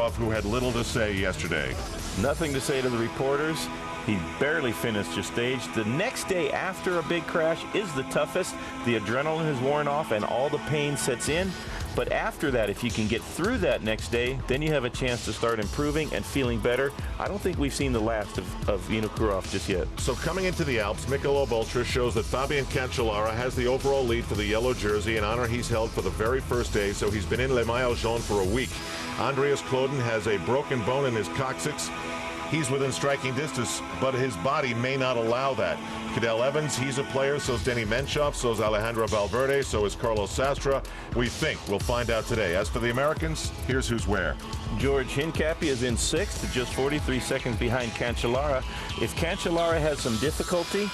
Vinokourov, who had little to say yesterday. Nothing to say to the reporters. He barely finished the stage. The next day after a big crash is the toughest. The adrenaline has worn off and all the pain sets in. But after that, if you can get through that next day, then you have a chance to start improving and feeling better. I don't think we've seen the last of Vinokourov just yet. So coming into the Alps, Michelob Ultra shows that Fabian Cancellara has the overall lead for the yellow jersey, an honor he's held for the very first day, so he's been in Le Maillot Jaune for a week. Andreas Klöden has a broken bone in his coccyx. He's within striking distance, but his body may not allow that. Cadel Evans, he's a player, so's Denny Menchoff, so's Alejandro Valverde, so is Carlos Sastre. We think we'll find out today. As for the Americans, here's who's where. George Hincapie is in sixth, just 43 seconds behind Cancellara. If Cancellara has some difficulty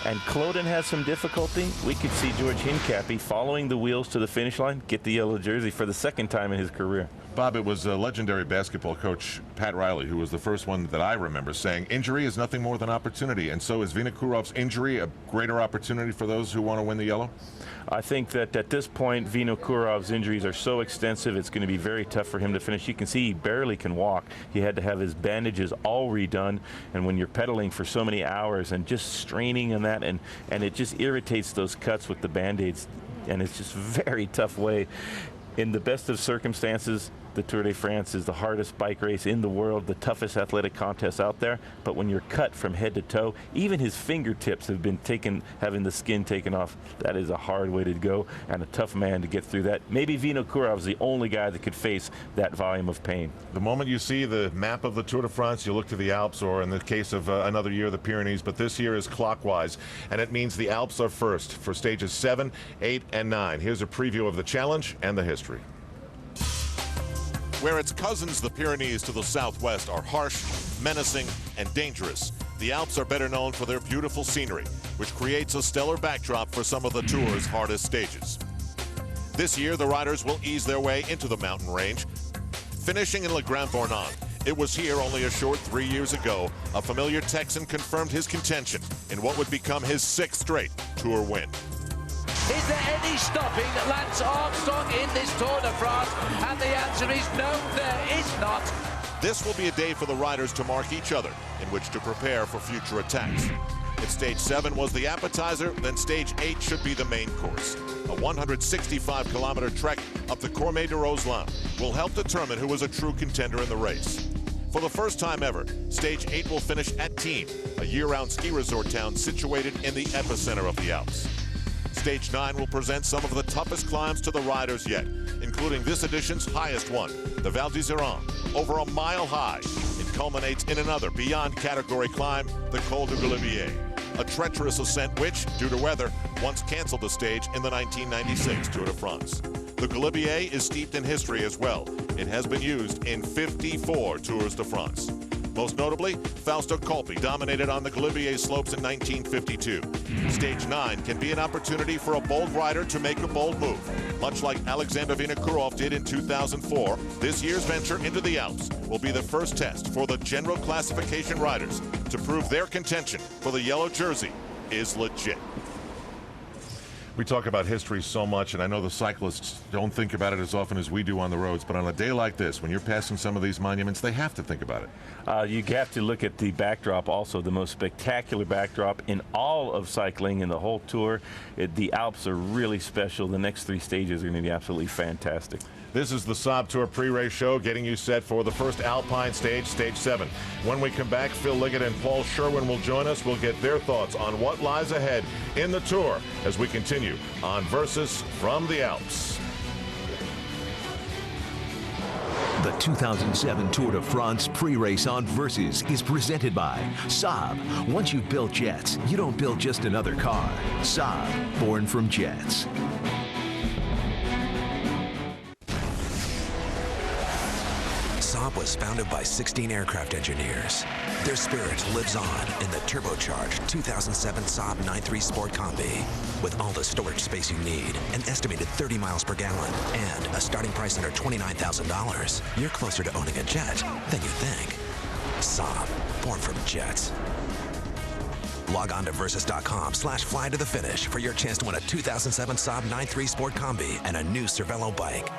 and Klöden has some difficulty, we could see George Hincapie following the wheels to the finish line, get the yellow jersey for the second time in his career. Bob, it was legendary basketball coach Pat Riley who was the first one that I remember saying injury is nothing more than opportunity. And so is Vinokourov's injury a greater opportunity for those who want to win the yellow? I think that at this point, Vinokourov's injuries are so extensive, it's going to be very tough for him to finish. You can see he barely can walk. He had to have his bandages all redone. And when you're pedaling for so many hours and just straining on that, and it just irritates those cuts with the Band-Aids, and it's just very tough way. In the best of circumstances, the Tour de France is the hardest bike race in the world, the toughest athletic contest out there. But when you're cut from head to toe, even his fingertips have been having the skin taken off. That is a hard way to go and a tough man to get through that. Maybe Vinokourov is the only guy that could face that volume of pain. The moment you see the map of the Tour de France, you look to the Alps, or in the case of another year, the Pyrenees. But this year is clockwise, and it means the Alps are first for stages 7, 8, and 9. Here's a preview of the challenge and the history. Where its cousins, the Pyrenees to the southwest, are harsh, menacing, and dangerous, the Alps are better known for their beautiful scenery, which creates a stellar backdrop for some of the Tour's hardest stages. This year, the riders will ease their way into the mountain range, finishing in Le Grand-Bornand. It was here only a short 3 years ago a familiar Texan confirmed his contention in what would become his 6th straight Tour win. Is there any stopping Lance Armstrong in this Tour de France? And the answer is no, there is not. This will be a day for the riders to mark each other, in which to prepare for future attacks. If stage 7 was the appetizer, then stage 8 should be the main course. A 165-kilometer trek up the Cormet de Roseland will help determine who is a true contender in the race. For the first time ever, stage 8 will finish at Tignes, a year-round ski resort town situated in the epicenter of the Alps. Stage 9 will present some of the toughest climbs to the riders yet, including this edition's highest one, the Val d'Isère, over a mile high. It culminates in another beyond-category climb, the Col du Colombière, a treacherous ascent which, due to weather, once canceled the stage in the 1996 Tour de France. The Colombière is steeped in history as well. It has been used in 54 Tours de France. Most notably, Fausto Coppi dominated on the Colombière slopes in 1952. Stage 9 can be an opportunity for a bold rider to make a bold move. Much like Alexander Vinokourov did in 2004, this year's venture into the Alps will be the first test for the general classification riders to prove their contention for the yellow jersey is legit. We talk about history so much, and I know the cyclists don't think about it as often as we do on the roads, but on a day like this, when you're passing some of these monuments, they have to think about it. You have to look at the backdrop also, the most spectacular backdrop in all of cycling in the whole Tour. The Alps are really special. The next 3 stages are going to be absolutely fantastic. This is the Saab Tour pre-race show, getting you set for the first Alpine stage, stage 7. When we come back, Phil Liggett and Paul Sherwen will join us. We'll get their thoughts on what lies ahead in the Tour as we continue on Versus from the Alps. The 2007 Tour de France pre-race on Versus is presented by Saab. Once you've built jets, you don't build just another car. Saab, born from jets. Saab was founded by 16 aircraft engineers. Their spirit lives on in the turbocharged 2007 Saab 9.3 Sport Combi. With all the storage space you need, an estimated 30 miles per gallon, and a starting price under $29,000, you're closer to owning a jet than you think. Saab, born from jets. Log on to Versus.com/fly to the finish for your chance to win a 2007 Saab 9.3 Sport Combi and a new Cervelo bike.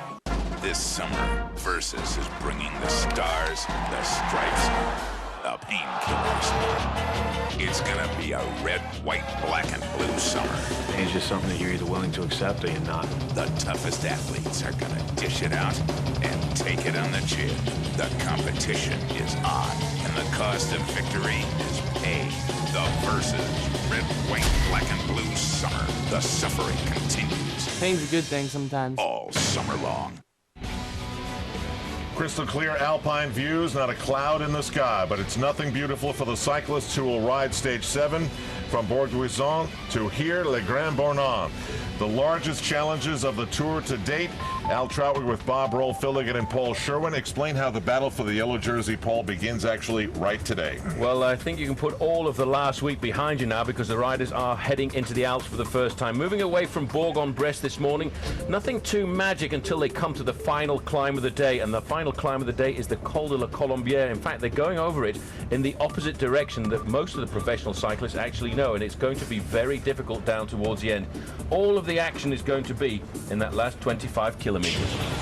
This summer, Versus is bringing the stars, the stripes, the painkillers. It's gonna be a red, white, black, and blue summer. It's just something that you're either willing to accept or you're not. The toughest athletes are gonna dish it out and take it on the chin. The competition is on, and the cost of victory is paid. The Versus red, white, black, and blue summer. The suffering continues. Pain's a good thing sometimes. All summer long. Crystal clear Alpine views, not a cloud in the sky, but it's nothing beautiful for the cyclists who will ride stage 7 from Bourg-en-Bresse to here, Le Grand-Bornand. The largest challenges of the Tour to date. Al Trautwig with Bob Roll, Phil Liggett, and Paul Sherwen. Explain how the battle for the yellow jersey, Paul, begins actually right today. Well, I think you can put all of the last week behind you now because the riders are heading into the Alps for the first time. Moving away from Bourg-en-Bresse this morning, nothing too magic until they come to the final climb of the day, and the final climb of the day is the Col de la Colombière. In fact, they're going over it in the opposite direction that most of the professional cyclists actually know, and it's going to be very difficult down towards the end. All of the action is going to be in that last 25 kilometers.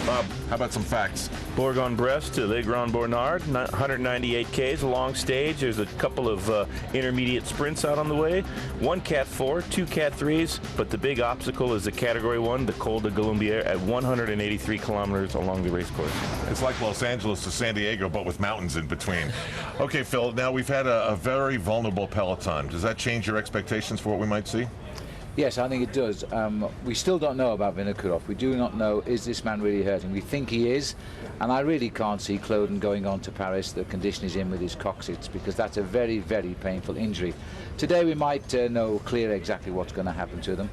Bob, how about some facts? Bourg-en-Bresse to Le Grand-Bornand, 198 Ks, a long stage. There's a couple of intermediate sprints out on the way. 1 Cat 4, 2 Cat 3s, but the big obstacle is the Category 1, the Col de Colombière, at 183 kilometers along the race course. It's like Los Angeles to San Diego, but with mountains in between. Okay, Phil, now we've had a very vulnerable peloton. Does that change your expectations for what we might see? Yes, I think it does. We still don't know about Vinokurov. We do not know, is this man really hurting? We think he is, and I really can't see Cloden going on to Paris. The condition he's in with his coccyx, because that's a very, very painful injury. Today we might know clear exactly what's going to happen to them.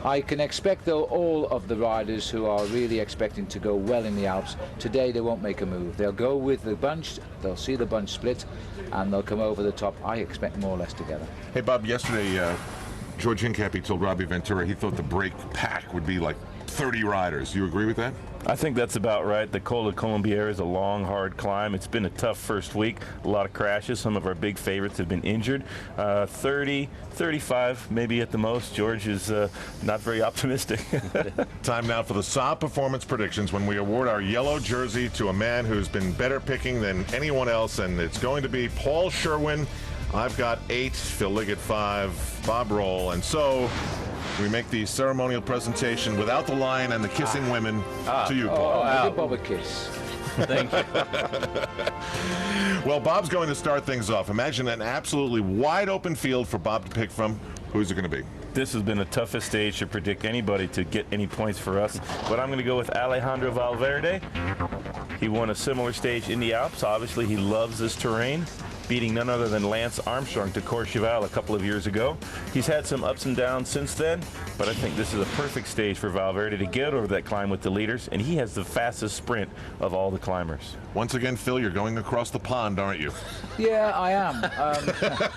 I can expect, though, all of the riders who are really expecting to go well in the Alps, today they won't make a move. They'll go with the bunch, they'll see the bunch split, and they'll come over the top, I expect, more or less together. Hey, Bob, yesterday, George Hincapie told Robbie Ventura he thought the break pack would be like 30 riders. You agree with that? I think that's about right. The Col de Colombière is a long, hard climb. It's been a tough first week. A lot of crashes. Some of our big favorites have been injured. 30, 35, maybe at the most. George is not very optimistic. Time now for the Saab performance predictions, when we award our yellow jersey to a man who's been better picking than anyone else, and it's going to be Paul Sherwen. I've got 8, Phil Liggett 5, Bob Roll, and so we make the ceremonial presentation without the lion and the kissing women to you, Paul. Give Bob a kiss. Thank you. Well, Bob's going to start things off. Imagine an absolutely wide open field for Bob to pick from. Who's it going to be? This has been the toughest stage to predict anybody to get any points for us, but I'm going to go with Alejandro Valverde. He won a similar stage in the Alps. Obviously, he loves this terrain, beating none other than Lance Armstrong to Courchevel a couple of years ago. He's had some ups and downs since then, but I think this is a perfect stage for Valverde to get over that climb with the leaders, and he has the fastest sprint of all the climbers. Once again, Phil, you're going across the pond, aren't you? Yeah, I am.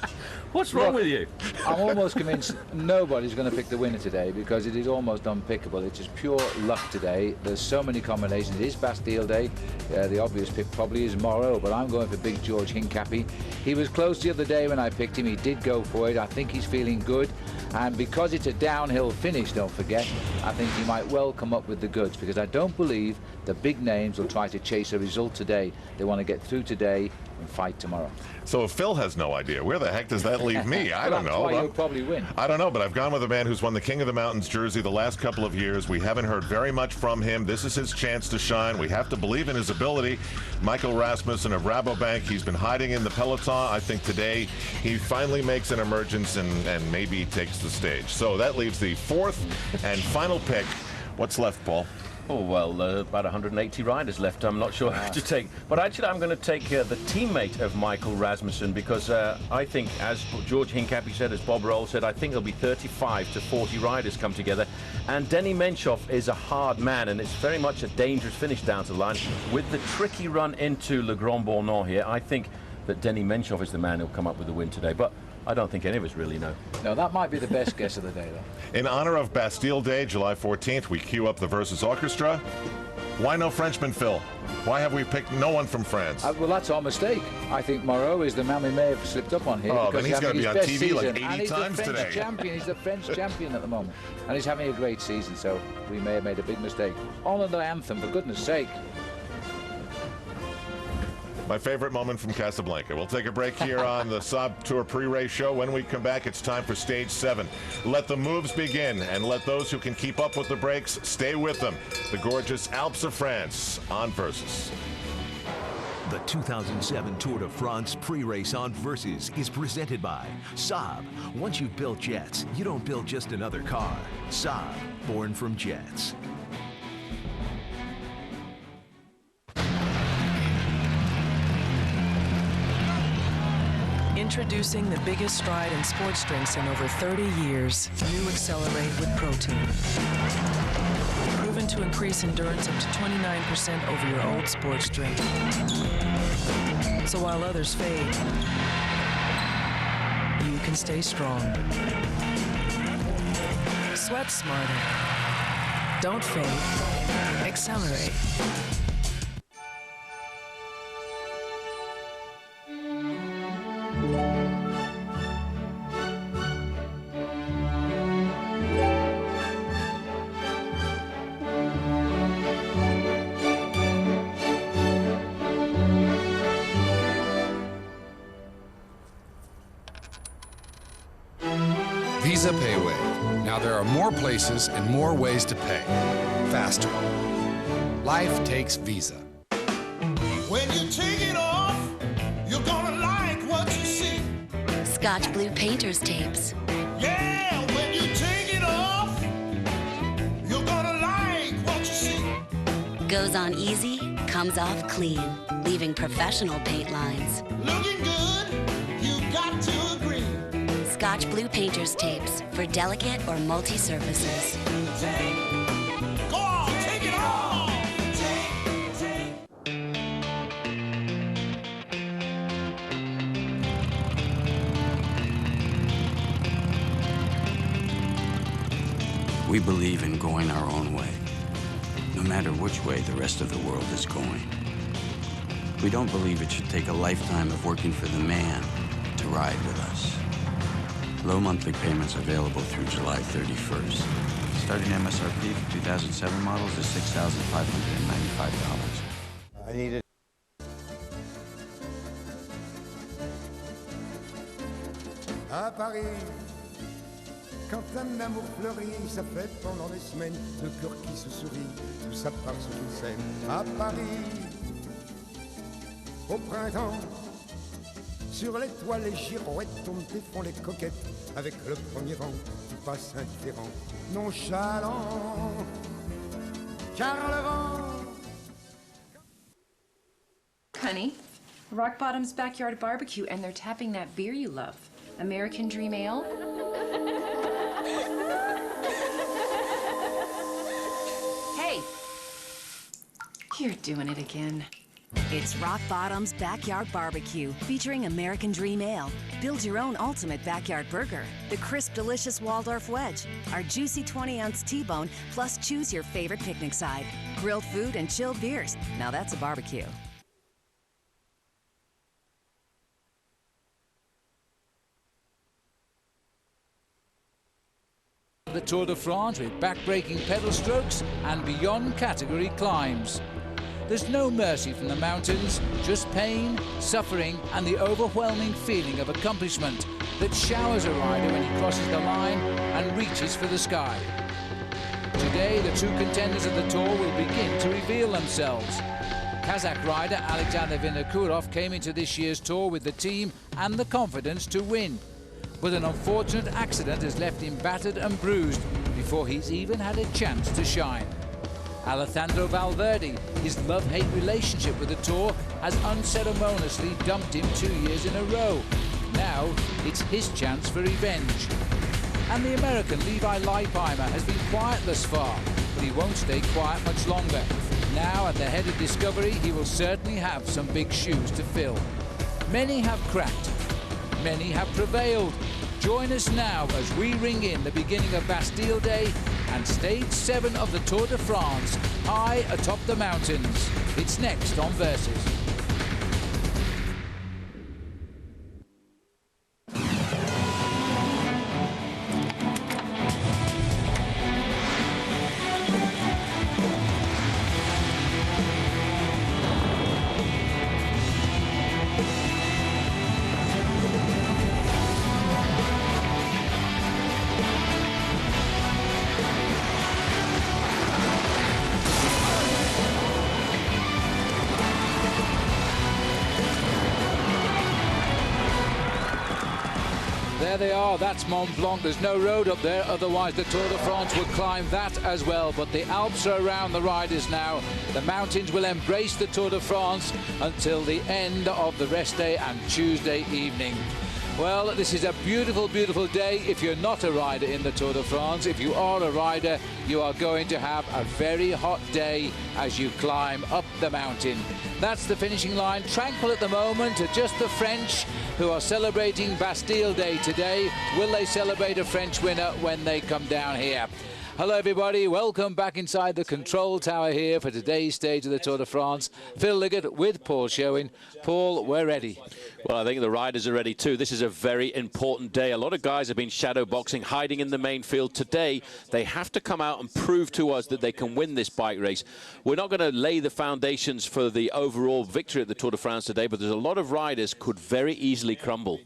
What's wrong with you? I'm almost convinced nobody's going to pick the winner today because it is almost unpickable. It's just pure luck today. There's so many combinations. It is Bastille Day. The obvious pick probably is Moreau, but I'm going for Big George Hincapie. He was close the other day when I picked him. He did go for it. I think he's feeling good. And because it's a downhill finish, don't forget, I think he might well come up with the goods, because I don't believe the big names will try to chase a result today. They want to get through today and fight tomorrow. So if Phil has no idea, where the heck does that leave me? I don't know. That's why you'll probably win. I don't know, but I've gone with a man who's won the King of the Mountains jersey the last couple of years. We haven't heard very much from him. This is his chance to shine. We have to believe in his ability. Michael Rasmussen of Rabobank, he's been hiding in the peloton. I think today he finally makes an emergence and maybe takes the stage. So that leaves the fourth and final pick. What's left, Paul? Oh, well, about 180 riders left. I'm not sure who to take. But actually, I'm going to take the teammate of Michael Rasmussen, because I think, as George Hincapie said, as Bob Roll said, I think there'll be 35 to 40 riders come together. And Denny Menchoff is a hard man, and it's very much a dangerous finish down to the line. With the tricky run into Le Grand-Bornand here, I think that Denny Menchoff is the man who'll come up with the win today. But I don't think any of us really know. No, that might be the best guess of the day, though. In honor of Bastille Day, July 14th, we cue up the Versus Orchestra. Why no Frenchman, Phil? Why have we picked no one from France? Well, that's our mistake. I think Moreau is the man we may have slipped up on here. Oh, then he's going to be on TV season. like 80 times today. He's the French champion at the moment. And he's having a great season, so we may have made a big mistake. On the anthem, for goodness sake. My favorite moment from Casablanca. We'll take a break here on the Saab Tour pre-race show. When we come back, it's time for Stage 7. Let the moves begin, and let those who can keep up with the brakes stay with them. The gorgeous Alps of France on Versus. The 2007 Tour de France pre-race on Versus is presented by Saab. Once you've built jets, you don't build just another car. Saab, born from jets. Introducing the biggest stride in sports drinks in over 30 years. New Accelerate with protein. Proven to increase endurance up to 29% over your old sports drink. So while others fade, you can stay strong. Sweat smarter. Don't fade. Accelerate. Visa PayWave. Now there are more places and more ways to pay. Faster. Life takes Visa. When you take it off, you're gonna like what you see. Scotch Blue Painter's Tapes. Yeah, when you take it off, you're gonna like what you see. Goes on easy, comes off clean, leaving professional paint lines. Looking good, you got to agree. Scotch Blue Painter's Tapes for delicate or multi-surfaces. Go on, take it off. We believe in going our own way, no matter which way the rest of the world is going. We don't believe it should take a lifetime of working for the man to ride with us. Low monthly payments available through July 31st. Starting MSRP for 2007 models is $6,595. I need it. À Paris, quand un amour fleurit, ça fait pendant des semaines, le cœur qui se sourit, tout ça part sur une scène. À Paris, au printemps, sur les toits, les girouettes tombent et font les coquettes. Avec le premier vent, tu passes indifférent, nonchalant, car le vent. Honey, Rock Bottom's Backyard Barbecue, and they're tapping that beer you love. American Dream Ale. Hey, you're doing it again. It's Rock Bottom's Backyard Barbecue, featuring American Dream Ale. Build your own ultimate backyard burger. The crisp, delicious Waldorf wedge. Our juicy 20-ounce T-bone, plus choose your favorite picnic side. Grilled food and chilled beers. Now that's a barbecue. The Tour de France with back-breaking pedal strokes and beyond category climbs. There's no mercy from the mountains, just pain, suffering, and the overwhelming feeling of accomplishment that showers a rider when he crosses the line and reaches for the sky. Today, the two contenders of the Tour will begin to reveal themselves. Kazakh rider Alexander Vinokourov came into this year's Tour with the team and the confidence to win. But an unfortunate accident has left him battered and bruised before he's even had a chance to shine. Alejandro Valverde, his love-hate relationship with the Tour has unceremoniously dumped him 2 years in a row. Now it's his chance for revenge. And the American Levi Leipheimer has been quiet thus far, but he won't stay quiet much longer. Now at the head of Discovery, he will certainly have some big shoes to fill. Many have cracked, many have prevailed. Join us now as we ring in the beginning of Bastille Day and Stage 7 of the Tour de France, high atop the mountains. It's next on Versus. There they are, that's Mont Blanc. There's no road up there, otherwise the Tour de France would climb that as well. But the Alps are around the riders now. The mountains will embrace the Tour de France until the end of the rest day and Tuesday evening. Well, this is a beautiful, beautiful day if you're not a rider in the Tour de France. If you are a rider, you are going to have a very hot day as you climb up the mountain. That's the finishing line. Tranquil at the moment. Just the French who are celebrating Bastille Day today. Will they celebrate a French winner when they come down here? Hello everybody, welcome back inside the control tower here for today's stage of the Tour de France. Phil Liggett with Paul Sherwen. Paul, we're ready. Well, I think the riders are ready too. This is a very important day. A lot of guys have been shadow boxing, hiding in the main field. Today, they have to come out and prove to us that they can win this bike race. We're not going to lay the foundations for the overall victory at the Tour de France today, but there's a lot of riders could very easily crumble.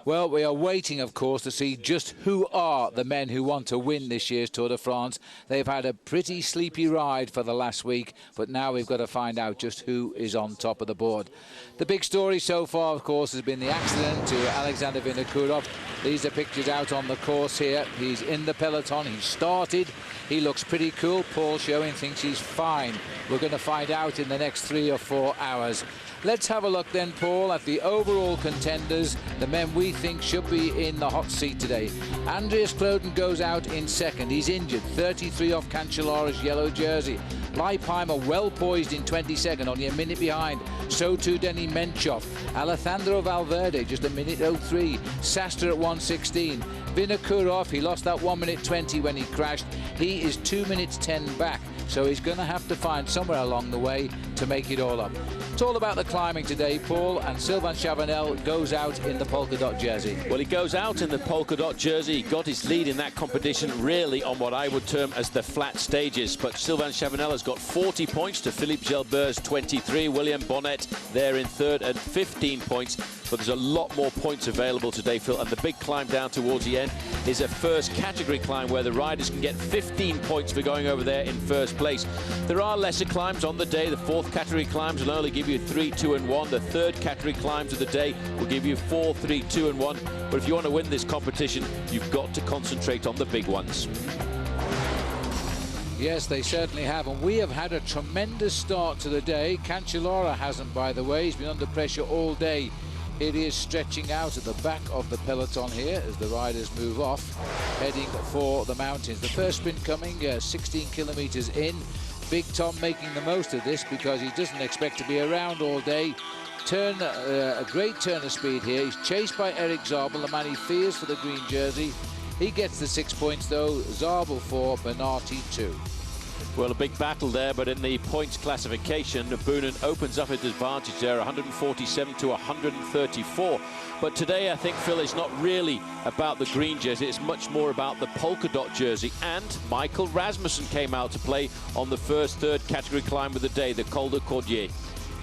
Well, we are waiting, of course, to see just who are the men who want to win this year's Tour de France. They've had a pretty sleepy ride for the last week, but now we've got to find out just who is on top of the board. The big story so far, of course, has been the accident to Alexander Vinokourov. These are pictures out on the course here. He's in the peloton. He started. He looks pretty cool. Paul Sherwen thinks he's fine. We're going to find out in the next 3 or 4 hours. Let's have a look then, Paul, at the overall contenders, the men we think should be in the hot seat today. Andreas Kloden goes out in second. He's injured, 33 off Cancellara's yellow jersey. Leipheimer well poised in 22nd, only a minute behind. So too Denny Menchov. Alejandro Valverde just a minute 03. Sastre at 1:16. Vinokourov, he lost that 1 minute 20 when he crashed. He is 2 minutes 10 back, so he's going to have to find somewhere along the way to make it all up. It's all about the climbing today, Paul, and Sylvain Chavanel goes out in the polka dot jersey. Well, he goes out in the polka dot jersey. He got his lead in that competition really on what I would term as the flat stages. But Sylvain Chavanel has got 40 points to Philippe Gilbert's 23. William Bonnet there in third at 15 points. But there's a lot more points available today, Phil. And the big climb down towards the end is a first category climb where the riders can get 15 points for going over there in first place. There are lesser climbs on the day. The fourth category climbs will only give you 3, 2 and 1. The third category climbs of the day will give you 4, 3, 2 and 1. But if you want to win this competition, you've got to concentrate on the big ones. Yes, they certainly have, and we have had a tremendous start to the day. Cancellara hasn't, by the way. He's been under pressure all day. It is stretching out at the back of the peloton here as the riders move off, heading for the mountains. The first sprint coming 16 kilometers in. Big Tom making the most of this because he doesn't expect to be around all day. A great turn of speed here. He's chased by Eric Zabel, the man he fears for the green jersey. He gets the 6 points though. Zabel 4, Bernardi 2. Well, a big battle there, but in the points classification, Boonen opens up his advantage there, 147 to 134. But today, I think, Phil, is not really about the green jersey. It's much more about the polka dot jersey. And Michael Rasmussen came out to play on the first third category climb of the day, the Col de Cordier.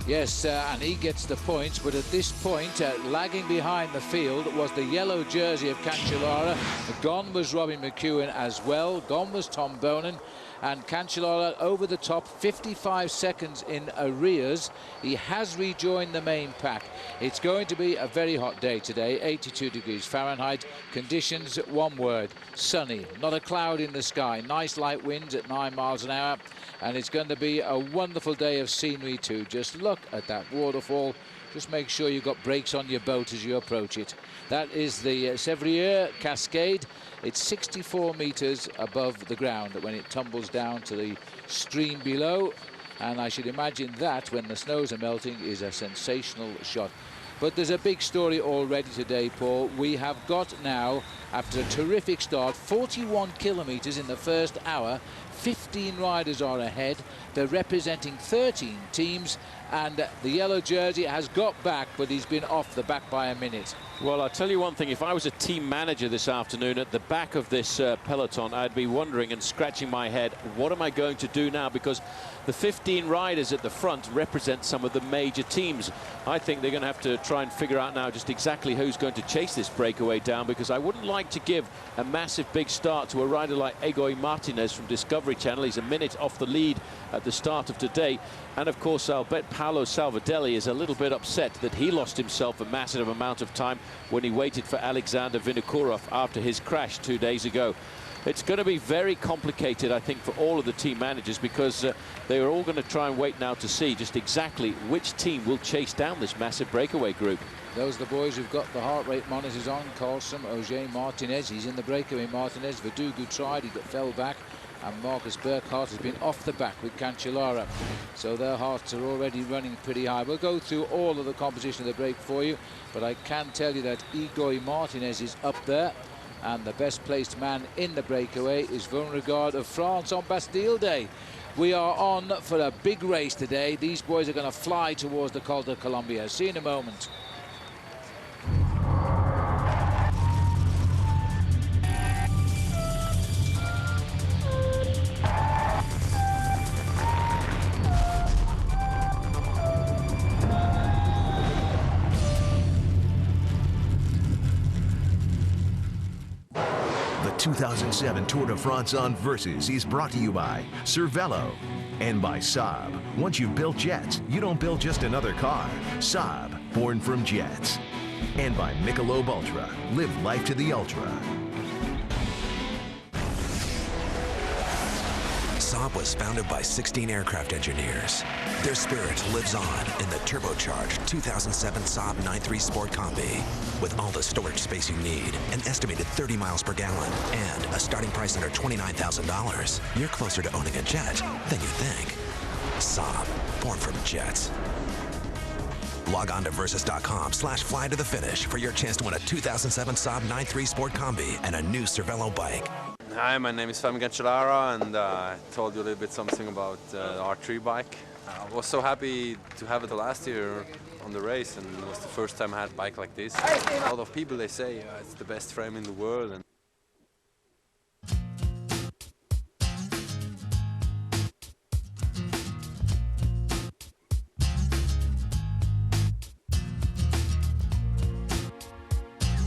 Yes, and he gets the points, but at this point, lagging behind the field was the yellow jersey of Cancellara. Gone was Robin McEwen as well. Gone was Tom Bonen. And Cancellara over the top, 55 seconds in arrears. He has rejoined the main pack. It's going to be a very hot day today, 82 degrees Fahrenheit. Conditions, one word, sunny. Not a cloud in the sky. Nice light winds at 9 miles an hour. And it's going to be a wonderful day of scenery too. Just look at that waterfall. Just make sure you've got brakes on your boat as you approach it. That is the Sèvrier Cascade. It's 64 meters above the ground when it tumbles down to the stream below. And I should imagine that, when the snows are melting, is a sensational shot. But there's a big story already today, Paul. We have got now, after a terrific start, 41 kilometres in the first hour. 15 riders are ahead. They're representing 13 teams, and the yellow jersey has got back, but he's been off the back by a minute. Well, I'll tell you one thing. If I was a team manager this afternoon at the back of this peloton, I'd be wondering and scratching my head, what am I going to do now? Because the 15 riders at the front represent some of the major teams. I think they're going to have to try and figure out now just exactly who's going to chase this breakaway down, because I wouldn't like to give a massive big start to a rider like Egoy Martinez from Discovery Channel. He's a minute off the lead at the start of today. And of course, I'll bet Paolo Salvadelli is a little bit upset that he lost himself a massive amount of time when he waited for Alexander Vinokourov after his crash 2 days ago. It's going to be very complicated, I think, for all of the team managers, because they are all going to try and wait now to see just exactly which team will chase down this massive breakaway group. Those are the boys who've got the heart rate monitors on. Carlson, Auger, Martinez. He's in the breakaway. Martinez, Verdugo tried, he fell back. And Marcus Burkhardt has been off the back with Cancellara. So their hearts are already running pretty high. We'll go through all of the composition of the break for you, but I can tell you that Egoy Martinez is up there. And the best placed man in the breakaway is Vingegaard of France on Bastille Day. We are on for a big race today. These boys are going to fly towards the Col de Colombière. See you in a moment. The 2007 Tour de France on Versus is brought to you by Cervelo and by Saab. Once you've built jets, you don't build just another car. Saab, born from jets. And by Michelob Ultra. Live life to the ultra. Saab was founded by 16 aircraft engineers. Their spirit lives on in the turbocharged 2007 Saab 9.3 Sport Combi. With all the storage space you need, an estimated 30 miles per gallon, and a starting price under $29,000, you're closer to owning a jet than you think. Saab, born from jets. Log on to versus.com/fly to the finish for your chance to win a 2007 Saab 9.3 Sport Combi and a new Cervelo bike. Hi, my name is Femi Cancellara, and I told you a little bit something about the R3 bike. I was so happy to have it last year on the race, and it was the first time I had a bike like this. A lot of people, they say it's the best frame in the world. And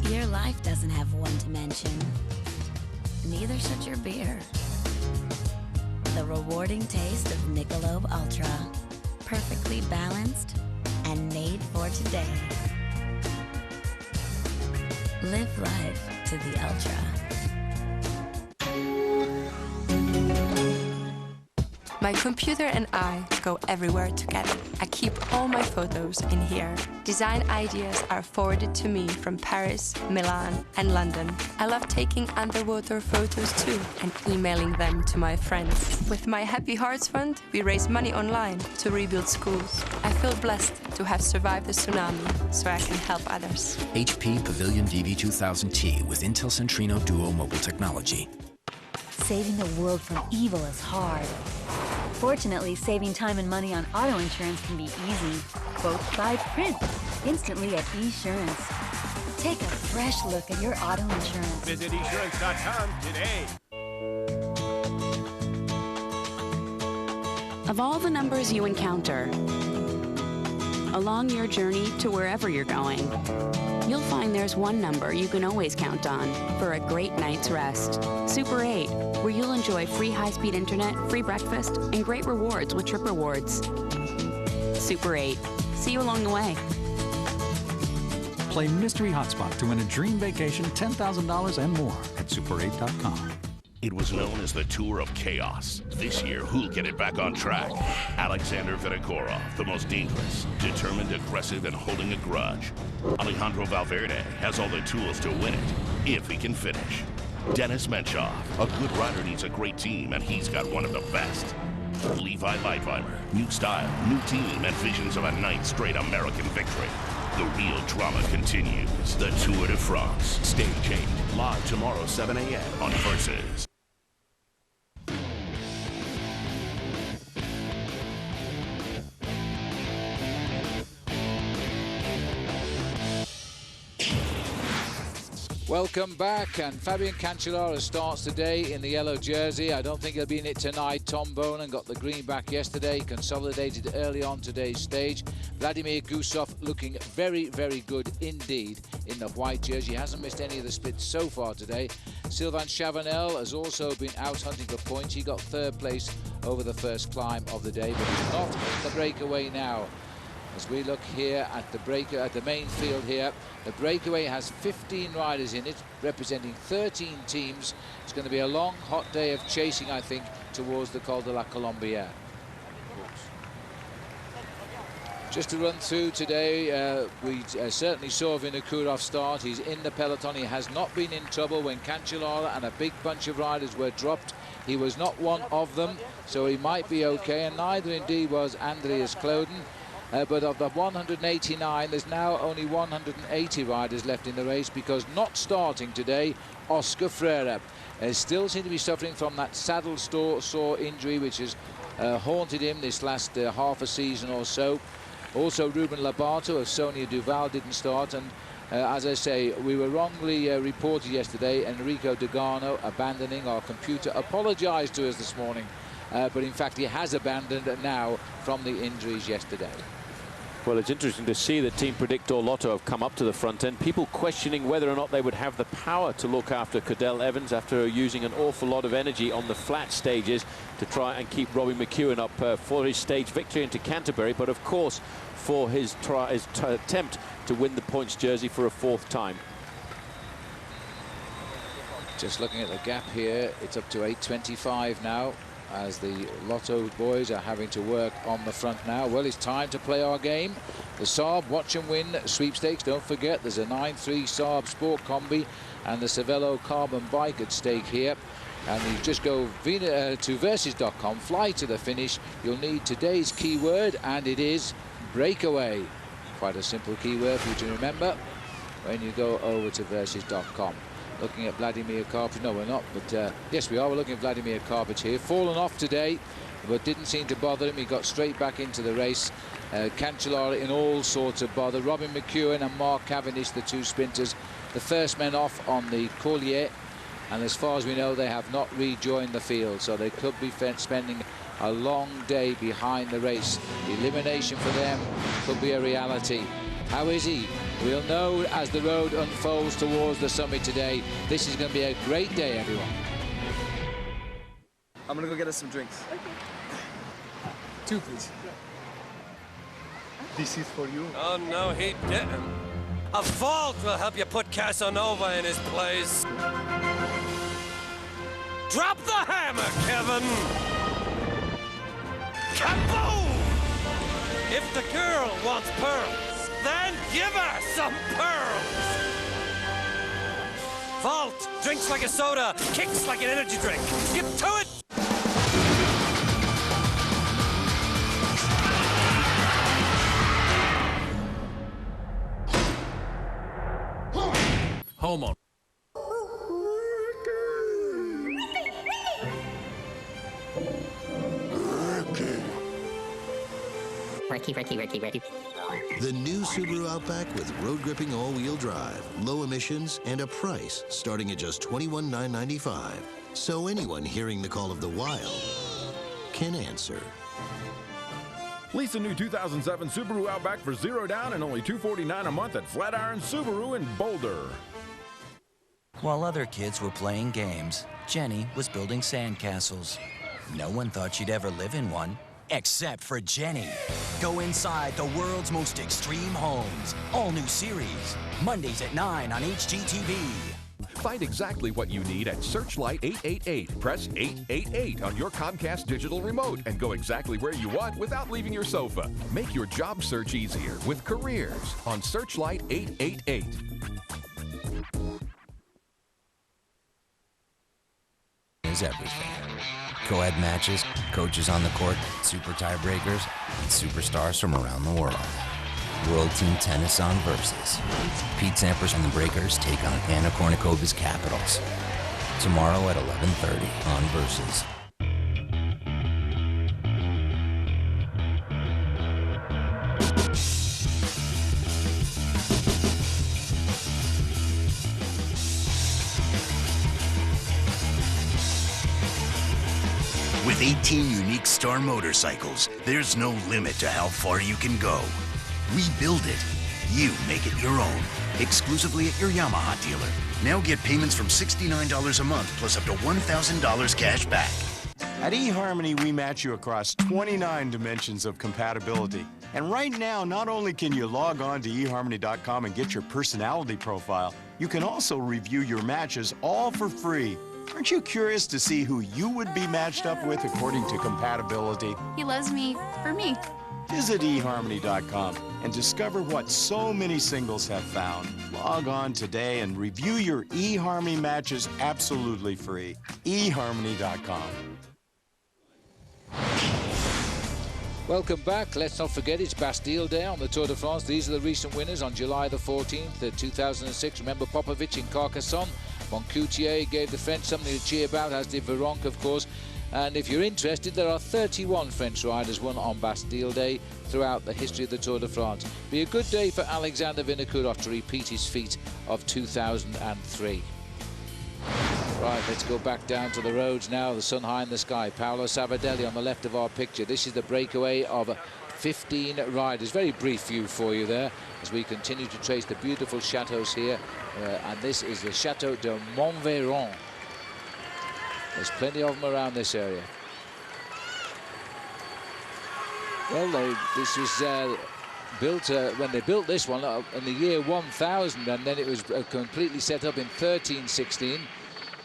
Your life doesn't have one dimension. Neither should your beer. The rewarding taste of Michelob Ultra. Perfectly balanced and made for today. Live life to the ultra. My computer and I go everywhere together. I keep all my photos in here. Design ideas are forwarded to me from Paris, Milan, and London. I love taking underwater photos too and emailing them to my friends. With my Happy Hearts Fund, we raise money online to rebuild schools. I feel blessed to have survived the tsunami so I can help others. HP Pavilion DV2000T with Intel Centrino Duo mobile technology. Saving the world from evil is hard. Fortunately, saving time and money on auto insurance can be easy. Quote by print, instantly at eSurance. Take a fresh look at your auto insurance. Visit esurance.com today. Of all the numbers you encounter along your journey to wherever you're going, you'll find there's one number you can always count on for a great night's rest. Super 8, where you'll enjoy free high-speed internet, free breakfast, and great rewards with Trip Rewards. Super 8. See you along the way. Play Mystery Hotspot to win a dream vacation, $10,000 and more at super8.com. It was known as the Tour of Chaos. This year, who'll get it back on track? Alexander Vinokourov, the most dangerous, determined, aggressive, and holding a grudge. Alejandro Valverde has all the tools to win it, if he can finish. Dennis Menchov, a good rider needs a great team, and he's got one of the best. Levi Leipheimer, new style, new team, and visions of a ninth straight American victory. The real drama continues. The Tour de France, Stage 8, live tomorrow 7 a.m. on Versus. Welcome back, and Fabian Cancellara starts today in the yellow jersey. I don't think he'll be in it tonight. Tom Bonan got the green back yesterday, consolidated early on today's stage. Vladimir Gusov looking very, very good indeed in the white jersey. He hasn't missed any of the splits so far today. Sylvain Chavanel has also been out hunting for points. He got third place over the first climb of the day, but he's not in the breakaway now. As we look here at the main field here, the breakaway has 15 riders in it, representing 13 teams. It's going to be a long, hot day of chasing, I think, towards the Col de la Colombière. Just to run through today, we certainly saw Vinokourov start. He's in the peloton. He has not been in trouble when Cancellara and a big bunch of riders were dropped. He was not one of them, so he might be okay, and neither indeed was Andreas Kloden. But of the 189, there's now only 180 riders left in the race, because not starting today, Oscar Freire still seems to be suffering from that saddle sore injury, which has haunted him this last half a season or so. Also, Ruben Labato of Sonia Duval didn't start, and as I say, we were wrongly reported yesterday. Enrico Degano abandoning. Our computer apologized to us this morning, but in fact he has abandoned now from the injuries yesterday. Well, it's interesting to see the Team Predictor Lotto have come up to the front end. People questioning whether or not they would have the power to look after Cadel Evans after using an awful lot of energy on the flat stages to try and keep Robbie McEwen up for his stage victory into Canterbury, but of course for his attempt to win the points jersey for a fourth time. Just looking at the gap here, it's up to 8:25 now, as the Lotto boys are having to work on the front now. Well, it's time to play our game. The Saab Watch and Win sweepstakes. Don't forget, there's a 9.3 Saab Sport Combi and the Cervelo Carbon bike at stake here. And you just go to versus.com, fly to the finish. You'll need today's keyword, and it is breakaway. Quite a simple keyword for you to remember when you go over to versus.com. Looking at Vladimir Karpich. No, we're not, but yes, we are. We're looking at Vladimir Karpich here. Fallen off today, but didn't seem to bother him. He got straight back into the race. Cancellara in all sorts of bother. Robin McEwen and Mark Cavendish, the two sprinters, the first men off on the Collier, and as far as we know, they have not rejoined the field, so they could be spending a long day behind the race. The elimination for them could be a reality. How is he? We'll know as the road unfolds towards the summit today. This is going to be a great day, everyone. I'm going to go get us some drinks. Okay. 2, please. This is for you. Oh, no, he didn't. A vault will help you put Casanova in his place. Drop the hammer, Kevin! Kaboom! If the girl wants pearls, then give her some pearls! Vault drinks like a soda, kicks like an energy drink. Get to it! Home on. Ricky. The new Subaru Outback with road-gripping all-wheel drive, low emissions, and a price starting at just $21,995. So anyone hearing the call of the wild can answer. Lease a new 2007 Subaru Outback for $0 down and only $249 a month at Flatiron Subaru in Boulder. While other kids were playing games, Jenny was building sandcastles. No one thought she'd ever live in one, except for Jenny. Go inside the world's most extreme homes. All new series. Mondays at 9 on HGTV. Find exactly what you need at Searchlight 888. Press 888 on your Comcast digital remote and go exactly where you want without leaving your sofa. Make your job search easier with Careers on Searchlight 888. Is everything. Co-ed matches, coaches on the court, super tiebreakers, and superstars from around the world. World Team Tennis on Versus. Pete Sampras and the Breakers take on Anna Kournikovas Capitals. Tomorrow at 11:30 on Versus. With 18 unique Star motorcycles, there's no limit to how far you can go. We build it. You make it your own. Exclusively at your Yamaha dealer. Now get payments from $69 a month plus up to $1,000 cash back. At eHarmony, we match you across 29 dimensions of compatibility. And right now, not only can you log on to eHarmony.com and get your personality profile, you can also review your matches all for free. Aren't you curious to see who you would be matched up with according to compatibility? He loves me for me. Visit eHarmony.com and discover what so many singles have found. Log on today and review your eHarmony matches absolutely free. eHarmony.com. Welcome back. Let's not forget it's Bastille Day on the Tour de France. These are the recent winners on July the 14th, 2006. Remember Popovic in Carcassonne. Moncoutier gave the French something to cheer about, as did Vironque, of course. And if you're interested, there are 31 French riders won on Bastille Day throughout the history of the Tour de France. Be a good day for Alexander Vinokourov to repeat his feat of 2003. Right, let's go back down to the roads now. The sun high in the sky. Paolo Sabadelli on the left of our picture. This is the breakaway of 15 riders. Very brief view for you there as we continue to trace the beautiful chateaus here. And this is the Chateau de Montveron. There's plenty of them around this area. Well, this was built when they built this one in the year 1000, and then it was completely set up in 1316,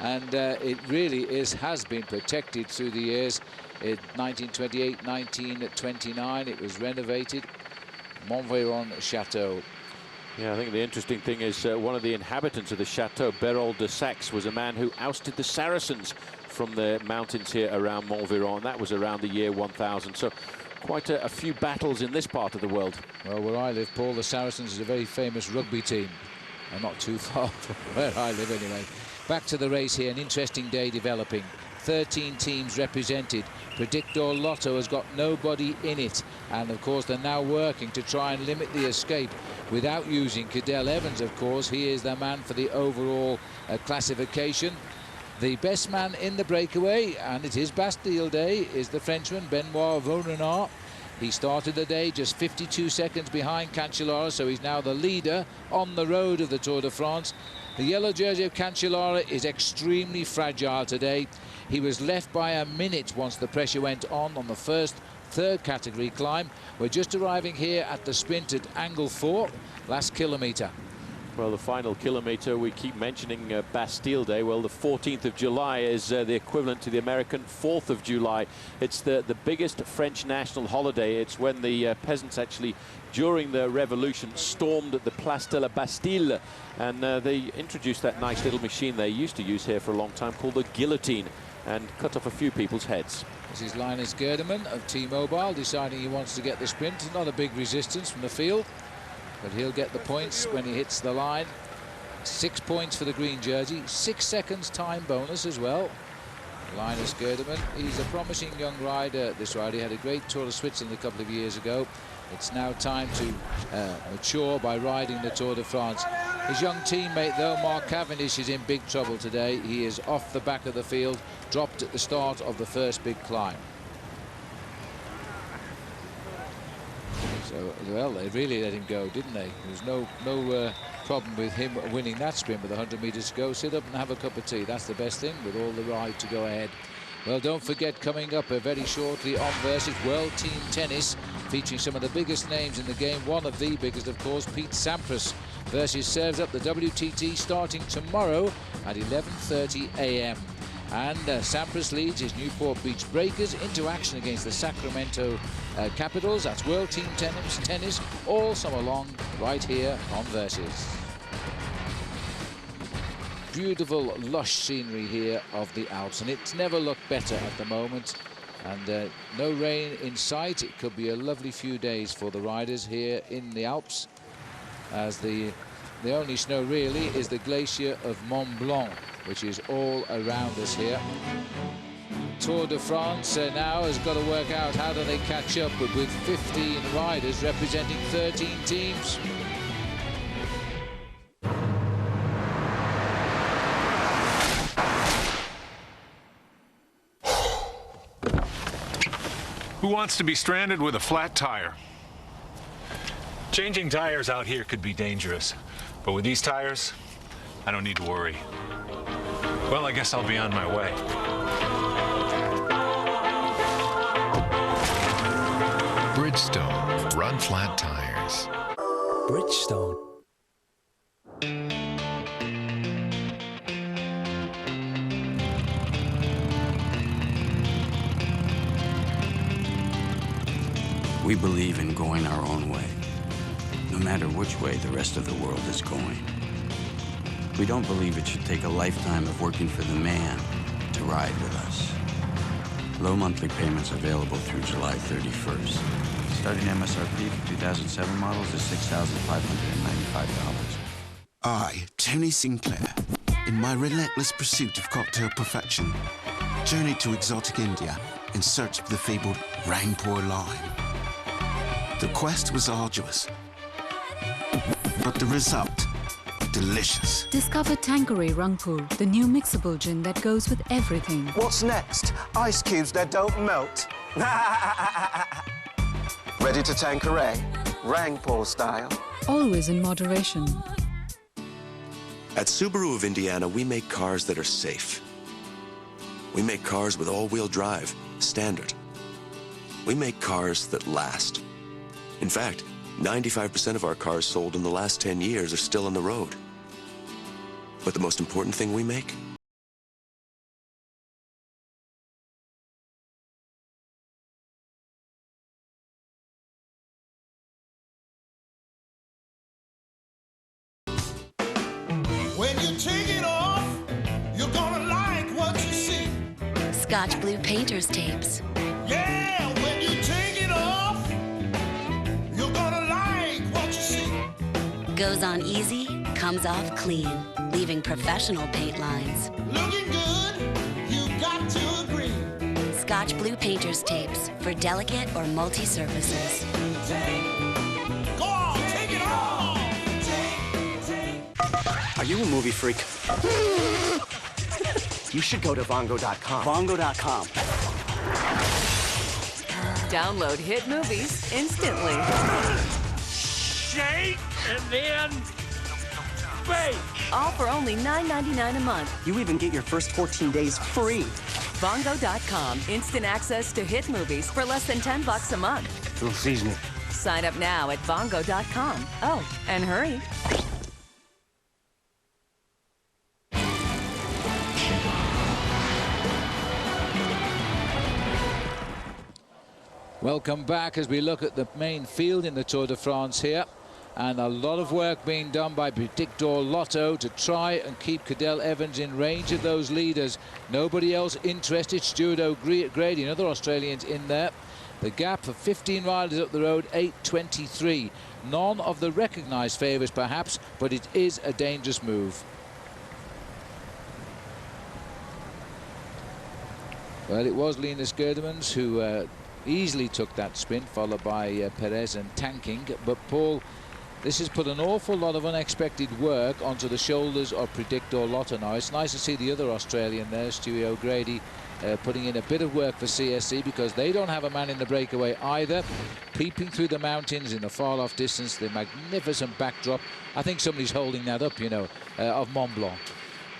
and it really has been protected through the years. In 1928, 1929, it was renovated. Montveron Chateau. Yeah, I think the interesting thing is one of the inhabitants of the Chateau, Berold de Saxe, was a man who ousted the Saracens from the mountains here around Montveron. That was around the year 1000. So quite a few battles in this part of the world. Well, where I live, Paul, the Saracens is a very famous rugby team. And not too far from where I live anyway. Back to the race here, an interesting day developing. 13 teams represented. Predictor Lotto has got nobody in it, and of course they're now working to try and limit the escape without using Cadel Evans. Of course, he is the man for the overall classification. The best man in the breakaway, and it is Bastille Day, is the Frenchman Benoit Vaugrenard. He started the day just 52 seconds behind Cancellara, so he's now the leader on the road of the Tour de France. The yellow jersey of Cancellara is extremely fragile today. He was left by a minute once the pressure went on the third category climb. We're just arriving here at the sprint at Angle 4, last kilometre. Well, the final kilometre, we keep mentioning Bastille Day. Well, the 14th of July is the equivalent to the American 4th of July. It's the biggest French national holiday. It's when the peasants actually, during the revolution, stormed the Place de la Bastille. And they introduced that nice little machine they used to use here for a long time called the guillotine, and cut off a few people's heads. This is Linus Gerdemann of T-Mobile deciding he wants to get the sprint. Not a big resistance from the field, but he'll get the points when he hits the line. 6 points for the green jersey, 6 seconds time bonus as well. Linus Gerdemann, he's a promising young rider. This rider, he had a great Tour of Switzerland a couple of years ago. It's now time to mature by riding the Tour de France. His young teammate, though, Mark Cavendish, is in big trouble today. He is off the back of the field, dropped at the start of the first big climb. So, well, they really let him go, didn't they? There was no problem with him winning that sprint with 100 metres to go. Sit up and have a cup of tea. That's the best thing, with all the ride to go ahead. Well, don't forget, coming up very shortly on Versus, World Team Tennis, featuring some of the biggest names in the game. One of the biggest, of course, Pete Sampras. Versus serves up the WTT starting tomorrow at 11:30 a.m. And Sampras leads his Newport Beach Breakers into action against the Sacramento Capitals. That's World Team Tennis all summer long right here on Versus. Beautiful, lush scenery here of the Alps, and it's never looked better at the moment. And no rain in sight. It could be a lovely few days for the riders here in the Alps, as the only snow really is the glacier of Mont Blanc, which is all around us here. Tour de France now has got to work out how do they catch up with 15 riders representing 13 teams. Who wants to be stranded with a flat tire? Changing tires out here could be dangerous, but with these tires, I don't need to worry. Well, I guess I'll be on my way. Bridgestone, run flat tires. Bridgestone. We believe in going our own way, no matter which way the rest of the world is going. We don't believe it should take a lifetime of working for the man to ride with us. Low monthly payments available through July 31st. Starting MSRP for 2007 models is $6,595. I, Tony Sinclair, in my relentless pursuit of cocktail perfection, journeyed to exotic India in search of the fabled Rangpur lime. The quest was arduous, but the result, delicious. Discover Tanqueray Rangpur, the new mixable gin that goes with everything. What's next? Ice cubes that don't melt. Ready to Tanqueray, Rangpur style. Always in moderation. At Subaru of Indiana, we make cars that are safe. We make cars with all-wheel drive, standard. We make cars that last. In fact, 95% of our cars sold in the last 10 years are still on the road. But the most important thing we make? When you take it off, you're gonna like what you see. Scotch Blue Painter's Tapes. Yeah, when you take it off, you're gonna like what you see. Goes on easy, comes off clean, leaving professional paint lines. Looking good, you got to agree. Scotch Blue Painter's Tapes for delicate or multi-surfaces. Go on, take it off. Are you a movie freak? You should go to Vongo.com. Vongo.com. Download hit movies instantly. Shake and then bake. All for only $9.99 a month. You even get your first 14 days free. Vongo.com. Instant access to hit movies for less than $10 a month. Little seasoning. Sign up now at Vongo.com. Oh, and hurry. Welcome back as we look at the main field in the Tour de France here, and a lot of work being done by Predictor Lotto to try and keep Cadel Evans in range of those leaders. Nobody else interested. Stuart O'Grady and other Australians in there. The gap for 15 riders up the road, 8:23. None of the recognised favourites perhaps, but it is a dangerous move. Well, it was Linus Gerdemann who easily took that sprint, followed by Perez and Tanking. But Paul, this has put an awful lot of unexpected work onto the shoulders of Predictor Lotto now. It's nice to see the other Australian there, Stewie O'Grady, putting in a bit of work for CSC, because they don't have a man in the breakaway either. Peeping through the mountains in the far-off distance, the magnificent backdrop. I think somebody's holding that up, you know, of Mont Blanc.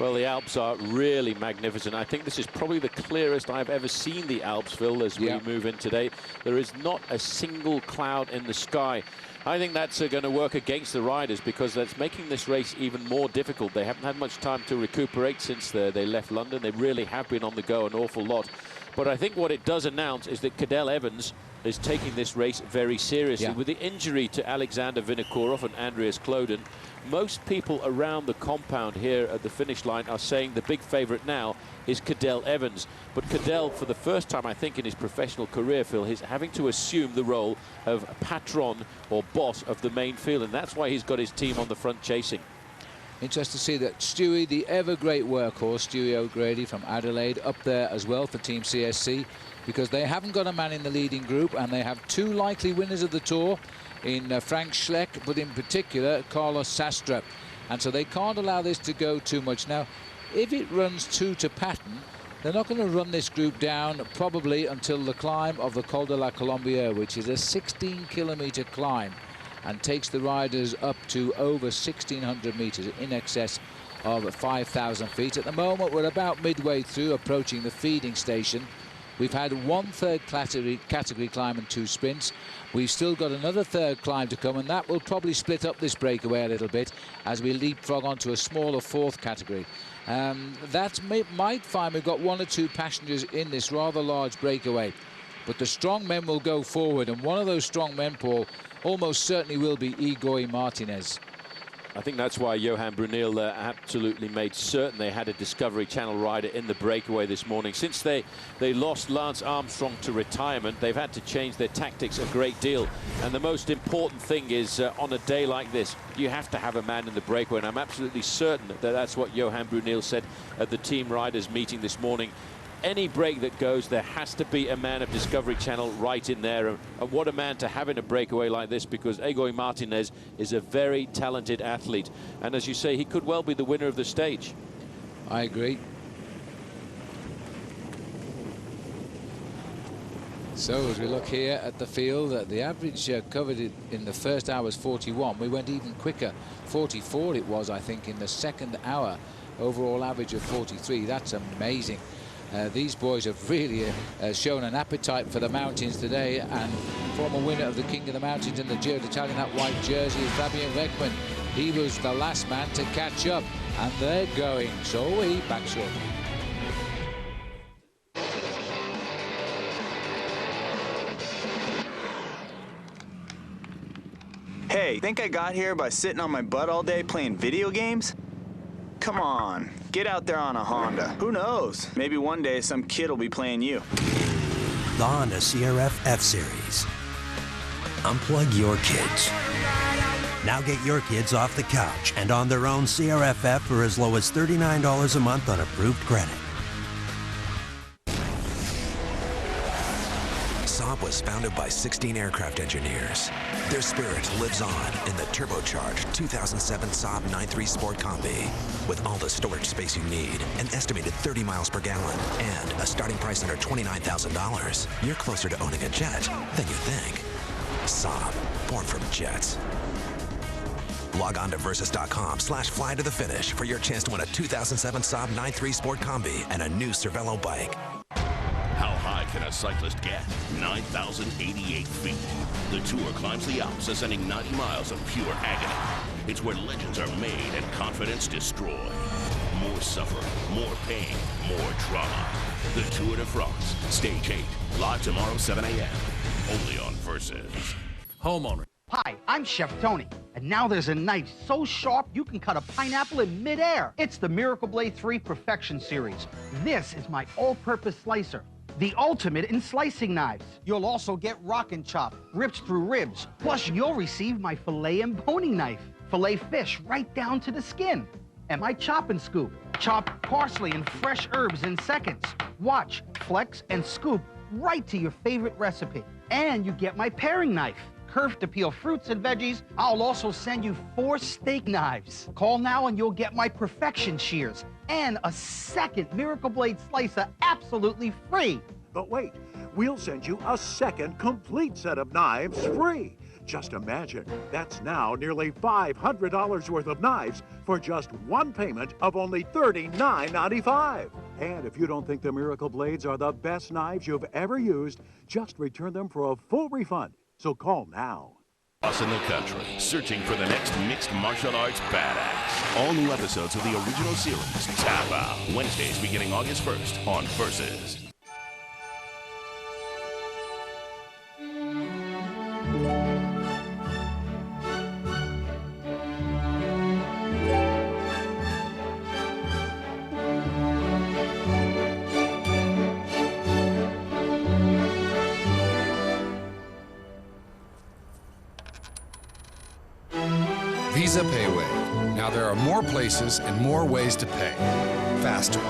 Well, the Alps are really magnificent. I think this is probably the clearest I've ever seen the Alps, Phil, as we move in today. There is not a single cloud in the sky. I think that's going to work against the riders, because that's making this race even more difficult. They haven't had much time to recuperate since they left London. They really have been on the go an awful lot. But I think what it does announce is that Cadel Evans is taking this race very seriously. With the injury to Alexander Vinokourov and Andreas Kloden, most people around the compound here at the finish line are saying the big favourite now is Cadell Evans. But Cadell, for the first time, I think, in his professional career, Phil, is having to assume the role of patron or boss of the main field, and that's why he's got his team on the front chasing. Interesting to see that Stewie, the ever-great workhorse, Stewie O'Grady from Adelaide, up there as well for Team CSC, because they haven't got a man in the leading group, and they have two likely winners of the Tour in Frank Schleck, but in particular Carlos Sastre. And so they can't allow this to go too much. Now, if it runs two to pattern, they're not going to run this group down probably until the climb of the Col de la Colombière, which is a 16-kilometre climb, and takes the riders up to over 1,600 metres, in excess of 5,000 feet. At the moment, we're about midway through, approaching the feeding station. We've had one third category climb and 2 sprints. We've still got another third climb to come, and that will probably split up this breakaway a little bit as we leapfrog onto a smaller 4th category. That might find we've got 1 or 2 passengers in this rather large breakaway. But the strong men will go forward, and one of those strong men, Paul, almost certainly will be Igor Martinez. I think that's why Johan Brunel absolutely made certain they had a Discovery Channel rider in the breakaway this morning. Since they lost Lance Armstrong to retirement, they've had to change their tactics a great deal. And the most important thing is, on a day like this, you have to have a man in the breakaway. And I'm absolutely certain that that's what Johan Brunel said at the team riders meeting this morning. Any break that goes, there has to be a man of Discovery Channel right in there. And what a man to have in a breakaway like this, because Igor Martinez is a very talented athlete. And as you say, he could well be the winner of the stage. I agree. So as we look here at the field, the average covered in the first hour was 41. We went even quicker. 44 it was, I think, in the second hour. Overall average of 43. That's amazing. These boys have really shown an appetite for the mountains today, and former winner of the King of the Mountains in the Giro d'Italia, that white jersey, is Fabien Weckman. He was the last man to catch up, and they're going. So are we, back shortly. Hey, think I got here by sitting on my butt all day playing video games? Come on, get out there on a Honda. Who knows? Maybe one day some kid will be playing you. The Honda CRF F-Series. Unplug your kids. Now get your kids off the couch and on their own CRF F for as low as $39 a month on approved credit. Saab was founded by 16 aircraft engineers. Their spirit lives on in the turbocharged 2007 Saab 9.3 Sport Combi. With all the storage space you need, an estimated 30 miles per gallon, and a starting price under $29,000, you're closer to owning a jet than you think. Saab, born from jets. Log on to Versus.com/fly to the finish for your chance to win a 2007 Saab 9.3 Sport Combi and a new Cervelo bike. How high can a cyclist get? 9,088 feet. The Tour climbs the Alps, ascending 90 miles of pure agony. It's where legends are made and confidence destroyed. More suffering, more pain, more trauma. The Tour de France, Stage 8, live tomorrow, 7 a.m. Only on Versus. Homeowner. Hi, I'm Chef Tony, and now there's a knife so sharp you can cut a pineapple in midair. It's the Miracle Blade 3 Perfection Series. This is my all-purpose slicer, the ultimate in slicing knives. You'll also get Rock and Chop, ripped through ribs. Plus, you'll receive my fillet and boning knife. Fillet fish right down to the skin. And my Chop and Scoop. Chop parsley and fresh herbs in seconds. Watch, flex, and scoop right to your favorite recipe. And you get my paring knife. Curved to peel fruits and veggies. I'll also send you 4 steak knives. Call now and you'll get my Perfection shears and a second Miracle Blade slicer absolutely free. But wait, we'll send you a second complete set of knives free. Just imagine, that's now nearly $500 worth of knives for just one payment of only $39.95. And if you don't think the Miracle Blades are the best knives you've ever used, just return them for a full refund. So call now. Us in the country, searching for the next mixed martial arts badass. All new episodes of the original series, Tap Out, Wednesdays beginning August 1st on Versus. Visa PayWave. Now there are more places and more ways to pay. Faster.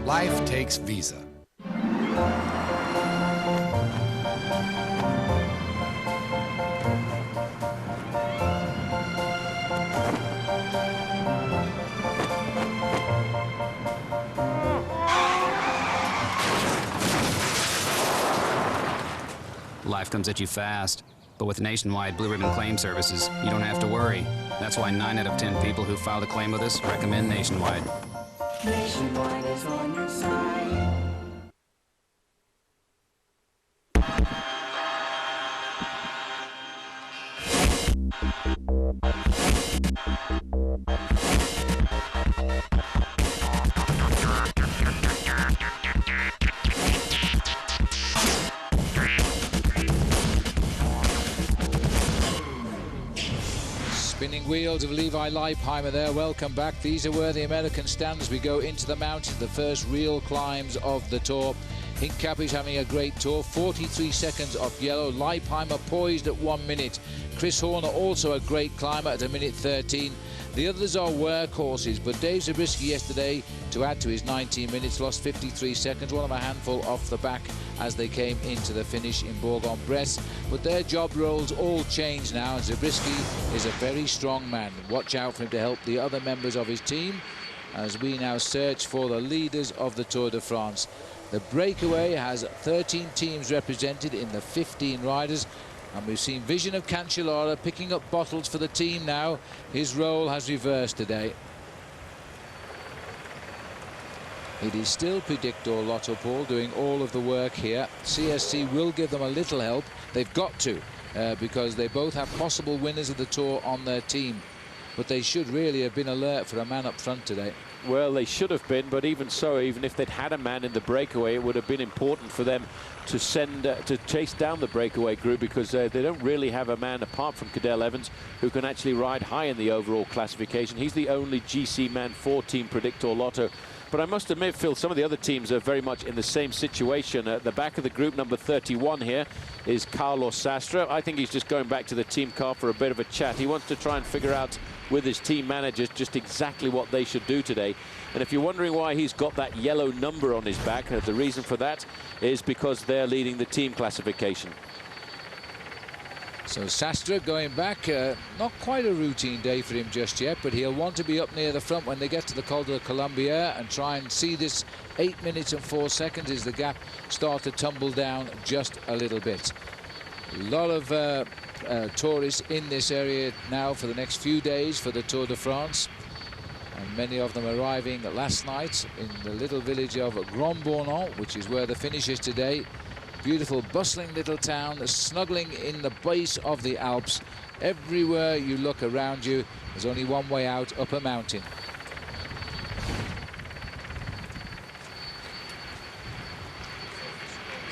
Life takes Visa. Life comes at you fast. But with Nationwide Blue Ribbon Claim Services, you don't have to worry. That's why 9 out of 10 people who filed a claim with us recommend Nationwide. Nationwide is on your side. Spinning wheels of Levi Leipheimer there. Welcome back. These are where the Americans stand as we go into the mountains, the first real climbs of the tour. Hincapie is having a great tour, 43 seconds off yellow. Leipheimer poised at 1 minute. Chris Horner also a great climber at 1:13. The others are workhorses, but Dave Zabriskie yesterday, to add to his 19 minutes, lost 53 seconds, one of a handful off the back as they came into the finish in Bourg-en-Bresse. But their job roles all change now, and Zabriskie is a very strong man. Watch out for him to help the other members of his team as we now search for the leaders of the Tour de France. The breakaway has 13 teams represented in the 15 riders. And we've seen Vision of Cancellara picking up bottles for the team now. His role has reversed today. It is still Predict or Lotto, Paul, doing all of the work here. CSC will give them a little help. They've got to, because they both have possible winners of the Tour on their team. But they should really have been alert for a man up front today. Well, they should have been, but even so, even if they'd had a man in the breakaway, it would have been important for them to send to chase down the breakaway group, because they don't really have a man apart from Cadel Evans who can actually ride high in the overall classification. He's the only GC man for Team Predict or Lotto. But I must admit, Phil, some of the other teams are very much in the same situation. At the back of the group, number 31 here is Carlos Sastre. I think he's just going back to the team car for a bit of a chat. He wants to try and figure out with his team managers just exactly what they should do today. And if you're wondering why he's got that yellow number on his back, the reason for that is because they're leading the team classification. So Sastre going back, not quite a routine day for him just yet, but he'll want to be up near the front when they get to the Col de la Colombière and try and see this 8 minutes and 4 seconds as the gap starts to tumble down just a little bit. A lot of tourists in this area now for the next few days for the Tour de France, and many of them arriving last night in the little village of Grand-Bornand, which is where the finish is today. Beautiful, bustling little town, snuggling in the base of the Alps. Everywhere you look around you, there's only one way out, up a mountain.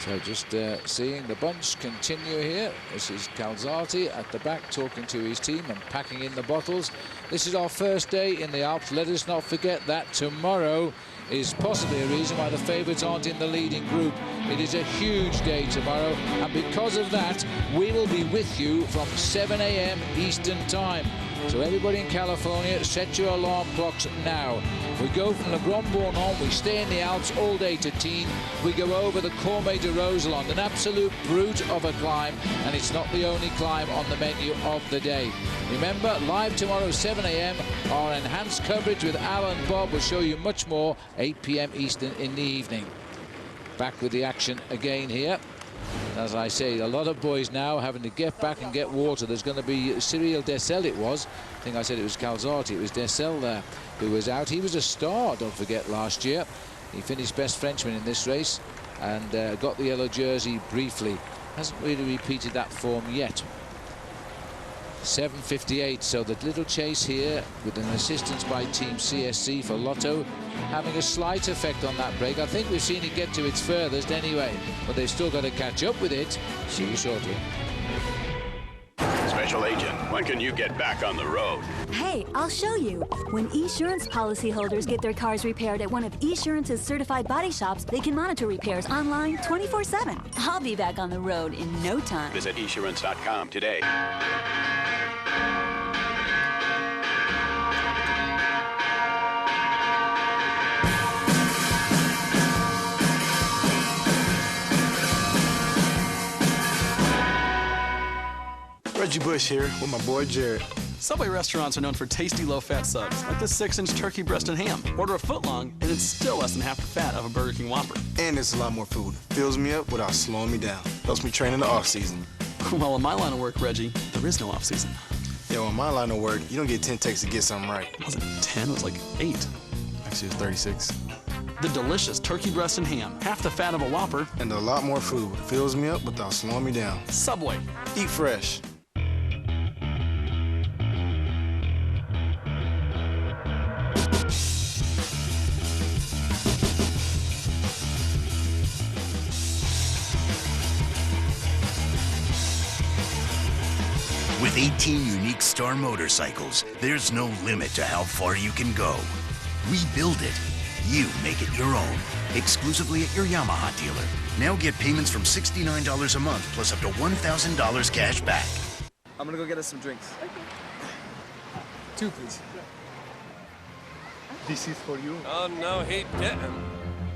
So just seeing the bunch continue here. This is Calzati at the back talking to his team and packing in the bottles. This is our first day in the Alps. Let us not forget that tomorrow is possibly a reason why the favourites aren't in the leading group. It is a huge day tomorrow, and because of that, we will be with you from 7 a.m. Eastern Time. So everybody in California, set your alarm clocks now. We go from the Grand-Bornand, we stay in the Alps all day to Tignes. We go over the Cormet de Roseland, an absolute brute of a climb, and it's not the only climb on the menu of the day. Remember, live tomorrow, 7 a.m., our enhanced coverage with Al and Bob will show you much more, 8 p.m. Eastern in the evening. Back with the action again here. As I say, a lot of boys now having to get back and get water. There's going to be Cyril Dessel, it was. I think I said it was Calzati. It was Dessel there who was out. He was a star, don't forget, last year. He finished best Frenchman in this race and got the yellow jersey briefly. Hasn't really repeated that form yet. 7:58, so the little chase here with an assistance by Team CSC for Lotto having a slight effect on that break. I think we've seen it get to its furthest anyway, but they've still got to catch up with it. See you shortly. Special Agent, when can you get back on the road? Hey, I'll show you. When Esurance policyholders get their cars repaired at one of Esurance's certified body shops, they can monitor repairs online 24/7. I'll be back on the road in no time. Visit esurance.com today. Reggie Bush here with my boy Jared. Subway restaurants are known for tasty low-fat subs, like this 6-inch turkey breast and ham. Order a foot long, and it's still less than half the fat of a Burger King Whopper. And it's a lot more food. Fills me up without slowing me down. Helps me train in the off-season. Well, in my line of work, Reggie, there is no off-season. Yeah, in my line of work, you don't get 10 takes to get something right. It wasn't 10, it was like 8. Actually, it's 36. The delicious turkey breast and ham, half the fat of a Whopper. And a lot more food. Fills me up without slowing me down. Subway. Eat fresh. With 18 unique Star motorcycles, there's no limit to how far you can go. We build it. You make it your own. Exclusively at your Yamaha dealer. Now get payments from $69 a month plus up to $1,000 cash back. I'm gonna go get us some drinks. Okay. 2, please. This is for you. Oh, no, he didn't.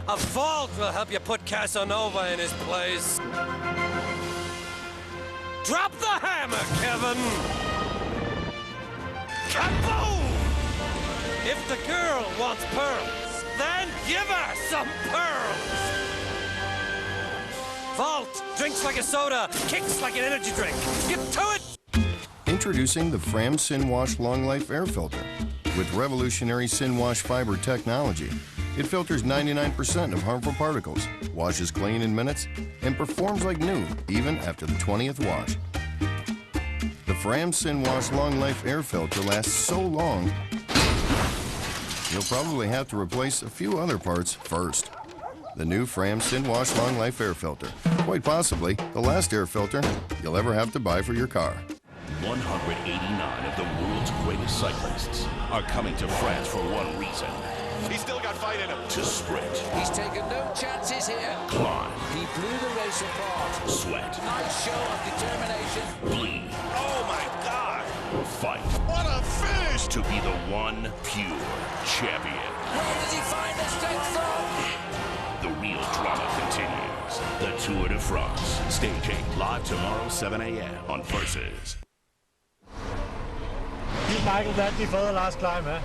A vault will help you put Casanova in his place. Drop the hammer, Kevin! Kaboom! If the girl wants pearls, then give her some pearls! Vault drinks like a soda, kicks like an energy drink. Get to it! Introducing the Fram Sin-Wash Long Life Air Filter. With revolutionary Sin-Wash fiber technology, it filters 99% of harmful particles, washes clean in minutes, and performs like new even after the 20th wash. The Fram Sin-Wash Long Life Air Filter lasts so long, you'll probably have to replace a few other parts first. The new Fram Sin-Wash Long Life Air Filter. Quite possibly the last air filter you'll ever have to buy for your car. 189 of the world's greatest cyclists are coming to France for one reason. He's still got fight in him. To sprint. He's taken no chances here. Climb. He blew the race apart. Sweat. Nice show of determination. Bleed. Oh my God. Fight. What a finish! To be the one pure champion. Where does he find the strength from? The real drama continues. The Tour de France. Stage 8, live tomorrow, 7 a.m. on Versus. Give Michael that before the last climb, eh?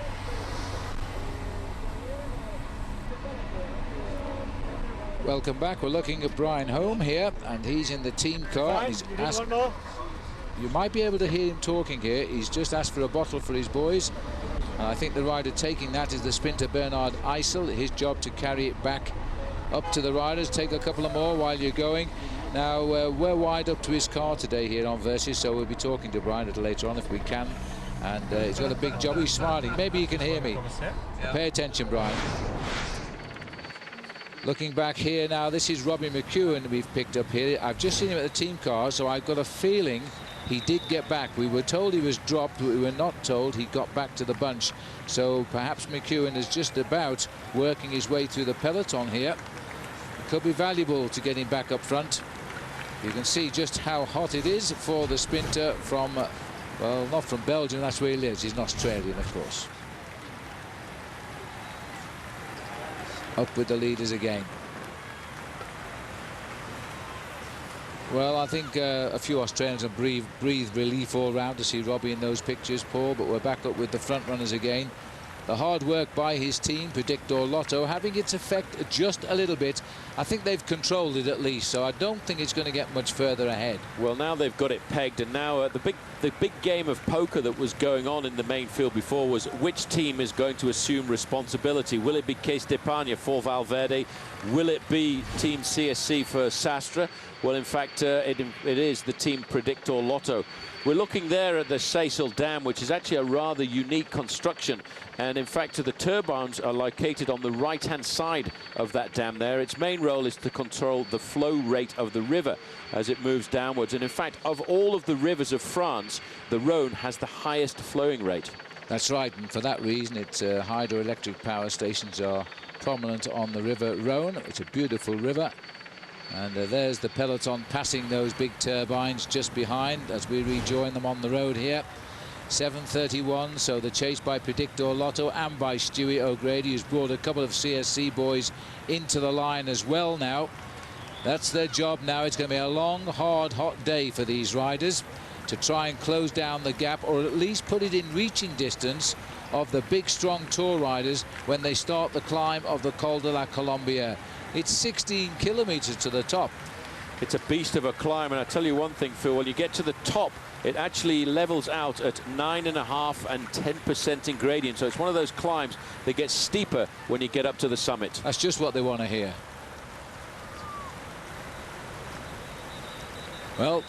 Welcome back. We're looking at Brian Holm here, and he's in the team car. Fine. He's You need asked, one more? you might be able to hear him talking here. He's just asked for a bottle for his boys. And I think the rider taking that is the sprinter Bernard Eisel. His job to carry it back up to the riders. Take a couple of more while you're going. Now, we're wide up to his car today here on Versus, so we'll be talking to Brian a little later on if we can. And he's got a big job. He's smiling. Maybe you can hear me. Pay attention, Brian. Looking back here now, this is Robbie McEwen we've picked up here. I've just seen him at the team car, so I've got a feeling he did get back. We were told he was dropped, but we were not told he got back to the bunch. So perhaps McEwen is just about working his way through the peloton here. It could be valuable to get him back up front. You can see just how hot it is for the sprinter from, well, not from Belgium, that's where he lives. He's an Australian, of course. Up with the leaders again. Well, I think a few Australians have breathed relief all round to see Robbie in those pictures, Paul, but we're back up with the front runners again. The hard work by his team, Predictor Lotto, having its effect just a little bit. I think they've controlled it at least, so I don't think it's going to get much further ahead. Well, now they've got it pegged, and now the big game of poker that was going on in the main field before was which team is going to assume responsibility. Will it be Case d'Epargne for Valverde? Will it be Team CSC for Sastre? Well, in fact, it is the team Predictor Lotto. We're looking there at the Seyssel Dam, which is actually a rather unique construction. And in fact, the turbines are located on the right-hand side of that dam there. Its main role is to control the flow rate of the river as it moves downwards. And in fact, of all of the rivers of France, the Rhone has the highest flowing rate. That's right, and for that reason, its hydroelectric power stations are prominent on the River Rhone. It's a beautiful river. And there's the peloton passing those big turbines just behind as we rejoin them on the road here. 7:31, so the chase by Predictor Lotto and by Stewie O'Grady, who's brought a couple of CSC boys into the line as well now. That's their job now. It's going to be a long, hard, hot day for these riders. to try and close down the gap, or at least put it in reaching distance of the big strong Tour riders when they start the climb of the Col de la Colombière. It's 16 kilometers to the top. It's a beast of a climb, and I tell you one thing, Phil, when you get to the top, it actually levels out at 9.5% and 10% in gradient. So it's one of those climbs that gets steeper when you get up to the summit. That's just what they want to hear. Well,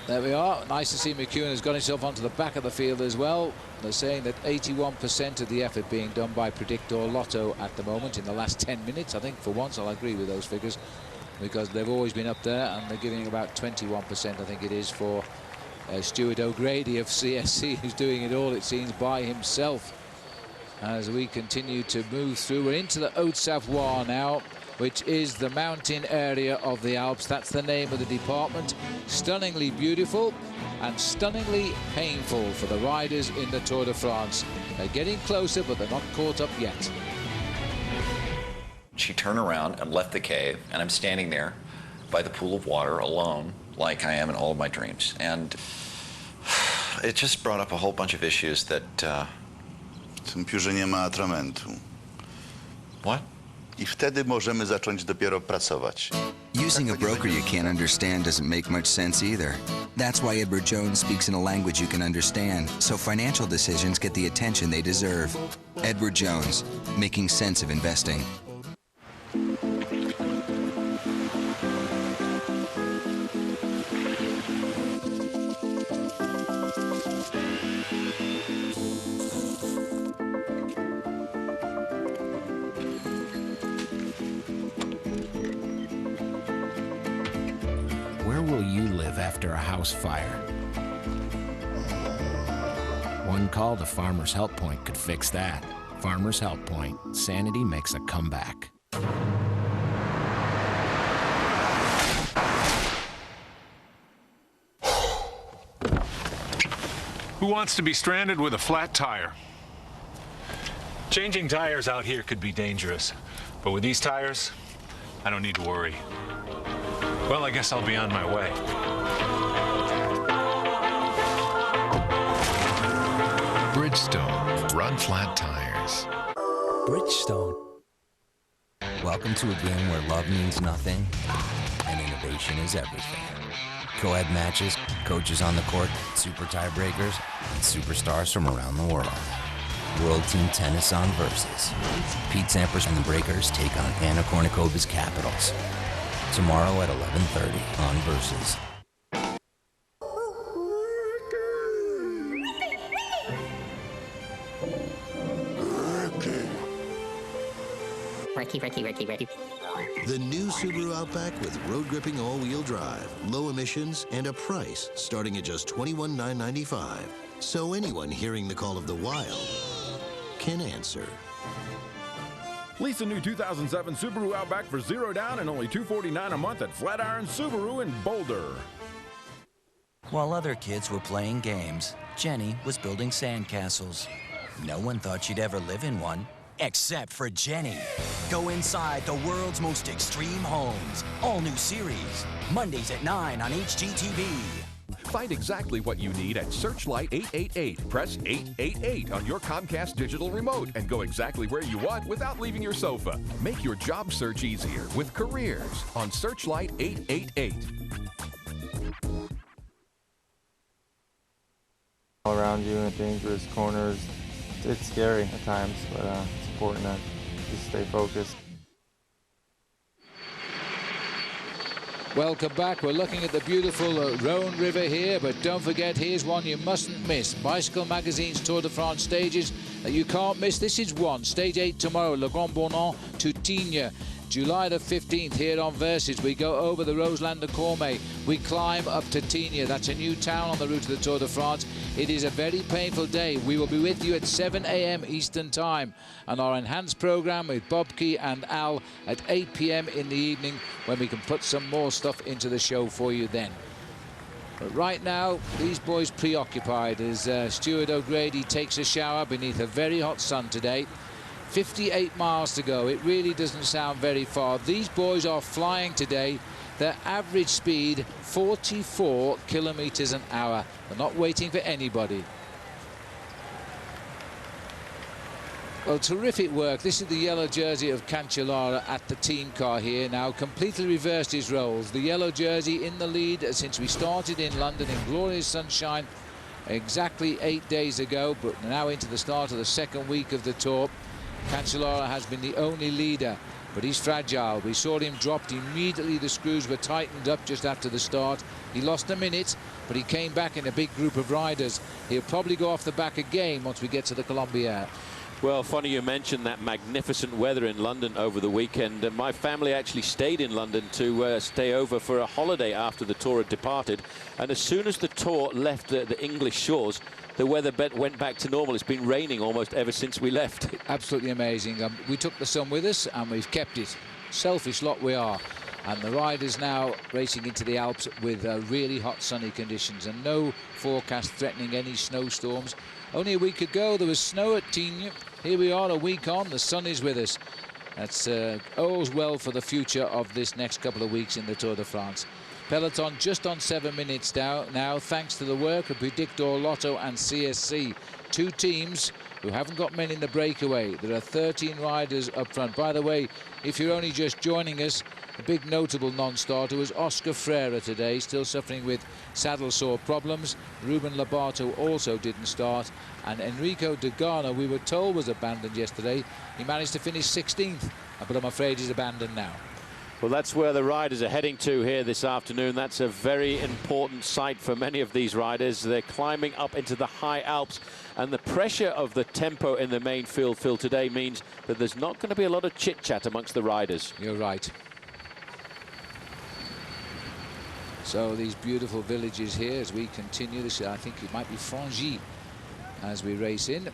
there we are. Nice to see McEwen has got himself onto the back of the field as well. They're saying that 81% of the effort being done by Predictor Lotto at the moment in the last 10 minutes. I think for once I'll agree with those figures, because they've always been up there, and they're giving about 21%, I think it is, for Stuart O'Grady of CSC, who's doing it all, it seems, by himself. As we continue to move through, we're into the Haute-Savoie now, which is the mountain area of the Alps. That's the name of the department. Stunningly beautiful and stunningly painful for the riders in the Tour de France. They're getting closer, but they're not caught up yet. She turned around and left the cave, and I'm standing there by the pool of water alone, like I am in all of my dreams. And it just brought up a whole bunch of issues that... Tym piórze nie ma atramentu. What? I wtedy możemy zacząć dopiero pracować. Using a broker you can't understand doesn't make much sense either. That's why Edward Jones speaks in a language you can understand, so financial decisions get the attention they deserve. Edward Jones, making sense of investing. Where will you live after a house fire? One call to Farmers Help Point could fix that. Farmers Help Point. Sanity makes a comeback. Who wants to be stranded with a flat tire? Changing tires out here could be dangerous, but with these tires, I don't need to worry. Well, I guess I'll be on my way. Bridgestone. Run flat tires. Bridgestone. Welcome to a game where love means nothing and innovation is everything. Co-ed matches, coaches on the court, super tiebreakers, and superstars from around the world. World Team Tennis on Versus. Pete Sampras and the Breakers take on Anna Kournikovas Capitals. Tomorrow at 11:30 on Versus. Ricky. The new Subaru Outback with road-gripping all-wheel drive, low emissions, and a price starting at just $21,995. So anyone hearing the call of the wild can answer. Lease a new 2007 Subaru Outback for $0 down and only $249 a month at Flatiron Subaru in Boulder. While other kids were playing games, Jenny was building sandcastles. No one thought she'd ever live in one, except for Jenny. Go inside the world's most extreme homes. All new series. Mondays at 9 on HGTV. Find exactly what you need at Searchlight 888. Press 888 on your Comcast digital remote and go exactly where you want without leaving your sofa. Make your job search easier with Careers on Searchlight 888. All around you in dangerous corners. It's scary at times, but it's important to just stay focused. Welcome back. We're looking at the beautiful Rhone River here, but don't forget, here's one you mustn't miss. Bicycle Magazine's Tour de France stages that you can't miss. This is one. Stage 8 tomorrow, Le Grand-Bornand to Tignes. July the 15th here on Versus. We go over the Roselande Cormet. We climb up to Tignes. That's a new town on the route of the Tour de France. It is a very painful day. We will be with you at 7 a.m. Eastern Time on our enhanced program with Bobke and Al at 8 p.m. in the evening, when we can put some more stuff into the show for you then. But right now, these boys preoccupied as Stuart O'Grady takes a shower beneath a very hot sun today. 58 miles to go. It really doesn't sound very far. These boys are flying today. Their average speed, 44 kilometers an hour. They're not waiting for anybody. Well, terrific work. This is the yellow jersey of Cancellara at the team car here now. Completely reversed his roles. The yellow jersey in the lead since we started in London in glorious sunshine exactly 8 days ago, but now into the start of the second week of the Tour. Cancellara has been the only leader, but he's fragile. We saw him dropped immediately. The screws were tightened up just after the start. He lost a minute, but he came back in a big group of riders. He'll probably go off the back again once we get to the Colombière. Well, funny you mentioned that magnificent weather in London over the weekend. My family actually stayed in London to stay over for a holiday after the Tour had departed. And as soon as the Tour left the English shores, the weather went back to normal. It's been raining almost ever since we left. Absolutely amazing. We took the sun with us and we've kept it. Selfish lot we are. And the riders now racing into the Alps with really hot sunny conditions and no forecast threatening any snowstorms. Only a week ago there was snow at Tignes. Here we are a week on, the sun is with us. That's all's well for the future of this next couple of weeks in the Tour de France. Peloton just on 7 minutes now, thanks to the work of Predictor, Lotto and CSC. Two teams who haven't got men in the breakaway. There are 13 riders up front. By the way, if you're only just joining us, a big notable non-starter was Oscar Freire today, still suffering with saddle sore problems. Ruben Lobato also didn't start. And Enrico Degano, we were told, was abandoned yesterday. He managed to finish 16th, but I'm afraid he's abandoned now. Well, that's where the riders are heading to here this afternoon. That's a very important site for many of these riders. They're climbing up into the high Alps, and the pressure of the tempo in the main field, Phil, today means that there's not going to be a lot of chit-chat amongst the riders. You're right. So these beautiful villages here as we continue. This, I think it might be Frangy as we race in.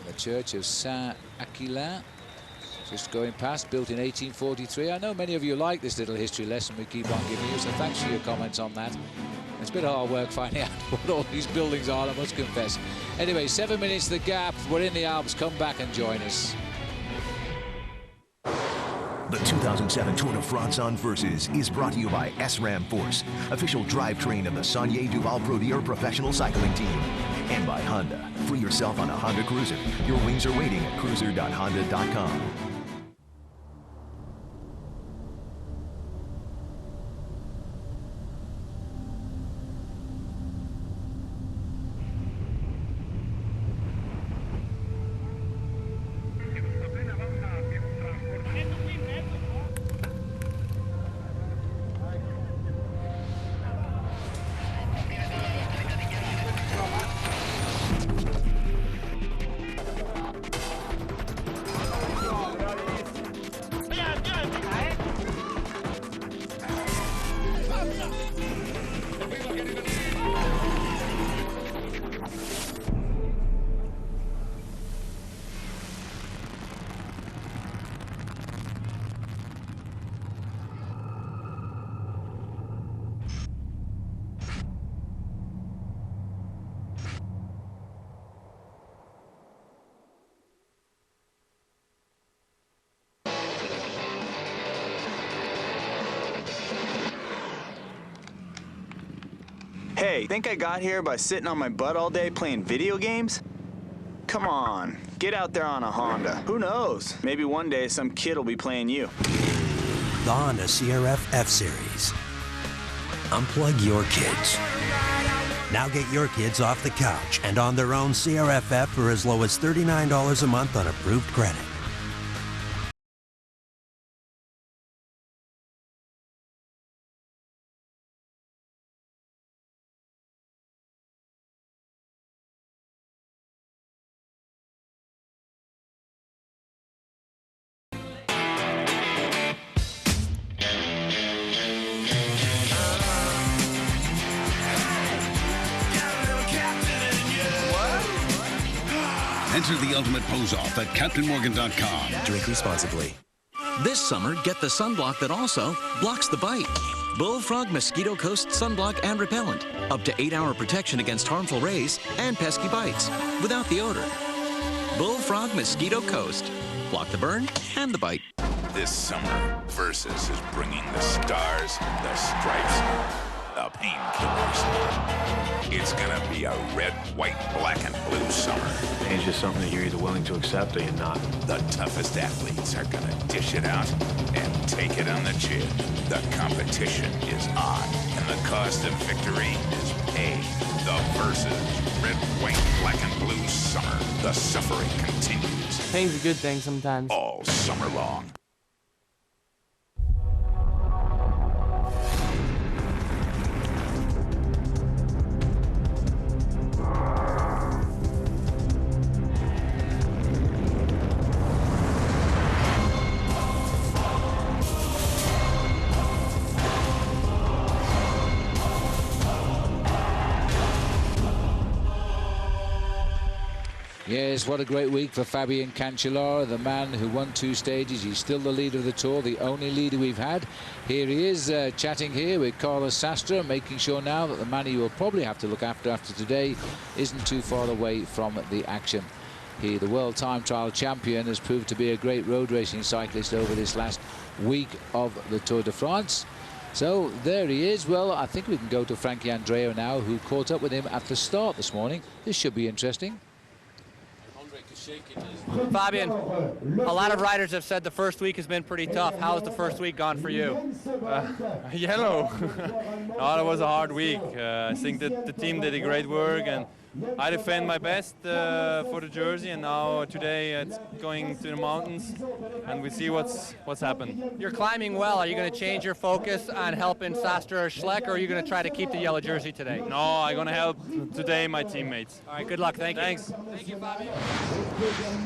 The church of Saint-Aquilin. Just going past, built in 1843. I know many of you like this little history lesson we keep on giving you, so thanks for your comments on that. It's a bit of hard work finding out what all these buildings are, I must confess. Anyway, 7 minutes the gap. We're in the Alps. Come back and join us. The 2007 Tour de France on Versus is brought to you by SRAM Force, official drivetrain of the Saunier Duval Prodier professional cycling team, and by Honda. Free yourself on a Honda Cruiser. Your wings are waiting at cruiser.honda.com. Hey, think I got here by sitting on my butt all day playing video games? Come on, get out there on a Honda. Who knows? Maybe one day some kid will be playing you. The Honda CRF F-Series. Unplug your kids. Now get your kids off the couch and on their own CRF F for as low as $39 a month on approved credit. Enter the ultimate pose-off at CaptainMorgan.com. Drink responsibly. This summer, get the sunblock that also blocks the bite. Bullfrog Mosquito Coast Sunblock and Repellent. Up to 8-hour protection against harmful rays and pesky bites without the odor. Bullfrog Mosquito Coast. Block the burn and the bite. This summer, Versus is bringing the stars, the stripes, the painkillers. It's gonna be a red, white, black, and blue summer. Pain's just something that you're either willing to accept or you're not. The toughest athletes are gonna dish it out and take it on the chin. The competition is on, and the cost of victory is paid. The Versus red, white, black, and blue summer. The suffering continues. Pain's a good thing sometimes. All summer long. Yes, what a great week for Fabien Cancellara, the man who won 2 stages. He's still the leader of the Tour, the only leader we've had. Here he is, chatting here with Carlos Sastre, making sure now that the man he will probably have to look after today isn't too far away from the action. He, the World Time Trial champion, has proved to be a great road racing cyclist over this last week of the Tour de France. So there he is. Well, I think we can go to Frankie Andreu now, who caught up with him at the start this morning. This should be interesting. Fabien, a lot of riders have said the first week has been pretty tough. How has the first week gone for you? Yellow. No, it was a hard week. I think that the team did a great work, and I defend my best for the jersey, and now today it's going to the mountains, and we see what's happened. You're climbing well. Are you going to change your focus on helping Sastre or Schleck, or are you going to try to keep the yellow jersey today? No, I'm going to help today my teammates. All right, good luck. Thank you. Thanks. Thank you, Fabien.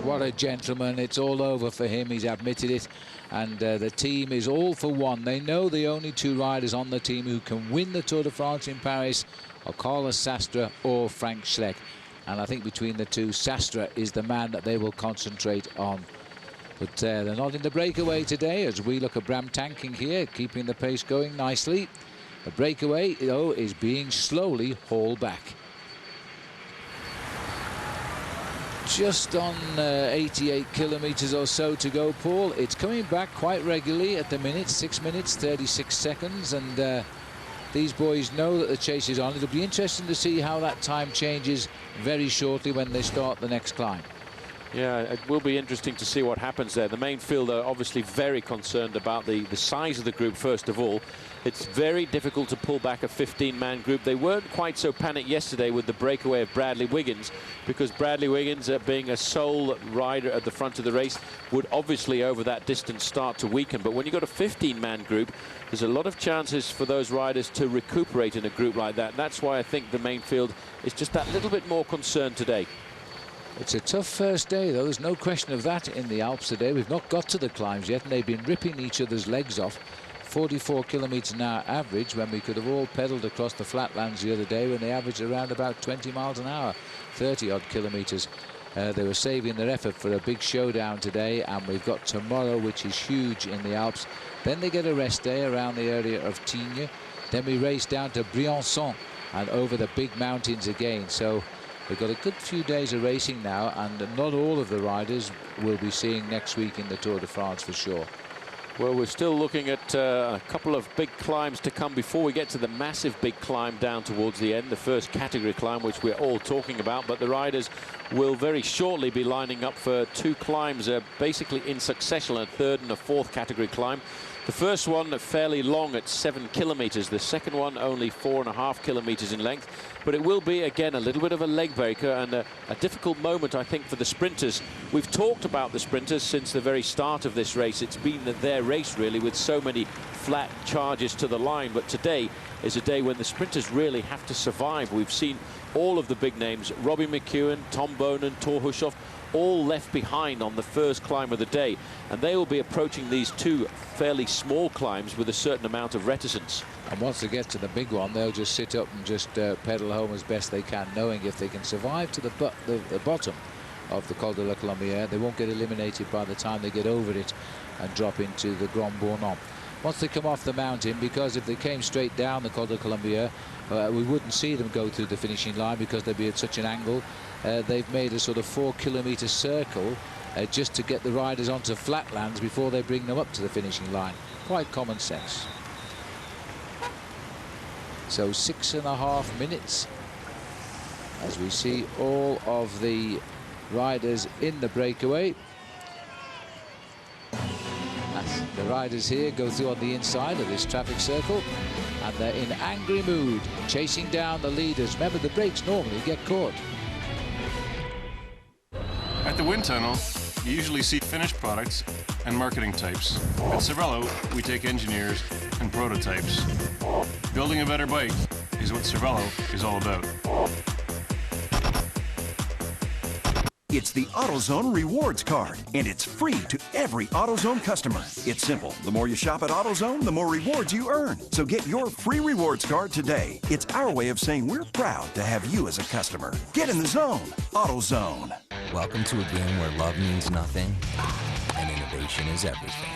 What a gentleman. It's all over for him. He's admitted it. And the team is all for one. They know the only 2 riders on the team who can win the Tour de France in Paris are Carlos Sastre or Frank Schleck. And I think between the two, Sastre is the man that they will concentrate on. But they're not in the breakaway today, as we look at Bram Tankink here, keeping the pace going nicely. The breakaway, though, is being slowly hauled back. Just on 88 kilometers or so to go, Paul. It's coming back quite regularly at the minute, 6 minutes, 36 seconds, and these boys know that the chase is on. It'll be interesting to see how that time changes very shortly when they start the next climb. Yeah, it will be interesting to see what happens there. The main field are obviously very concerned about the size of the group, first of all. It's very difficult to pull back a 15-man group. They weren't quite so panicked yesterday with the breakaway of Bradley Wiggins, because Bradley Wiggins, being a sole rider at the front of the race, would obviously over that distance start to weaken. But when you've got a 15-man group, there's a lot of chances for those riders to recuperate in a group like that. And that's why I think the main field is just that little bit more concerned today. It's a tough first day, though. There's no question of that in the Alps today. We've not got to the climbs yet, and they've been ripping each other's legs off. 44 kilometers an hour average, when we could have all pedaled across the flatlands the other day when they averaged around about 20 miles an hour, 30-odd kilometers. They were saving their effort for a big showdown today, and we've got tomorrow, which is huge in the Alps. Then they get a rest day around the area of Tignes. Then we race down to Briançon and over the big mountains again. So we've got a good few days of racing now, and not all of the riders we'll be seeing next week in the Tour de France for sure. Well, we're still looking at a couple of big climbs to come before we get to the massive big climb down towards the end, the first category climb, which we're all talking about. But the riders will very shortly be lining up for 2 climbs, basically in succession, a 3rd and a 4th category climb. The first one fairly long at 7 kilometers, the second one only 4.5 kilometers in length. But it will be, again, a little bit of a leg breaker and a difficult moment, I think, for the sprinters. We've talked about the sprinters since the very start of this race. It's been their race, really, with so many flat charges to the line. But today is a day when the sprinters really have to survive. We've seen all of the big names, Robbie McEwen, Tom Bonen, Thor Hushoff, all left behind on the first climb of the day, and they will be approaching these 2 fairly small climbs with a certain amount of reticence. And once they get to the big one, they'll just sit up and just pedal home as best they can, knowing if they can survive to the bottom of the Col de la Colombière, they won't get eliminated by the time they get over it and drop into the Grand-Bornand. Once they come off the mountain, because if they came straight down the Col de Colombière, we wouldn't see them go through the finishing line because they'd be at such an angle. They've made a sort of 4-kilometer circle just to get the riders onto flatlands before they bring them up to the finishing line. Quite common sense. So 6.5 minutes as we see all of the riders in the breakaway. As the riders here go through on the inside of this traffic circle, and they're in angry mood, chasing down the leaders. Remember, the brakes normally get caught. At the wind tunnel, you usually see finished products and marketing types. At Cervelo, we take engineers and prototypes. Building a better bike is what Cervelo is all about. It's the AutoZone Rewards Card, and it's free to every AutoZone customer. It's simple. The more you shop at AutoZone, the more rewards you earn. So get your free rewards card today. It's our way of saying we're proud to have you as a customer. Get in the zone. AutoZone. Welcome to a game where love means nothing and innovation is everything.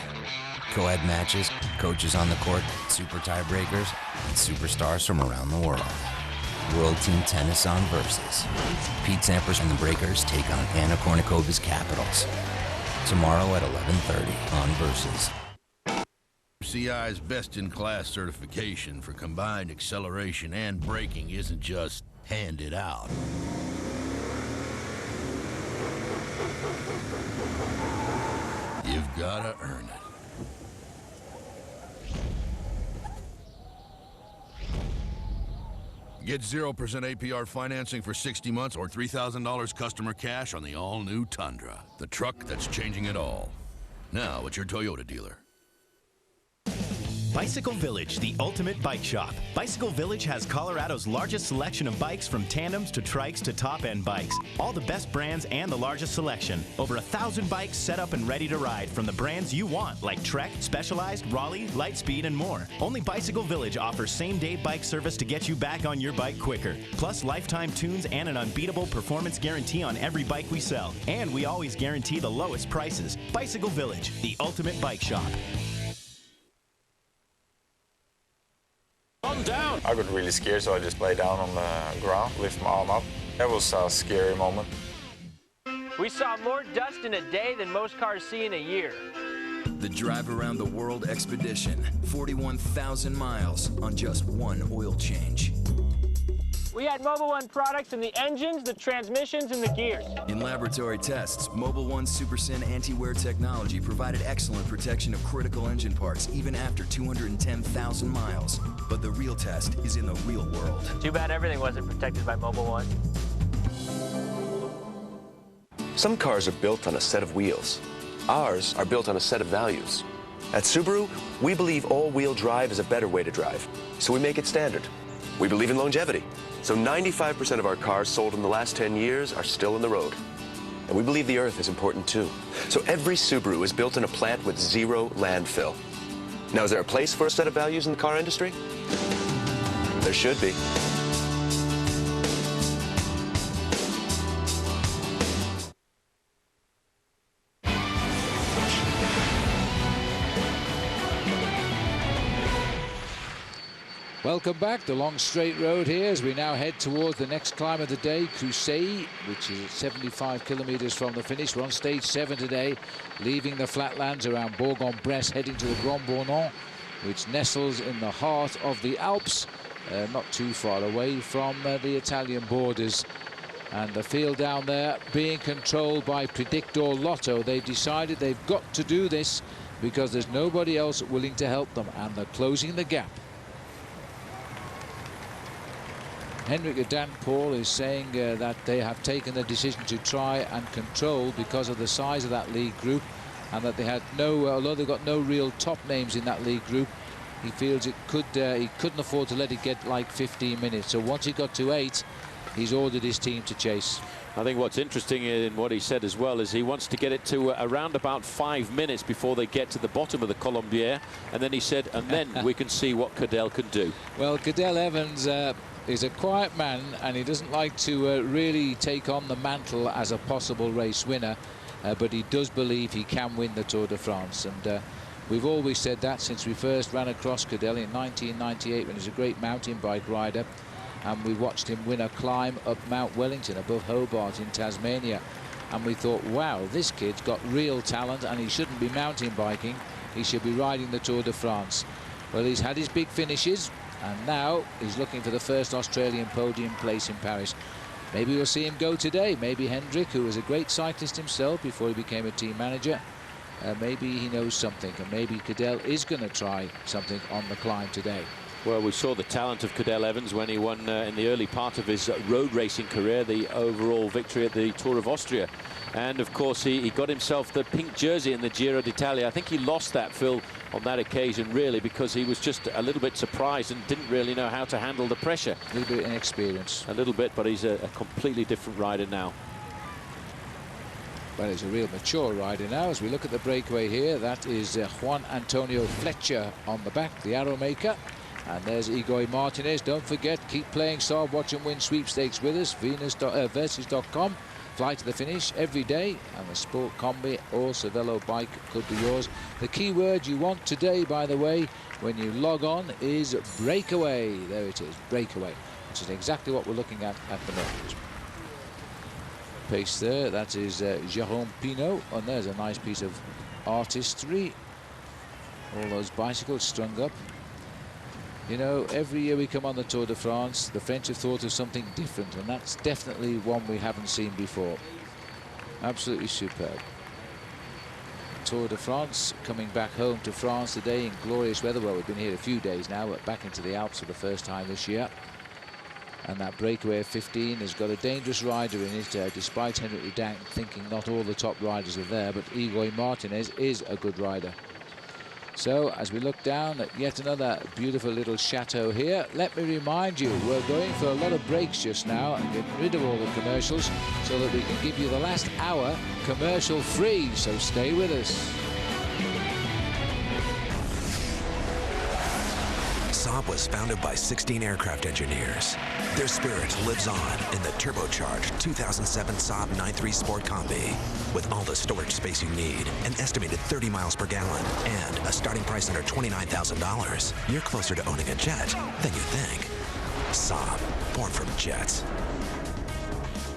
Co-ed matches, coaches on the court, super tiebreakers, and superstars from around the world. World Team Tennis on Versus. Pete Sampras and the Breakers take on Anna Kournikova's Capitals. Tomorrow at 11:30 on Versus. CI's best-in-class certification for combined acceleration and braking isn't just handed out. You've got to earn it. Get 0% APR financing for 60 months or $3,000 customer cash on the all-new Tundra, the truck that's changing it all. Now at your Toyota dealer. Bicycle Village, the ultimate bike shop. Bicycle Village has Colorado's largest selection of bikes, from tandems to trikes to top-end bikes. All the best brands and the largest selection. Over 1,000 bikes set up and ready to ride from the brands you want, like Trek, Specialized, Raleigh, Lightspeed, and more. Only Bicycle Village offers same-day bike service to get you back on your bike quicker. Plus lifetime tunes and an unbeatable performance guarantee on every bike we sell. And we always guarantee the lowest prices. Bicycle Village, the ultimate bike shop. Down. I got really scared, so I just lay down on the ground, lift my arm up. That was a scary moment. We saw more dust in a day than most cars see in a year. The Drive Around the World Expedition, 41,000 miles on just one oil change. We had Mobil 1 products in the engines, the transmissions, and the gears. In laboratory tests, Mobil 1 SuperSyn anti-wear technology provided excellent protection of critical engine parts even after 210,000 miles. But the real test is in the real world. Too bad everything wasn't protected by Mobil 1. Some cars are built on a set of wheels. Ours are built on a set of values. At Subaru, we believe all-wheel drive is a better way to drive, so we make it standard. We believe in longevity. So 95% of our cars sold in the last 10 years are still on the road. And we believe the earth is important too. So every Subaru is built in a plant with zero landfill. Now, is there a place for a set of values in the car industry? There should be. Welcome back. The long straight road here as we now head towards the next climb of the day, Crusade, which is 75 kilometers from the finish. We're on stage 7 today, leaving the flatlands around Bourg-en-Bresse, heading to the Grand-Bornand, which nestles in the heart of the Alps, not too far away from the Italian borders. And the field down there being controlled by Predictor Lotto. They've decided they've got to do this because there's nobody else willing to help them, and they're closing the gap. Henrik Danpool is saying that they have taken the decision to try and control because of the size of that league group, and that they had no, although they've got no real top names in that league group, he feels it could he couldn't afford to let it get like 15 minutes. So once he got to 8, he's ordered his team to chase. I think what's interesting in what he said as well is he wants to get it to around about 5 minutes before they get to the bottom of the Colombière, and then he said, and then we can see what Cadel can do. Well, Cadel Evans is a quiet man, and he doesn't like to really take on the mantle as a possible race winner, but he does believe he can win the Tour de France, and we've always said that since we first ran across Cadel in 1998 when he was a great mountain bike rider, and we watched him win a climb up Mount Wellington above Hobart in Tasmania. and we thought, wow, this kid's got real talent and he shouldn't be mountain biking, he should be riding the Tour de France. Well, he's had his big finishes, and now he's looking for the first Australian podium place in Paris. Maybe we'll see him go today. Maybe Hendrik, who was a great cyclist himself before he became a team manager, maybe he knows something, and maybe Cadel is going to try something on the climb today. Well, we saw the talent of Cadel Evans when he won in the early part of his road racing career, the overall victory at the Tour of Austria. And, of course, he got himself the pink jersey in the Giro d'Italia. I think he lost that, Phil, on that occasion, really, because he was just a little bit surprised and didn't really know how to handle the pressure. A little bit inexperienced. A little bit, but he's a completely different rider now. Well, he's a real mature rider now. As we look at the breakaway here, that is Juan Antonio Fletcher on the back, the arrow maker. And there's Igor Martinez. Don't forget, keep playing Saab Watch and Win sweepstakes with us. Venus.versus.com. Fly to the finish every day, and the Sport Combi or Cervelo bike could be yours. The key word you want today, by the way, when you log on is breakaway. There it is, breakaway, which is exactly what we're looking at the moment. Pace there, that is Jérôme Pinault, and there's a nice piece of artistry. All those bicycles strung up. You know, every year we come on the Tour de France, the French have thought of something different, and that's definitely one we haven't seen before. Absolutely superb. Tour de France coming back home to France today in glorious weather. Well, we've been here a few days now, but back into the Alps for the first time this year. And that breakaway of 15 has got a dangerous rider in it, despite Henrik Dank thinking not all the top riders are there, but Igor Martinez is a good rider. So, as we look down at yet another beautiful little chateau here, let me remind you, we're going for a lot of breaks just now and getting rid of all the commercials so that we can give you the last hour commercial free, so stay with us. Saab was founded by 16 aircraft engineers. Their spirit lives on in the turbocharged 2007 Saab 9.3 Sport Combi. With all the storage space you need, an estimated 30 miles per gallon, and a starting price under $29,000, you're closer to owning a jet than you think. Saab, born from jets.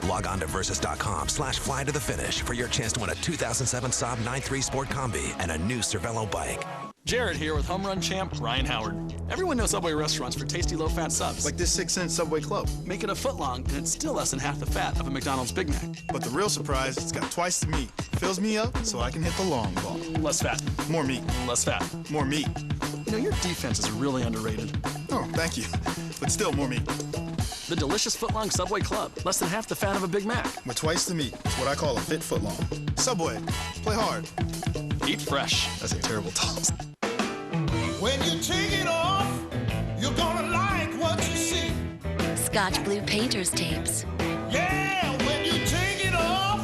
Log on to versus.com/fly to the finish for your chance to win a 2007 Saab 9.3 Sport Combi and a new Cervelo bike. Jared here with home run champ Ryan Howard. Everyone knows Subway restaurants for tasty low-fat subs. Like this 6-cent Subway Club. Make it a foot long, and it's still less than half the fat of a McDonald's Big Mac. But the real surprise, it's got twice the meat. Fills me up so I can hit the long ball. Less fat. More meat. Less fat. More meat. You know, your defense is really underrated. Oh, thank you. But still more meat. The delicious footlong Subway Club. Less than half the fat of a Big Mac. With twice the meat. It's what I call a fit footlong. Subway. Play hard. Eat fresh. That's a terrible toss. When you take it off, you're gonna like what you see. Scotch Blue Painter's Tapes. Yeah, when you take it off,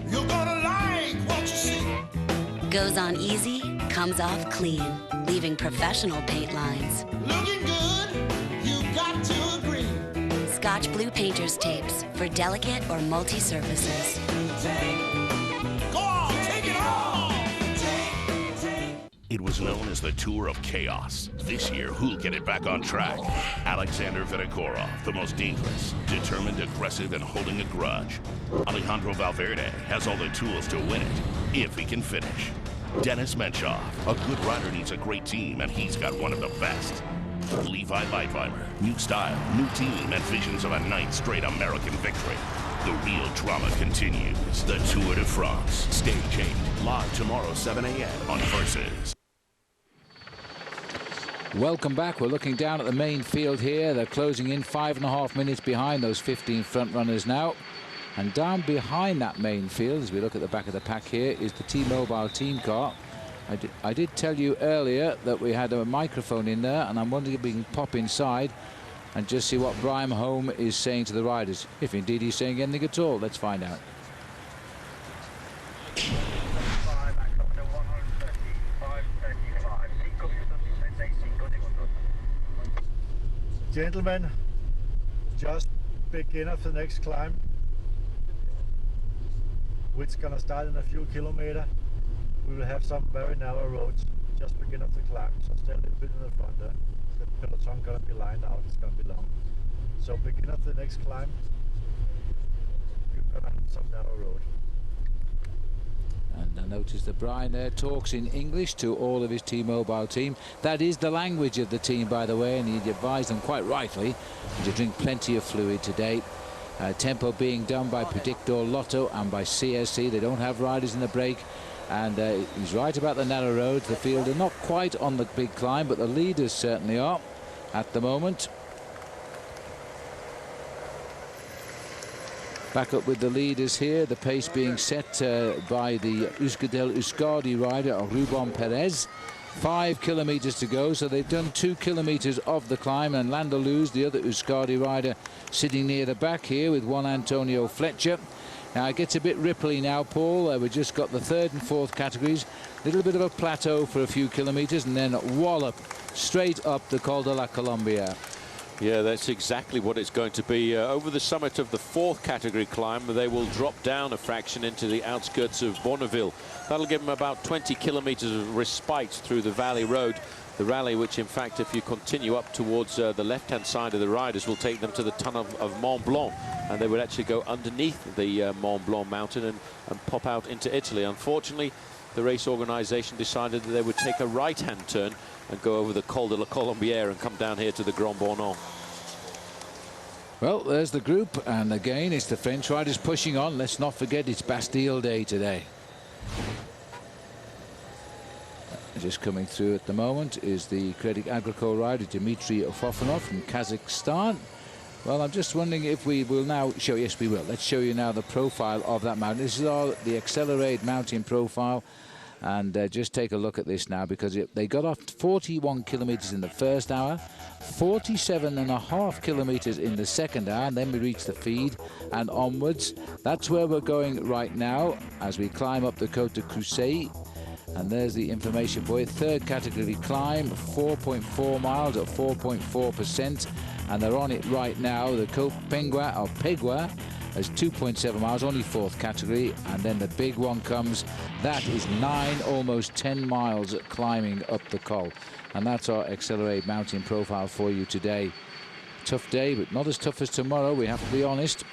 you're gonna like what you see. Goes on easy, comes off clean, leaving professional paint lines. Looking good, you got to agree. Scotch Blue Painter's Tapes for delicate or multi-surfaces. Go on, take it off. It was known as the Tour of Chaos. This year, who'll get it back on track? Alexander Vinokourov, the most dangerous, determined, aggressive, and holding a grudge. Alejandro Valverde has all the tools to win it, if he can finish. Dennis Menchov, a good rider needs a great team, and he's got one of the best. Levi Leipheimer, new style, new team, and visions of a ninth straight American victory. The real drama continues. The Tour de France, Stage 8, live tomorrow 7 a.m. on Versus. Welcome back. We're looking down at the main field here. They're closing in 5.5 minutes behind those 15 front runners now. And down behind that main field, as we look at the back of the pack here, is the T-Mobile team car. I did tell you earlier that we had a microphone in there, and I'm wondering if we can pop inside and just see what Brian Home is saying to the riders. If indeed he's saying anything at all, let's find out. Gentlemen, just beginner for the next climb, which is gonna start in a few kilometers. We will have some very narrow roads, just begin of the climb, so stay a little bit in the front there. The peloton gonna be lined out, it's gonna be long. So begin of the next climb, around some narrow road. And I noticed that Brian there talks in English to all of his T-Mobile team. That is the language of the team, by the way, and he advised them quite rightly to drink plenty of fluid today. Tempo being done by Predictor Lotto and by CSC. They don't have riders in the break, and he's right about the narrow roads. The field are not quite on the big climb, but the leaders certainly are at the moment. Back up with the leaders here, the pace being set by the Euskaltel Euskadi rider, Ruben Perez. 5 kilometers to go, so they've done 2 kilometers of the climb, and Lando Luz, the other Euskadi rider, sitting near the back here with one Antonio Fletcher. Now it gets a bit ripply now, Paul. We've just got the 3rd and 4th categories. A little bit of a plateau for a few kilometers, and then wallop straight up the Col de la Colombière. Yeah, that's exactly what it's going to be. Over the summit of the 4th category climb, they will drop down a fraction into the outskirts of Bonneville. That'll give them about 20 kilometers of respite through the Valley Road. The rally, which in fact, if you continue up towards the left-hand side of the riders, will take them to the tunnel of Mont Blanc, and they would actually go underneath the Mont Blanc mountain and pop out into Italy. Unfortunately, the race organization decided that they would take a right-hand turn and go over the Col de la Colombière and come down here to the Grand-Bornand. Well, there's the group, and again it's the French riders pushing on. Let's not forget it's Bastille Day today. Just coming through at the moment is the Crédit Agricole rider Dmitry Fofanov from Kazakhstan. Well, I'm just wondering if we will now show. Yes, we will. Let's show you now the profile of that mountain. This is all the Accelerate mountain profile. And just take a look at this now, because they got off 41 kilometers in the first hour, 47.5 kilometers in the second hour, and then we reach the feed and onwards. That's where we're going right now as we climb up the Côte de Cruceil. And there's the information for you. 3rd category climb, 4.4 miles at 4.4%, and they're on it right now. The Côte Penguin or Pegua is 2.7 miles, only 4th category, and then the big one comes. That is 9, almost 10 miles climbing up the col, and that's our Accelerate mountain profile for you today. Tough day, but not as tough as tomorrow, we have to be honest.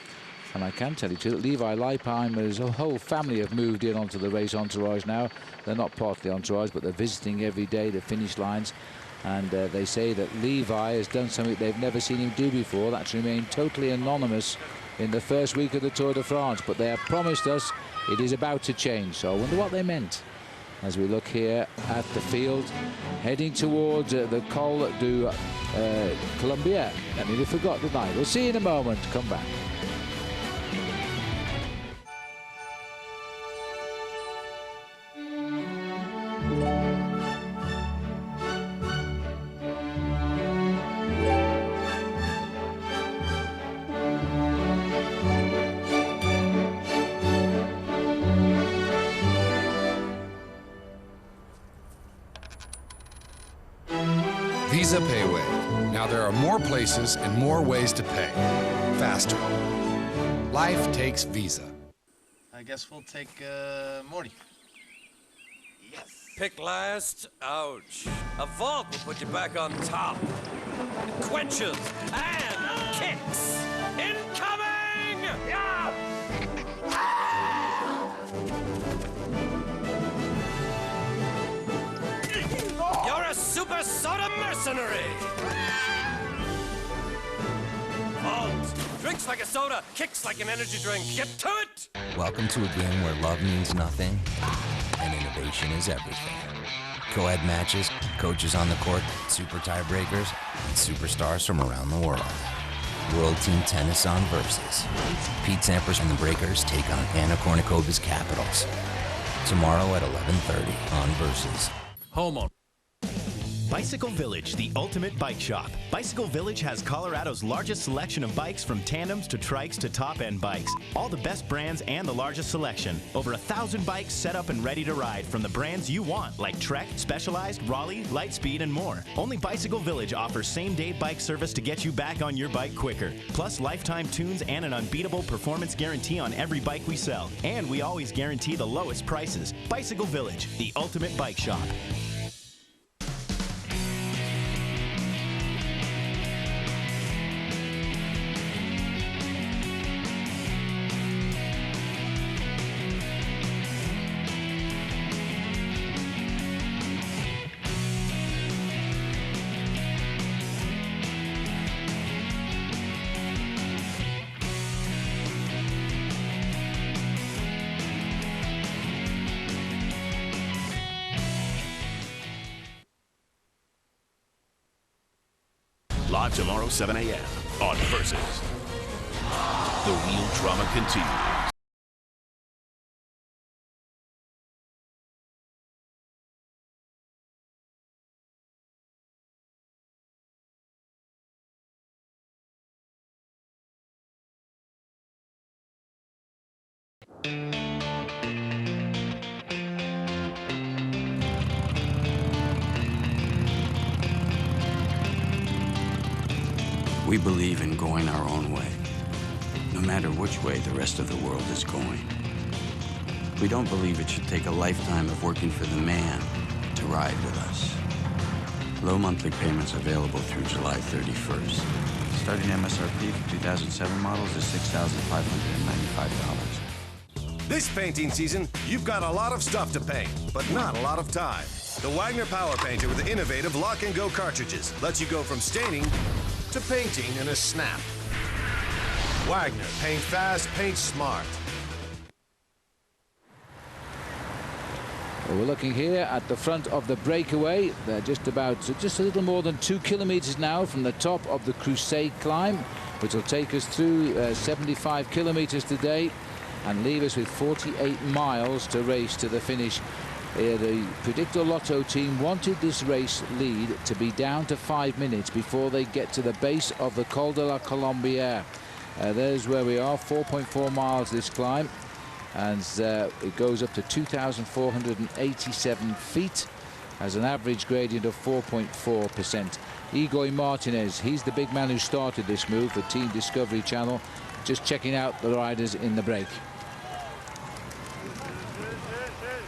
And I can tell you too that Levi Leipheimer's whole family have moved in onto the race entourage now. They're not part of the entourage, but they're visiting every day the finish lines. And they say that Levi has done something they've never seen him do before. That's remained totally anonymous in the first week of the Tour de France. But they have promised us it is about to change. So I wonder what they meant. As we look here at the field, heading towards the Col du Colombière. I nearly forgot, didn't I? We'll see you in a moment. Come back. Visa Payway. Now there are more places and more ways to pay. Faster. Life takes Visa. I guess we'll take Morty. Yes. Pick last. Ouch. A vault will put you back on top. Quenches and kicks. Incoming! Yeah! You're a super soda mercenary! Vault! Drinks like a soda, kicks like an energy drink. Get to it! Welcome to a game where love means nothing and innovation is everything. Co-ed matches, coaches on the court, super tiebreakers, and superstars from around the world. World Team Tennis on Versus. Pete Sampras and the Breakers take on Anna Kournikova's Capitals. Tomorrow at 11:30 on Versus. Home on. Bicycle Village, the ultimate bike shop. Bicycle Village has Colorado's largest selection of bikes, from tandems to trikes to top-end bikes. All the best brands and the largest selection. Over 1,000 bikes set up and ready to ride from the brands you want, like Trek, Specialized, Raleigh, Lightspeed, and more. Only Bicycle Village offers same-day bike service to get you back on your bike quicker. Plus lifetime tunes and an unbeatable performance guarantee on every bike we sell. And we always guarantee the lowest prices. Bicycle Village, the ultimate bike shop. Live tomorrow, 7 a.m. on Versus. The wheel drama continues. We believe in going our own way, no matter which way the rest of the world is going. We don't believe it should take a lifetime of working for the man to ride with us. Low monthly payments available through July 31st. Starting MSRP for 2007 models is $6,595. This painting season, you've got a lot of stuff to paint, but not a lot of time. The Wagner Power Painter with innovative lock-and-go cartridges lets you go from staining to painting in a snap. Wagner, paint fast, paint smart. Well, we're looking here at the front of the breakaway. They're just a little more than 2 kilometers now from the top of the Crusade climb, which will take us through 75 kilometers today and leave us with 48 miles to race to the finish. The Predictor Lotto team wanted this race lead to be down to 5 minutes before they get to the base of the Col de la Colombière. There's where we are, 4.4 miles this climb, and it goes up to 2,487 feet, has an average gradient of 4.4%. Igor Martinez, he's the big man who started this move for Team Discovery Channel, just checking out the riders in the break.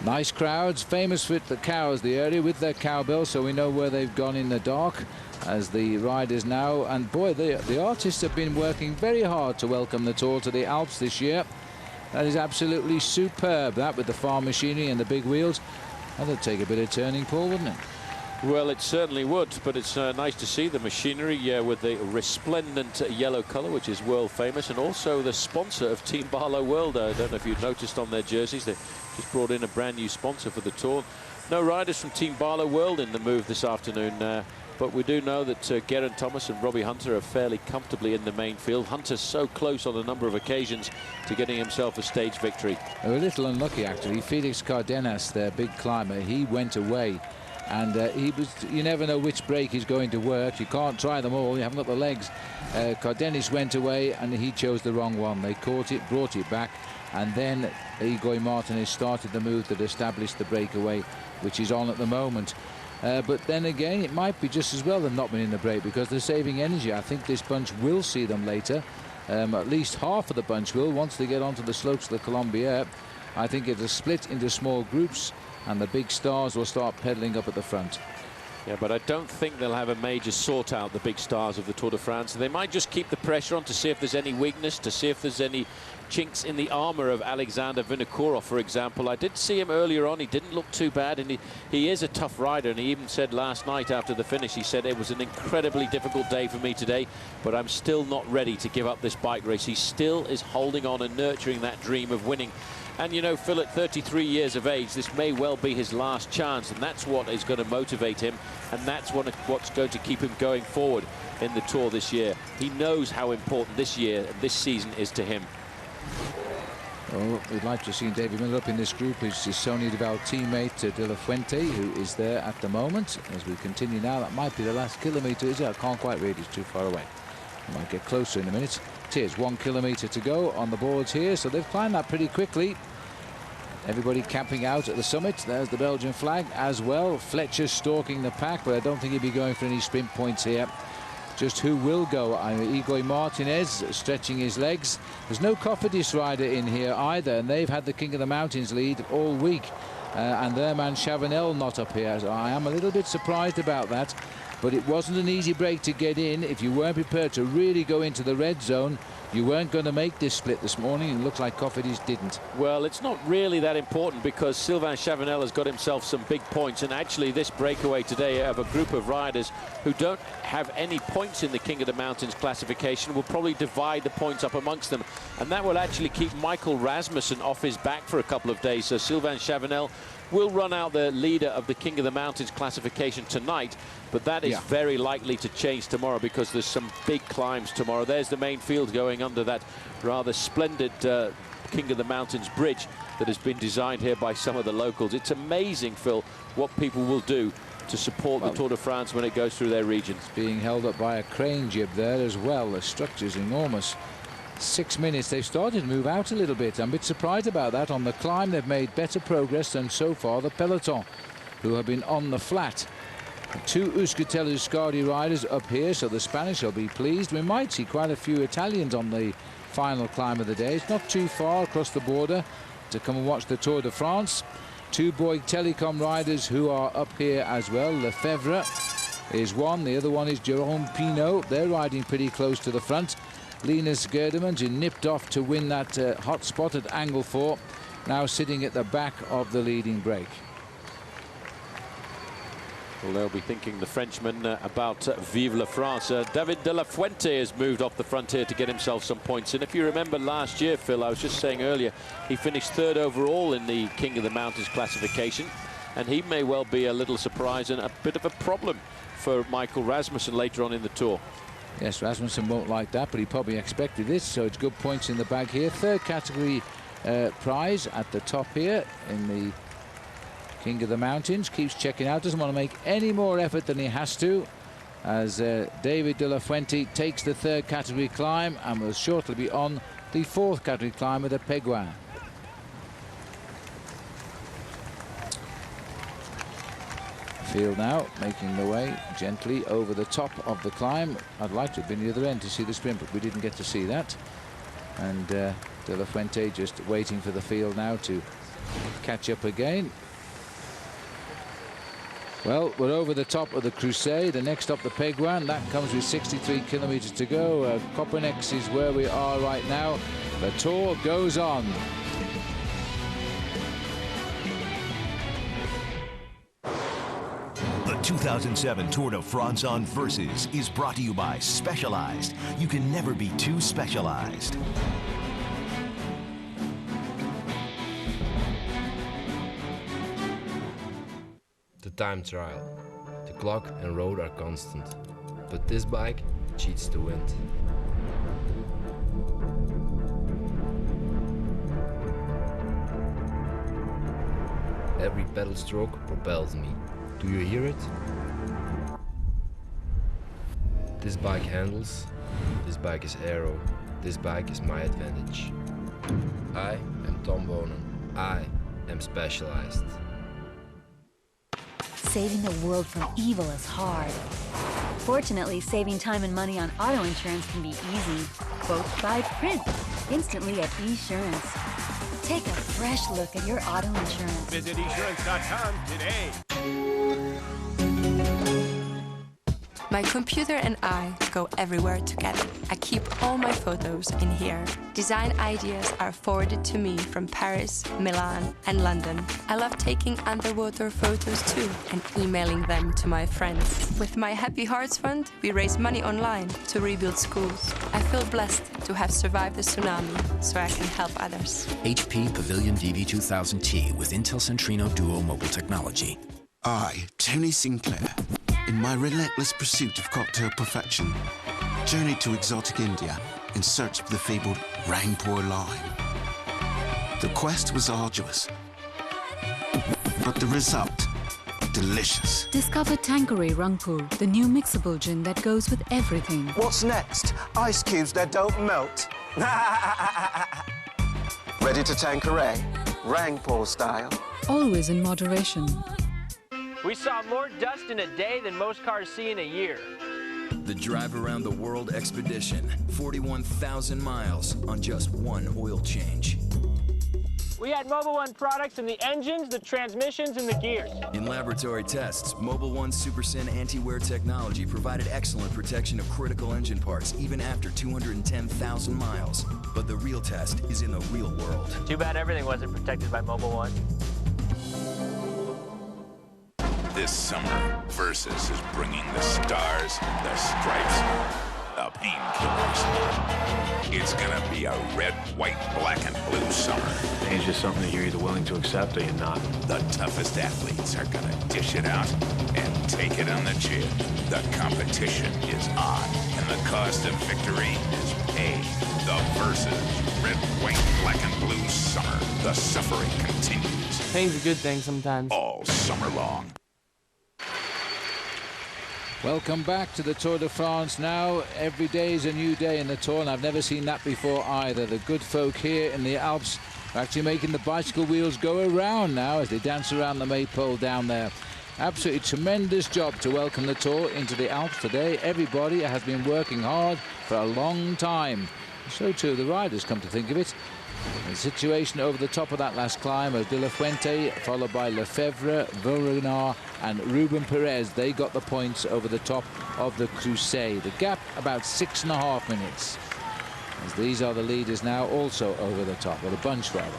Nice crowds, famous for the cows, the area with their cowbells, so we know where they've gone in the dark as the riders now. And boy, the artists have been working very hard to welcome the Tour to the Alps this year. That is absolutely superb, that with the farm machinery and the big wheels. That'd take a bit of turning, Paul, wouldn't it? Well, it certainly would, but it's nice to see the machinery with the resplendent yellow color, which is world famous, and also the sponsor of Team Barlow World. I don't know if you've noticed on their jerseys, they just brought in a brand new sponsor for the Tour. No riders from Team Barlow World in the move this afternoon, but we do know that Geraint Thomas and Robbie Hunter are fairly comfortably in the main field. Hunter's so close on a number of occasions to getting himself a stage victory. They were a little unlucky, actually. Felix Cardenas, their big climber, he went away. And you never know which brake is going to work. You can't try them all. You haven't got the legs. Cardenas went away and he chose the wrong one. They caught it, brought it back, and then Igor Martinez started the move that established the breakaway, which is on at the moment. But then again, it might be just as well they've not been in the break because they're saving energy. I think this bunch will see them later. At least half of the bunch will once they get onto the slopes of the Colombière. I think it'll split into small groups, and the big stars will start pedaling up at the front. Yeah, but I don't think they'll have a major sort out, the big stars of the Tour de France. They might just keep the pressure on to see if there's any weakness, to see if there's any chinks in the armor of Alexander Vinokourov, for example. I did see him earlier on. He didn't look too bad, and he is a tough rider, and he even said last night after the finish, he said, it was an incredibly difficult day for me today, but I'm still not ready to give up this bike race. He still is holding on and nurturing that dream of winning. And, you know, Phil, at 33 years of age, this may well be his last chance, and that's what is going to motivate him, and that's what's going to keep him going forward in the Tour this year. He knows how important this year and this season is to him. Well, we'd like to see David Miller up in this group. It's his Sonia Duval teammate, De La Fuente, who is there at the moment. As we continue now, that might be the last kilometre, is it? I can't quite read, it's too far away. We might get closer in a minute. It is 1 kilometre to go on the boards here, so they've climbed that pretty quickly. Everybody camping out at the summit. There's the Belgian flag as well. Fletcher stalking the pack, but I don't think he'll be going for any sprint points here. Just who will go? Igor Martinez stretching his legs. There's no Cofidis rider in here either, and they've had the King of the Mountains lead all week. And their man Chavanel not up here. So I am a little bit surprised about that. But it wasn't an easy break to get in. If you weren't prepared to really go into the red zone, you weren't going to make this split this morning, and it looks like Cofidis didn't. Well, it's not really that important because Sylvain Chavanel has got himself some big points, and actually this breakaway today of a group of riders who don't have any points in the King of the Mountains classification will probably divide the points up amongst them, and that will actually keep Michael Rasmussen off his back for a couple of days. So Sylvain Chavanel will run out the leader of the King of the Mountains classification tonight, but that is very likely to change tomorrow because there's some big climbs tomorrow. There's the main field going under that rather splendid King of the Mountains bridge that has been designed here by some of the locals. It's amazing, Phil, what people will do to support the Tour de France when it goes through their region. It's being held up by a crane jib there as well. The structure's enormous. 6 minutes. They've started to move out a little bit. I'm a bit surprised about that. On the climb, they've made better progress than so far the peloton, who have been on the flat. The 2 Euskaltel-Euskadi riders up here, so the Spanish will be pleased. We might see quite a few Italians on the final climb of the day. It's not too far across the border to come and watch the Tour de France. 2 Bouygues Telecom riders who are up here as well. Lefebvre is one. The other one is Jerome Pinault. They're riding pretty close to the front. Linus Gerdemann, who nipped off to win that hot spot at angle 4, now sitting at the back of the leading break. Well, they'll be thinking, the Frenchman, about Vive la France. David de la Fuente has moved off the front here to get himself some points. And if you remember last year, Phil, I was just saying earlier, he finished 3rd overall in the King of the Mountains classification. And he may well be a little surprise and a bit of a problem for Michael Rasmussen later on in the Tour. Yes, Rasmussen won't like that, but he probably expected this, so it's good points in the bag here. 3rd category prize at the top here in the King of the Mountains. Keeps checking out, doesn't want to make any more effort than he has to, as David de la Fuente takes the 3rd category climb and will shortly be on the 4th category climb of the Péguin. Field now making the way gently over the top of the climb. I'd like to have been the other end to see the sprint, but we didn't get to see that. And De La Fuente just waiting for the field now to catch up again. Well, we're over the top of the Crusade. The next up, the Péguin. That comes with 63 kilometers to go. Copenhagen is where we are right now. The Tour goes on. The 2007 Tour de France on Versus is brought to you by Specialized. You can never be too specialized. The time trial. The clock and road are constant, but this bike cheats the wind. Every pedal stroke propels me. Do you hear it? This bike handles, this bike is aero, this bike is my advantage. I am Tom Bonen. I am Specialized. Saving the world from evil is hard. Fortunately, saving time and money on auto insurance can be easy. Quote by print, instantly at Esurance. Take a fresh look at your auto insurance. Visit esurance.com today. My computer and I go everywhere together. I keep all my photos in here. Design ideas are forwarded to me from Paris, Milan, and London. I love taking underwater photos too and emailing them to my friends. With my Happy Hearts Fund, we raise money online to rebuild schools. I feel blessed to have survived the tsunami so I can help others. HP Pavilion DV2000T with Intel Centrino Duo mobile technology. I, Tony Sinclair, in my relentless pursuit of cocktail perfection, journeyed to exotic India in search of the fabled Rangpur lime. The quest was arduous, but the result, delicious. Discover Tanqueray Rangpur, the new mixable gin that goes with everything. What's next? Ice cubes that don't melt. Ready to Tanqueray, Rangpur style. Always in moderation. We saw more dust in a day than most cars see in a year. The Drive Around the World Expedition, 41,000 miles on just one oil change. We had Mobil 1 products in the engines, the transmissions, and the gears. In laboratory tests, Mobil 1 SuperSyn anti-wear technology provided excellent protection of critical engine parts even after 210,000 miles. But the real test is in the real world. Too bad everything wasn't protected by Mobil 1. This summer, Versus is bringing the stars, the stripes, the painkillers. It's gonna be a red, white, black, and blue summer. Pain's just something that you're either willing to accept or you're not. The toughest athletes are gonna dish it out and take it on the chin. The competition is on, and the cost of victory is paid. The versus red, white, black, and blue summer. The suffering continues. Pain's a good thing sometimes. All summer long. Welcome back to the Tour de France now. Every day is a new day in the Tour, and I've never seen that before either. The good folk here in the Alps are actually making the bicycle wheels go around now as they dance around the maypole down there. Absolutely tremendous job to welcome the Tour into the Alps today. Everybody has been working hard for a long time. So too the riders, come to think of it. The situation over the top of that last climb of De La Fuente, followed by Lefebvre, Bourg-en-Bresse and Ruben Perez. They got the points over the top of the Crusade. The gap about 6.5 minutes. As these are the leaders now also over the top, or the bunch rather.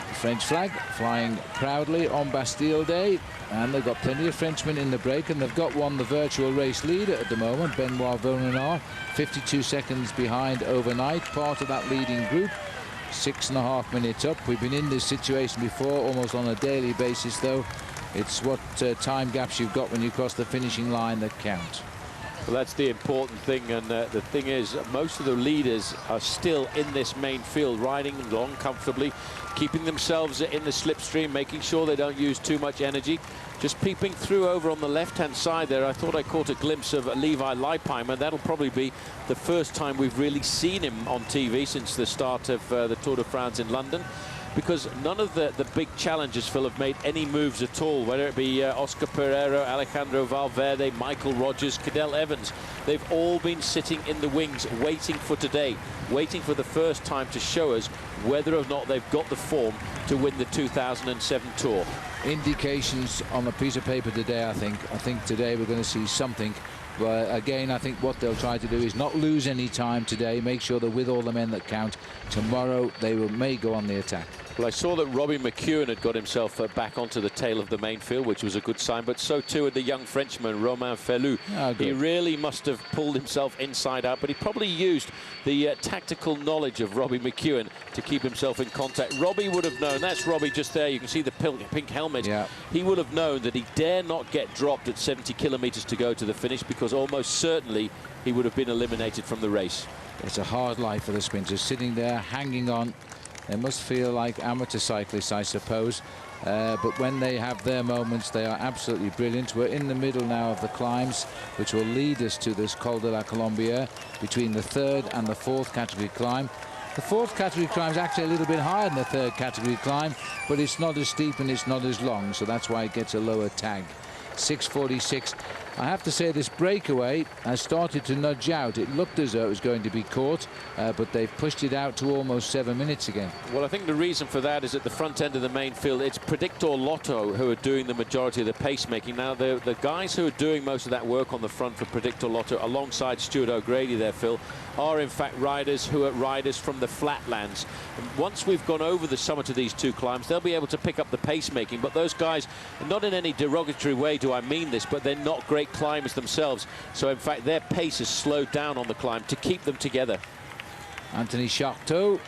The French flag flying proudly on Bastille Day. And they've got plenty of Frenchmen in the break, and they've got one, the virtual race leader at the moment, Benoit Bourg-en-Bresse, 52 seconds behind overnight, part of that leading group. 6.5 minutes up. We've been in this situation before, almost on a daily basis, though. It's what time gaps you've got when you cross the finishing line that count. Well, that's the important thing, and the thing is, most of the leaders are still in this main field, riding along comfortably, keeping themselves in the slipstream, making sure they don't use too much energy. Just peeping through over on the left-hand side there, I thought I caught a glimpse of Levi Leipheimer. That'll probably be the first time we've really seen him on TV since the start of the Tour de France in London. Because none of the big challengers, Phil, have made any moves at all, whether it be Oscar Pereiro, Alejandro Valverde, Michael Rogers, Cadel Evans. They've all been sitting in the wings waiting for today, waiting for the first time to show us whether or not they've got the form to win the 2007 Tour. Indications on a piece of paper today, I think. I think today we're going to see something. But again, I think what they'll try to do is not lose any time today, make sure they're with all the men that count. Tomorrow they may go on the attack. Well, I saw that Robbie McEwen had got himself back onto the tail of the main field, which was a good sign, but so too had the young Frenchman, Romain Fellou. He really must have pulled himself inside out, but he probably used the tactical knowledge of Robbie McEwen to keep himself in contact. Robbie would have known, that's Robbie just there, you can see the pink helmet. Yeah. He would have known that he dare not get dropped at 70 kilometers to go to the finish, because almost certainly he would have been eliminated from the race. It's a hard life for the sprinters, sitting there, hanging on. They must feel like amateur cyclists, I suppose. But when they have their moments, they are absolutely brilliant. We're in the middle now of the climbs, which will lead us to this Col de la Colombière, between the third and the fourth category climb. The fourth category climb is actually a little bit higher than the third category climb, but it's not as steep and it's not as long, so that's why it gets a lower tag. 6:46. I have to say this breakaway has started to nudge out. It looked as though it was going to be caught, but they've pushed it out to almost 7 minutes again. Well, I think the reason for that is at the front end of the main field, it's Predictor Lotto who are doing the majority of the pacemaking. Now, the guys who are doing most of that work on the front for Predictor Lotto, alongside Stuart O'Grady there, Phil, are in fact riders who are riders from the flatlands. And once we've gone over the summit of these two climbs, they'll be able to pick up the pacemaking. But those guys, not in any derogatory way do I mean this, but they're not great climbers themselves. So in fact their pace has slowed down on the climb to keep them together. Anthony Charteau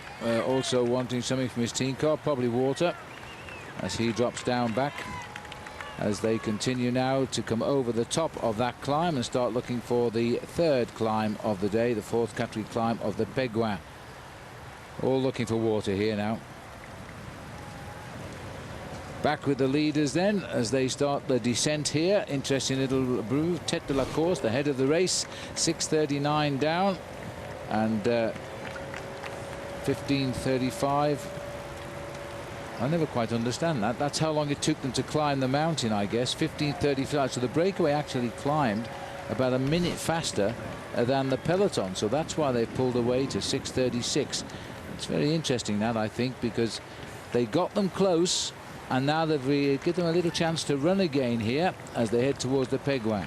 also wanting something from his team car, probably water, as he drops down back, as they continue now to come over the top of that climb and start looking for the third climb of the day, the fourth category climb of the Péguin. All looking for water here now. Back with the leaders then as they start the descent here. Interesting little groove. Tête de la course, the head of the race. 6:39 down and 15:35. I never quite understand that. That's how long it took them to climb the mountain, I guess. 15:35. So the breakaway actually climbed about a minute faster than the peloton. So that's why they pulled away to 6:36. It's very interesting that, I think, because they got them close. And now they've given them a little chance to run again here as they head towards the Péguin.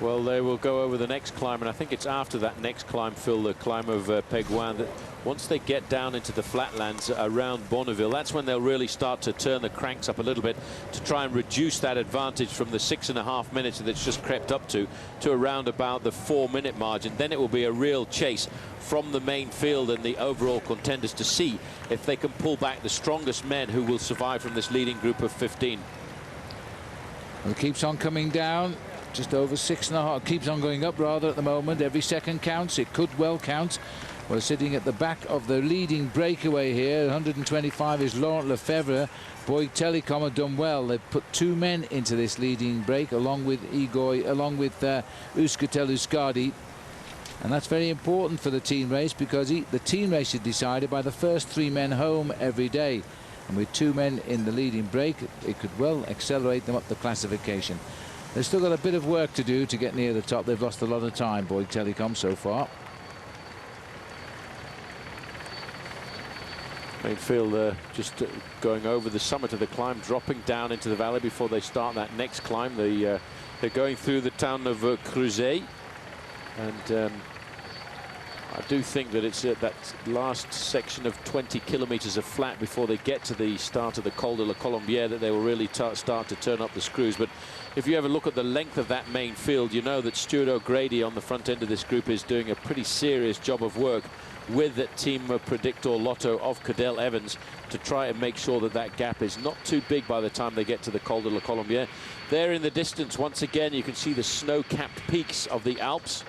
Well, they will go over the next climb, and I think it's after that next climb, Phil, the climb of Peguin, that once they get down into the flatlands around Bonneville, that's when they'll really start to turn the cranks up a little bit to try and reduce that advantage from the 6.5 minutes that it's just crept up to around about the 4-minute margin. Then it will be a real chase from the main field and the overall contenders to see if they can pull back the strongest men who will survive from this leading group of 15. Well, it keeps on coming down. Just over 6.5, keeps on going up rather at the moment. Every second counts. It could well count. We're sitting at the back of the leading breakaway here. 125 is Laurent Lefebvre. Bouygues Telecom have done well. They've put 2 men into this leading break, along with Euskaltel-Euskadi. And that's very important for the team race, because the team race is decided by the first 3 men home every day. And with 2 men in the leading break, it could well accelerate them up the classification. They've still got a bit of work to do to get near the top. They've lost a lot of time, Bouygues Telecom, so far. Mainfield just going over the summit of the climb, dropping down into the valley before they start that next climb. They're going through the town of Creuset, and I do think that it's that last section of 20 kilometers of flat before they get to the start of the Col de la Colombière that they will really start to turn up the screws. But if you ever look at the length of that main field, you know that Stuart O'Grady on the front end of this group is doing a pretty serious job of work with that Team Predictor Lotto of Cadel Evans to try and make sure that that gap is not too big by the time they get to the Col de la Colombière. There in the distance, once again, you can see the snow-capped peaks of the Alps.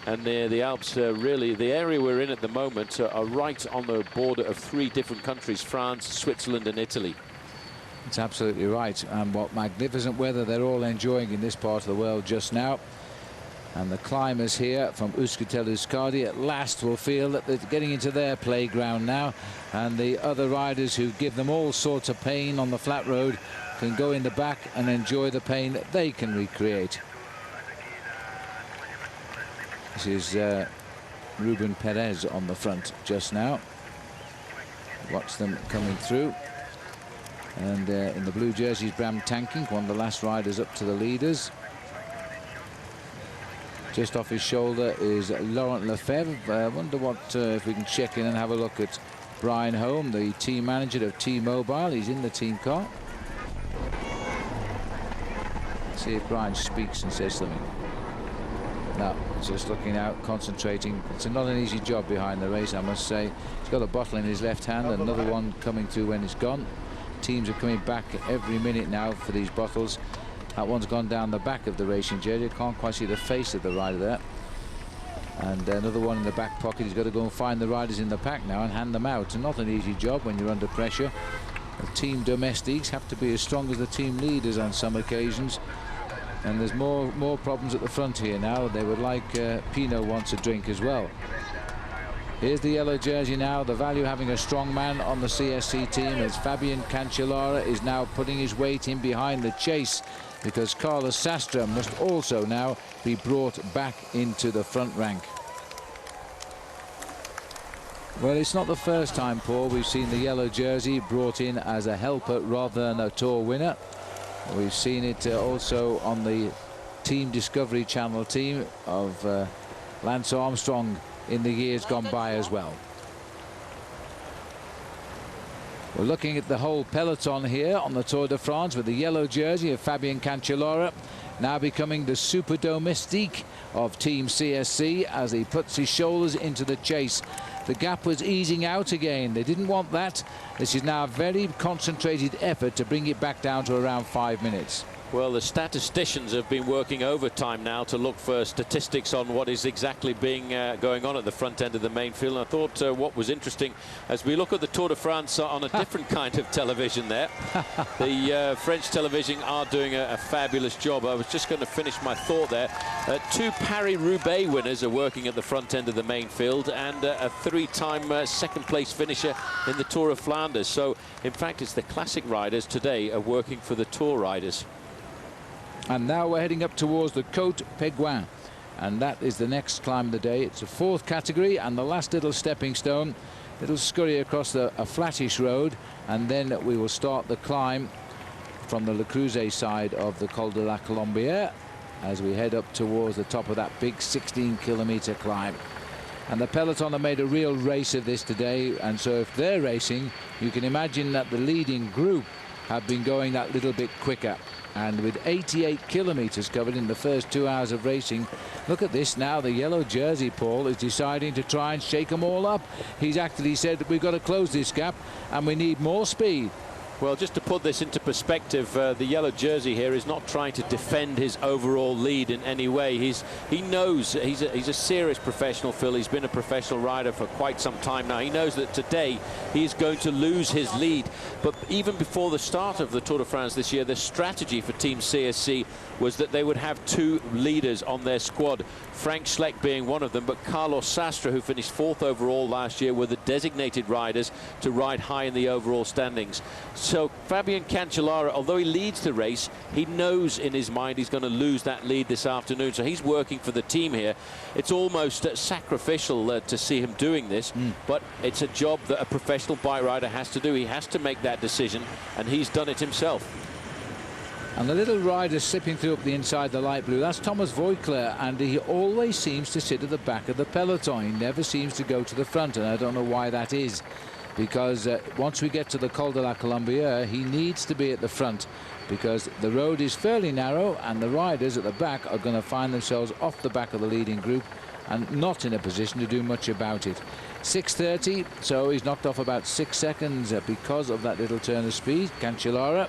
And the Alps, really, the area we're in at the moment, are right on the border of 3 different countries, France, Switzerland and Italy. It's absolutely right. And what magnificent weather they're all enjoying in this part of the world just now. And the climbers here from Euskaltel-Euskadi at last will feel that they're getting into their playground now. And the other riders who give them all sorts of pain on the flat road can go in the back and enjoy the pain that they can recreate. This is Ruben Perez on the front just now. Watch them coming through. And in the blue jerseys, Bram Tankink, one of the last riders up to the leaders. Just off his shoulder is Laurent Lefebvre. I wonder what, if we can check in and have a look at Brian Holm, the team manager of T-Mobile. He's in the team car. Let's see if Brian speaks and says something. No, just looking out, concentrating. It's not an easy job behind the race, I must say. He's got a bottle in his left hand, another one coming through when it's gone. Teams are coming back every minute now for these bottles. That one's gone down the back of the racing jersey. Can't quite see the face of the rider there. And another one in the back pocket. He's got to go and find the riders in the pack now and hand them out. And not an easy job when you're under pressure. The team domestiques have to be as strong as the team leaders on some occasions. And there's more problems at the front here now. They would like Pinot wants a drink as well. Here's the yellow jersey now. The value having a strong man on the CSC team as Fabian Cancellara is now putting his weight in behind the chase, because Carlos Sastre must also now be brought back into the front rank. Well, it's not the first time, Paul, we've seen the yellow jersey brought in as a helper rather than a Tour winner. We've seen it also on the Team Discovery Channel team of Lance Armstrong in the years gone by as well. We're looking at the whole peloton here on the Tour de France with the yellow jersey of Fabian Cancellara now becoming the super domestique of Team CSC as he puts his shoulders into the chase. The gap was easing out again. They didn't want that. This is now a very concentrated effort to bring it back down to around 5 minutes. Well, the statisticians have been working overtime now to look for statistics on what is exactly being going on at the front end of the main field. And I thought what was interesting, as we look at the Tour de France on a different kind of television there, the French television are doing a fabulous job. I was just going to finish my thought there. 2 Paris-Roubaix winners are working at the front end of the main field, and a 3-time second-place finisher in the Tour of Flanders. So, in fact, it's the classic riders today are working for the Tour riders. And now we're heading up towards the Côte Peguin, and that is the next climb of the day. It's a 4th category and the last little stepping stone. It'll scurry across a flattish road, and then we will start the climb from the Le Creuset side of the Col de la Colombière. as we head up towards the top of that big 16-kilometer climb. And the peloton have made a real race of this today, and so if they're racing, you can imagine that the leading group have been going that little bit quicker. And with 88 kilometers covered in the first 2 hours of racing, look at this now. The yellow jersey, Paul, is deciding to try and shake them all up. He's actually said that we've got to close this gap and we need more speed. Well, just to put this into perspective, the yellow jersey here is not trying to defend his overall lead in any way. He knows he's a serious professional, Phil. He's been a professional rider for quite some time now. He knows that today he's going to lose his lead. But even before the start of the Tour de France this year, the strategy for Team CSC was that they would have 2 leaders on their squad, Frank Schleck being one of them, but Carlos Sastre, who finished 4th overall last year, were the designated riders to ride high in the overall standings. So Fabian Cancellara, although he leads the race, he knows in his mind he's going to lose that lead this afternoon. So he's working for the team here. It's almost sacrificial to see him doing this, but it's a job that a professional bike rider has to do. He has to make that decision, and he's done it himself. And the little rider slipping through up the inside, the light blue, that's Thomas Voigtler, and he always seems to sit at the back of the peloton. He never seems to go to the front, and I don't know why that is, because once we get to the Col de la Colombière, he needs to be at the front, because the road is fairly narrow and the riders at the back are going to find themselves off the back of the leading group and not in a position to do much about it. 6:30, so he's knocked off about 6 seconds because of that little turn of speed. Cancellara,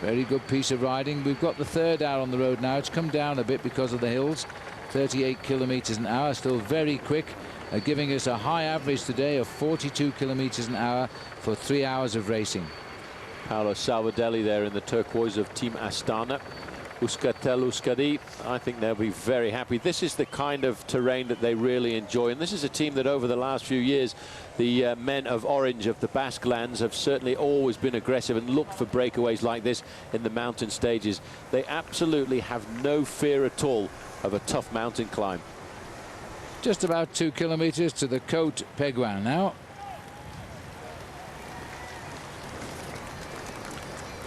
very good piece of riding. We've got the 3rd hour on the road now. It's come down a bit because of the hills. 38 kilometers an hour, still very quick, giving us a high average today of 42 kilometers an hour for 3 hours of racing. Paolo Salvadelli there in the turquoise of Team Astana. Euskaltel-Euskadi, I think they'll be very happy. This is the kind of terrain that they really enjoy, and this is a team that over the last few years, the men of orange of the Basque lands have certainly always been aggressive and looked for breakaways like this in the mountain stages. They absolutely have no fear at all of a tough mountain climb. Just about 2 kilometers to the Côte Péguin now.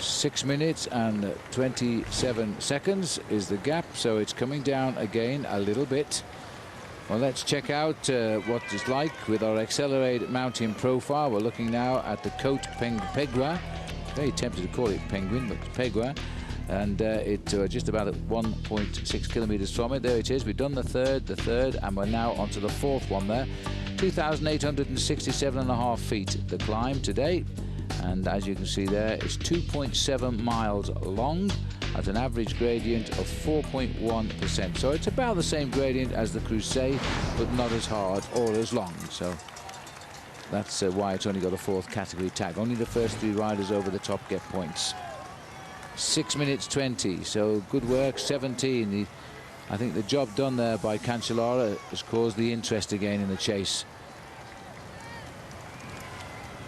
6 minutes and 27 seconds is the gap, so it's coming down again a little bit. Well, let's check out what it's like with our accelerated mountain profile. We're looking now at the Côte Péguin. Very tempted to call it Penguin, but it's Péguin. And it's just about 1.6 kilometers from it. There it is. We've done the third, and we're now onto the 4th one there. 2,867.5 feet the climb today. And as you can see there, it's 2.7 miles long at an average gradient of 4.1%. So it's about the same gradient as the Crusade, but not as hard or as long. So that's why it's only got a 4th category tag. Only the first 3 riders over the top get points. 6 minutes 20, so good work. 17. I think the job done there by Cancellara has caused the interest again in the chase.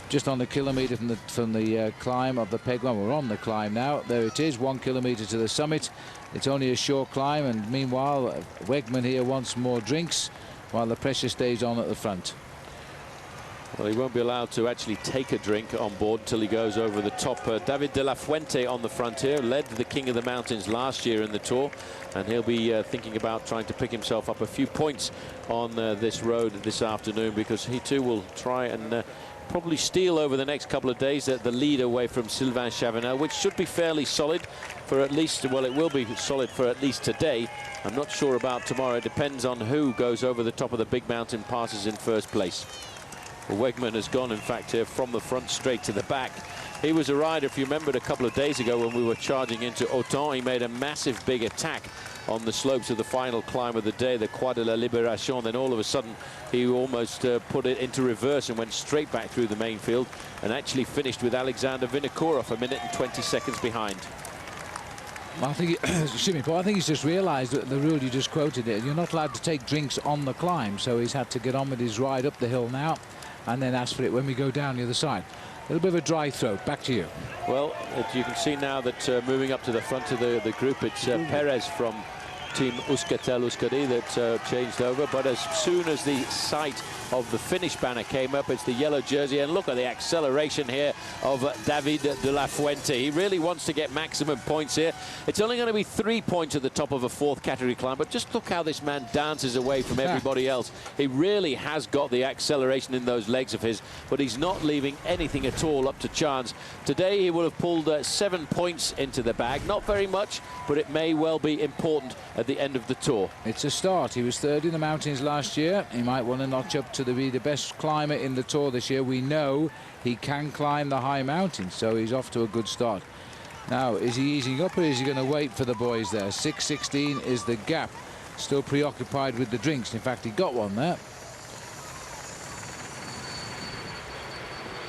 Just on the kilometer from the climb of the Péguin. We're on the climb now. There it is, 1 kilometer to the summit. It's only a short climb, and meanwhile Wegman here wants more drinks while the pressure stays on at the front. Well, he won't be allowed to actually take a drink on board till he goes over the top. David de la Fuente on the front here, led the King of the Mountains last year in the Tour, and he'll be thinking about trying to pick himself up a few points on this road this afternoon, because he too will try and probably steal over the next couple of days the lead away from Sylvain Chavanel, which should be fairly solid for at least, well, it will be solid for at least today. I'm not sure about tomorrow. It depends on who goes over the top of the big mountain passes in first place. Well, Wegman has gone, in fact, here from the front straight to the back. He was a rider, if you remembered a couple of days ago when we were charging into Auton, he made a massive big attack on the slopes of the final climb of the day, the Croix de la Libération. Then all of a sudden he almost put it into reverse and went straight back through the main field and actually finished with Alexander Vinokourov 1 minute and 20 seconds behind. I think, excuse me, Paul, I think he's just realised that the rule you just quoted it. You're not allowed to take drinks on the climb, so he's had to get on with his ride up the hill now and then ask for it when we go down the other side. A little bit of a dry throat. Back to you. Well, you can see now that moving up to the front of the group, it's Perez from Team Euskaltel-Euskadi that changed over. But as soon as the sight of the finish banner came up. It's the yellow jersey, and look at the acceleration here of David de la Fuente. He really wants to get maximum points here. It's only going to be 3 points at the top of a 4th category climb, but just look how this man dances away from everybody else. He really has got the acceleration in those legs of his, but he's not leaving anything at all up to chance. Today he will have pulled 7 points into the bag. Not very much, but it may well be important at the end of the tour. It's a start. He was 3rd in the mountains last year. He might want to notch up to be the best climber in the tour this year. We know he can climb the high mountains, so he's off to a good start. Now, is he easing up, or is he going to wait for the boys there? 6:16 is the gap. Still preoccupied with the drinks. In fact, he got one there.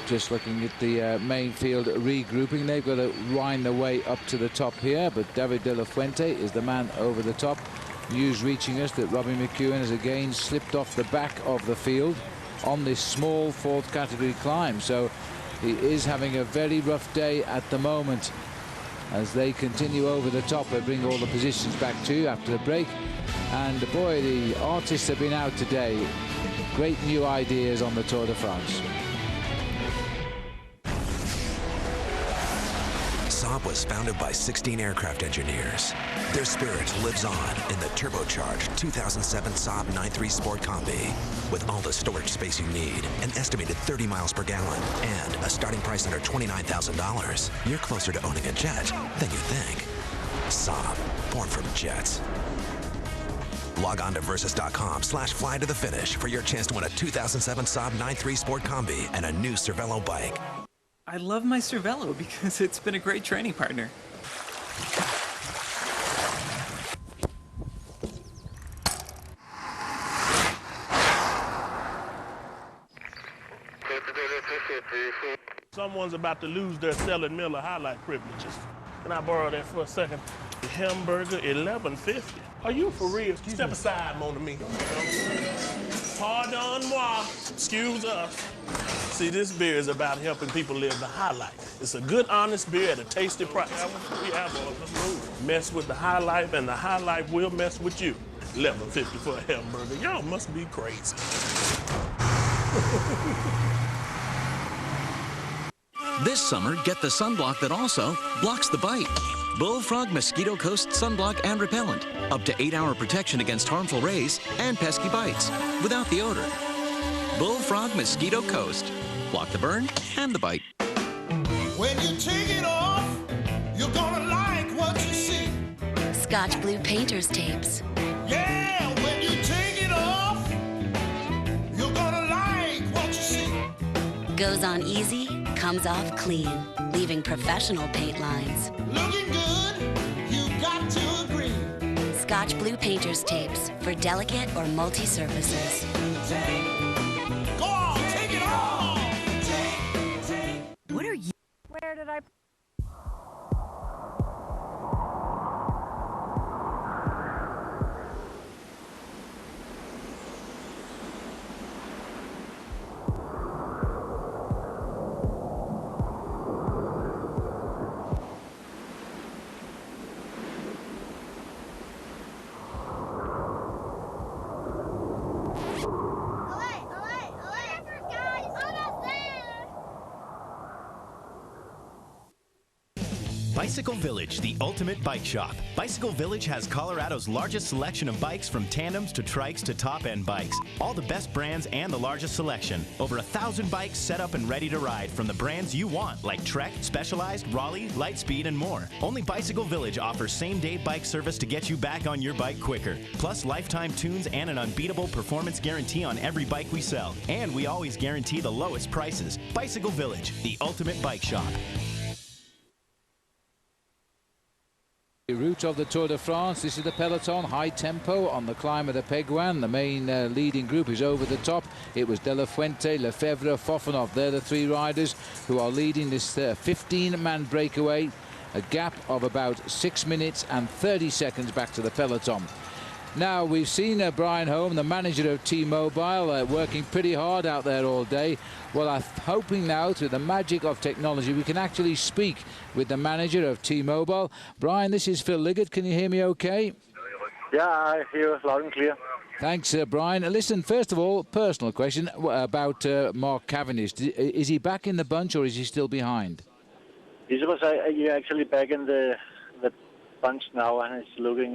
Just looking at the main field regrouping. They've got to wind their way up to the top here, but David de la Fuente is the man over the top. News reaching us that Robbie McEwen has again slipped off the back of the field on this small 4th category climb. So he is having a very rough day at the moment as they continue over the top. They bring all the positions back to after the break. And boy, the artists have been out today. Great new ideas on the Tour de France. Saab was founded by 16 aircraft engineers. Their spirit lives on in the turbocharged 2007 Saab 9.3 Sport Combi. With all the storage space you need, an estimated 30 miles per gallon, and a starting price under $29,000, you're closer to owning a jet than you think. Saab, born from jets. Log on to Versus.com/fly to the finish for your chance to win a 2007 Saab 9.3 Sport Combi and a new Cervelo bike. I love my Cervelo because it's been a great training partner. Someone's about to lose their Selling Miller highlight privileges. Can I borrow that for a second? Hamburger, $11.50. Are you for real? Step aside, mon ami. Pardon moi. Excuse us. See, this beer is about helping people live the high life. It's a good, honest beer at a tasty price. We have all this. Mess with the high life, and the high life will mess with you. $11.50 for a hamburger. Y'all must be crazy. This summer, get the sunblock that also blocks the bite. Bullfrog Mosquito Coast Sunblock and Repellent. Up to 8-hour protection against harmful rays and pesky bites without the odor. Bullfrog Mosquito Coast. Block the burn and the bite. When you take it off, you're gonna like what you see. Scotch Blue Painter's Tapes. Yeah, when you take it off, you're gonna like what you see. Goes on easy, comes off clean, leaving professional paint lines. Looking good, you got to agree. Scotch Blue Painter's Tapes for delicate or multi-surfaces. Go on, take it off. What are you? Where did I? Bicycle Village, the ultimate bike shop. Bicycle Village has Colorado's largest selection of bikes, from tandems to trikes to top-end bikes. All the best brands and the largest selection. Over 1,000 bikes set up and ready to ride from the brands you want, like Trek, Specialized, Raleigh, Lightspeed, and more. Only Bicycle Village offers same-day bike service to get you back on your bike quicker. Plus lifetime tunes and an unbeatable performance guarantee on every bike we sell. And we always guarantee the lowest prices. Bicycle Village, the ultimate bike shop. The route of the Tour de France. This is the peloton, high tempo on the climb of the Péguin. The main leading group is over the top. It was De La Fuente, Lefebvre, Fofanov. They're the three riders who are leading this 15-man breakaway. A gap of about 6 minutes and 30 seconds back to the peloton. Now, we've seen Brian Holm, the manager of T-Mobile, working pretty hard out there all day. Well, I'm hoping now, through the magic of technology, we can actually speak with the manager of T-Mobile. Brian, this is Phil Liggett. Can you hear me okay? Yeah, I hear loud and clear. Thanks, Brian. Listen, first of all, personal question about Mark Cavendish. Is he back in the bunch or is he still behind? He's actually back in the bunch now, and it's looking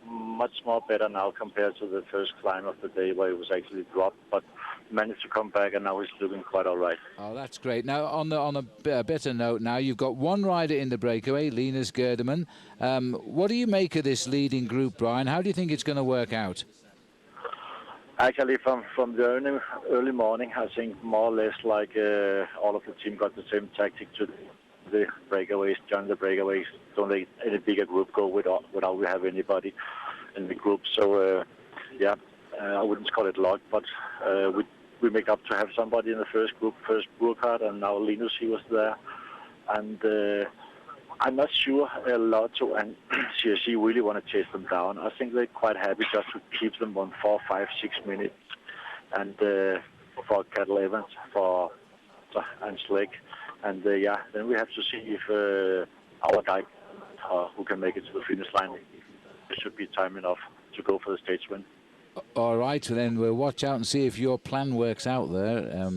much more better now compared to the first climb of the day where he was actually dropped, but managed to come back, and now he's looking quite all right. Oh, that's great. Now, on a better note, now you've got one rider in the breakaway, Linus Gerdemann. What do you make of this leading group, Brian? How do you think it's going to work out? Actually, from the early morning, I think more or less like all of the team got the same tactic to the breakaways, join the breakaways. Don't let any bigger group go without we have anybody in the group. So, I wouldn't call it luck, but we make up to have somebody in the first group, first Burkhardt, and now Linus, he was there. And I'm not sure Lotto and CSC really want to chase them down. I think they're quite happy just to keep them on 4, 5, 6 minutes. And for Cattle Evans, and Slick. And then we have to see if our guy who can make it to the finish line, there should be time enough to go for the stage win. All right, so then we'll watch out and see if your plan works out there.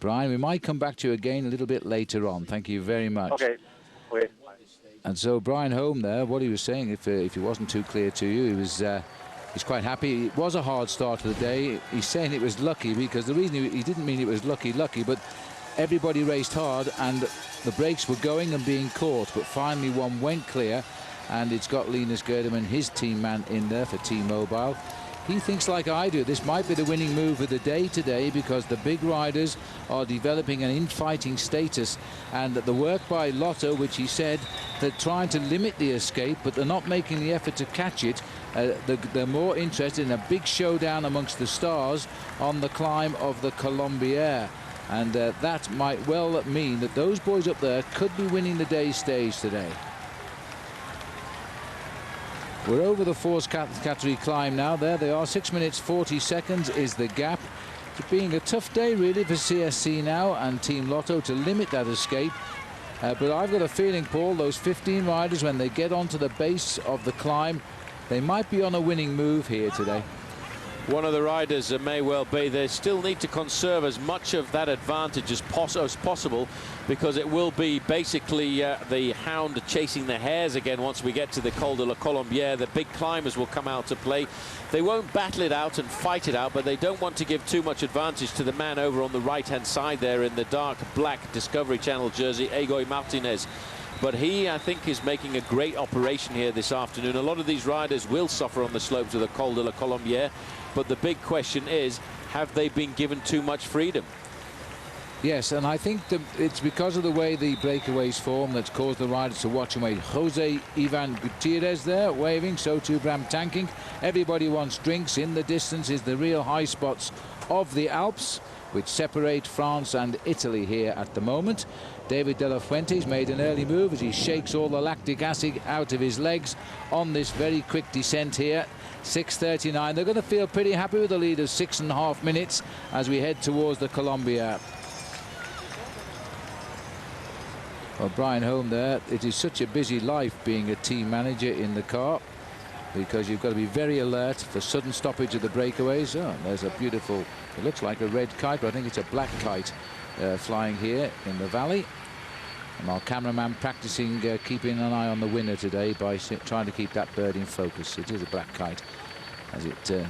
Brian, we might come back to you again a little bit later on. Thank you very much. Okay. Wait. And so Brian Holm there, what he was saying, if he wasn't too clear to you, he's quite happy. It was a hard start to the day. He's saying it was lucky because the reason he didn't mean it was lucky, but everybody raced hard and the brakes were going and being caught, but finally one went clear, and it's got Linus Gerdemann, his team man, in there for T-Mobile. He thinks like I do. This might be the winning move of the day today because the big riders are developing an infighting status, and the work by Lotto, which he said they're trying to limit the escape, but they're not making the effort to catch it. They're more interested in a big showdown amongst the stars on the climb of the Colombière. And that might well mean that those boys up there could be winning the day's stage today. We're over the fourth category climb now. There they are. 6 minutes 40 seconds is the gap. It's being a tough day really for CSC now and Team Lotto to limit that escape. But I've got a feeling, Paul, those 15 riders, when they get onto the base of the climb, they might be on a winning move here today. One of the riders may well be. They still need to conserve as much of that advantage as possible, because it will be basically the hound chasing the hares again once we get to the Col de la Colombière. The big climbers will come out to play. They won't battle it out and fight it out, but they don't want to give too much advantage to the man over on the right-hand side there in the dark black Discovery Channel jersey, Egoy Martinez. But he, I think, is making a great operation here this afternoon. A lot of these riders will suffer on the slopes of the Col de la Colombière, but the big question is, have they been given too much freedom? Yes, and I think it's because of the way the breakaways form that's caused the riders to watch and wait. Jose Ivan Gutierrez there waving, so too Bram Tankink. Everybody wants drinks. In the distance is the real high spots of the Alps, which separate France and Italy here at the moment. David De La Fuente's made an early move as he shakes all the lactic acid out of his legs on this very quick descent here. 6:39. They're going to feel pretty happy with a lead of 6.5 minutes as we head towards the Colombière. Well, Brian Holm there, it is such a busy life being a team manager in the car, because you've got to be very alert for sudden stoppage of the breakaways. Oh, there's a beautiful, it looks like a red kite, but I think it's a black kite flying here in the valley. And our cameraman practicing keeping an eye on the winner today by trying to keep that bird in focus. It is a black kite as it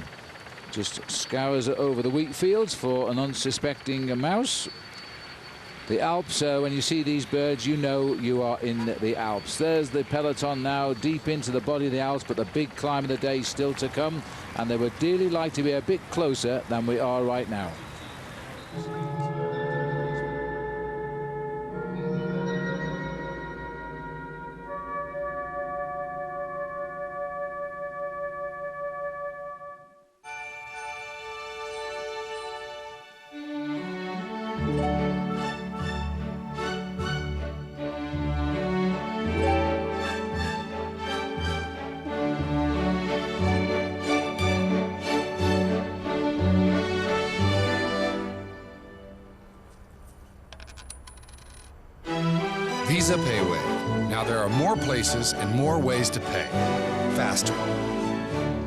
just scours over the wheat fields for an unsuspecting mouse. The Alps, when you see these birds, you know you are in the Alps. There's the peloton now deep into the body of the Alps, but the big climb of the day is still to come, and they would dearly like to be a bit closer than we are right now. Visa Payway. Now there are more places and more ways to pay. Faster.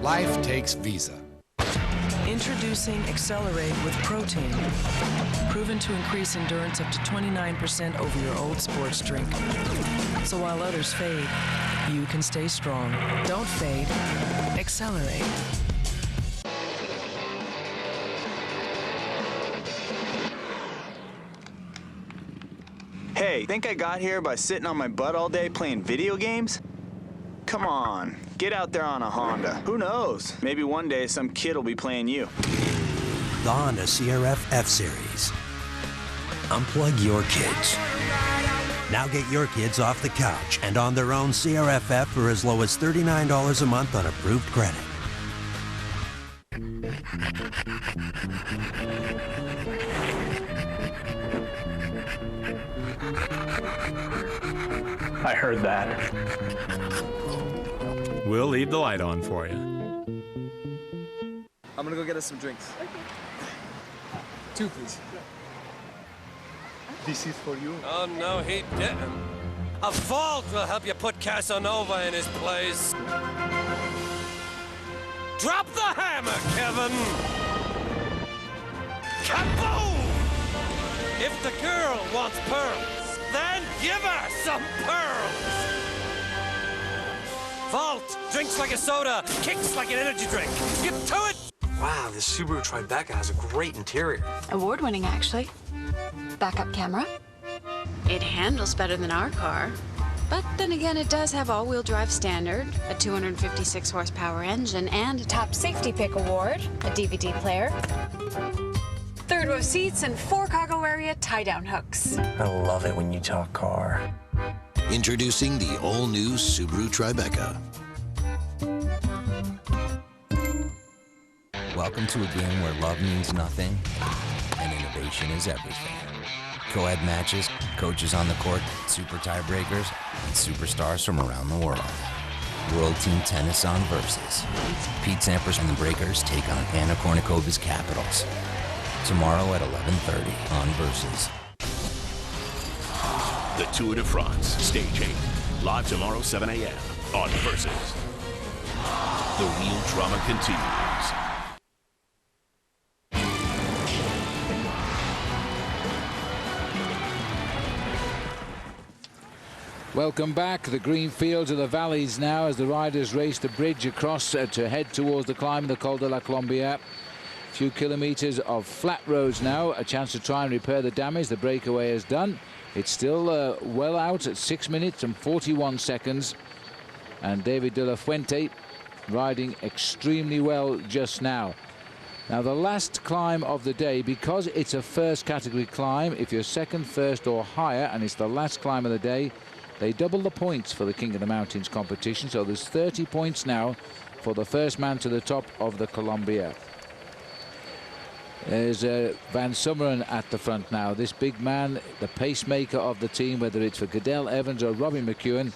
Life takes Visa. Introducing Accelerate with protein. Proven to increase endurance up to 29% over your old sports drink. So while others fade, you can stay strong. Don't fade. Accelerate. Hey, think I got here by sitting on my butt all day playing video games? Come on, get out there on a Honda. Who knows? Maybe one day some kid will be playing you. The Honda CRF F-Series. Unplug your kids. Now get your kids off the couch and on their own CRF F for as low as $39 a month on approved credit. I heard that. We'll leave the light on for you. I'm gonna go get us some drinks. Okay. 2, please. This is for you. Oh, no, he didn't. A vault will help you put Casanova in his place. Drop the hammer, Kevin! Kaboom! If the girl wants pearls, then give her some pearls! Vault drinks like a soda, kicks like an energy drink. Get to it! Wow, this Subaru Tribeca has a great interior. Award-winning, actually. Backup camera. It handles better than our car. But then again, it does have all-wheel drive standard, a 256 horsepower engine, and a top safety pick award, a DVD player, 3rd row seats, and 4 cargo area tie-down hooks. I love it when you talk car. Introducing the all-new Subaru Tribeca. Welcome to a game where love means nothing and innovation is everything. Co-ed matches, coaches on the court, super tiebreakers, and superstars from around the world. World Team Tennis on Versus. Pete Sampras and the Breakers take on Anna Kournikovas Capitals. Tomorrow at 11:30 on Versus. The Tour de France, Stage 8. Live tomorrow, 7 a.m. on Versus. The real drama continues. Welcome back. The green fields of the valleys now as the riders race the bridge across to head towards the climb of the Col de la Colombière. A few kilometres of flat roads now. A chance to try and repair the damage the breakaway has done. It's still well out at 6 minutes and 41 seconds. And David de la Fuente riding extremely well just now. Now the last climb of the day, because it's a first category climb, if you're second, first or higher and it's the last climb of the day, they double the points for the King of the Mountains competition. So there's 30 points now for the first man to the top of the Colombière. There's Van Summeren at the front now. This big man, the pacemaker of the team, whether it's for Cadel Evans or Robbie McEwen.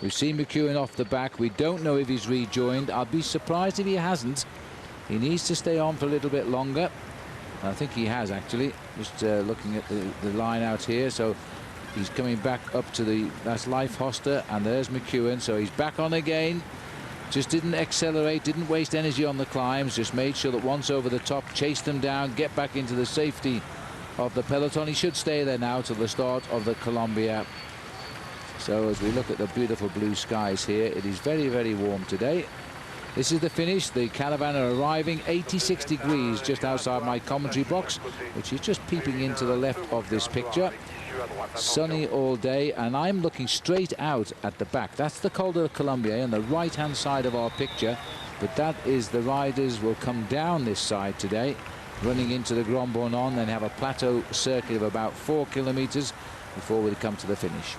We've seen McEwen off the back. We don't know if he's rejoined. I'll be surprised if he hasn't. He needs to stay on for a little bit longer. I think he has, actually. Just looking at the line out here. So he's coming back up to that's Leif Hoster, and there's McEwen. So he's back on again. Just didn't accelerate, didn't waste energy on the climbs, just made sure that once over the top, chased them down, get back into the safety of the peloton. He should stay there now till the start of the Colombière. So as we look at the beautiful blue skies here, it is very, very warm today. This is the finish. The caravan are arriving 86 degrees just outside my commentary box, which is just peeping into the left of this picture. Sunny all day, and I'm looking straight out at the back. That's the Col de la Colombière on the right-hand side of our picture, but that is the riders will come down this side today, running into the Grand-Bornand, then have a plateau circuit of about 4 kilometers before we come to the finish.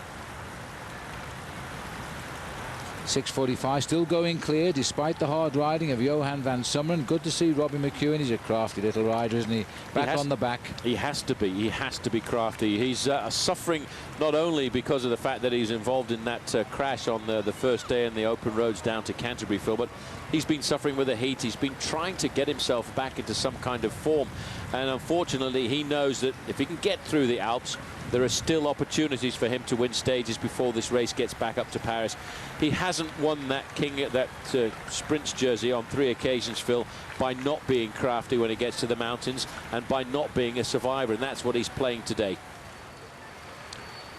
6:45, still going clear despite the hard riding of Johan van Summeren. Good to see Robbie McEwen. He's a crafty little rider, isn't he? Back on the back. He has to be. He has to be crafty. He's suffering not only because of the fact that he's involved in that crash on the first day in the open roads down to Canterbury, Phil, but he's been suffering with the heat. He's been trying to get himself back into some kind of form, and unfortunately he knows that if he can get through the Alps, there are still opportunities for him to win stages before this race gets back up to Paris. He hasn't won that sprints jersey on 3 occasions, Phil, by not being crafty when he gets to the mountains and by not being a survivor, and that's what he's playing today.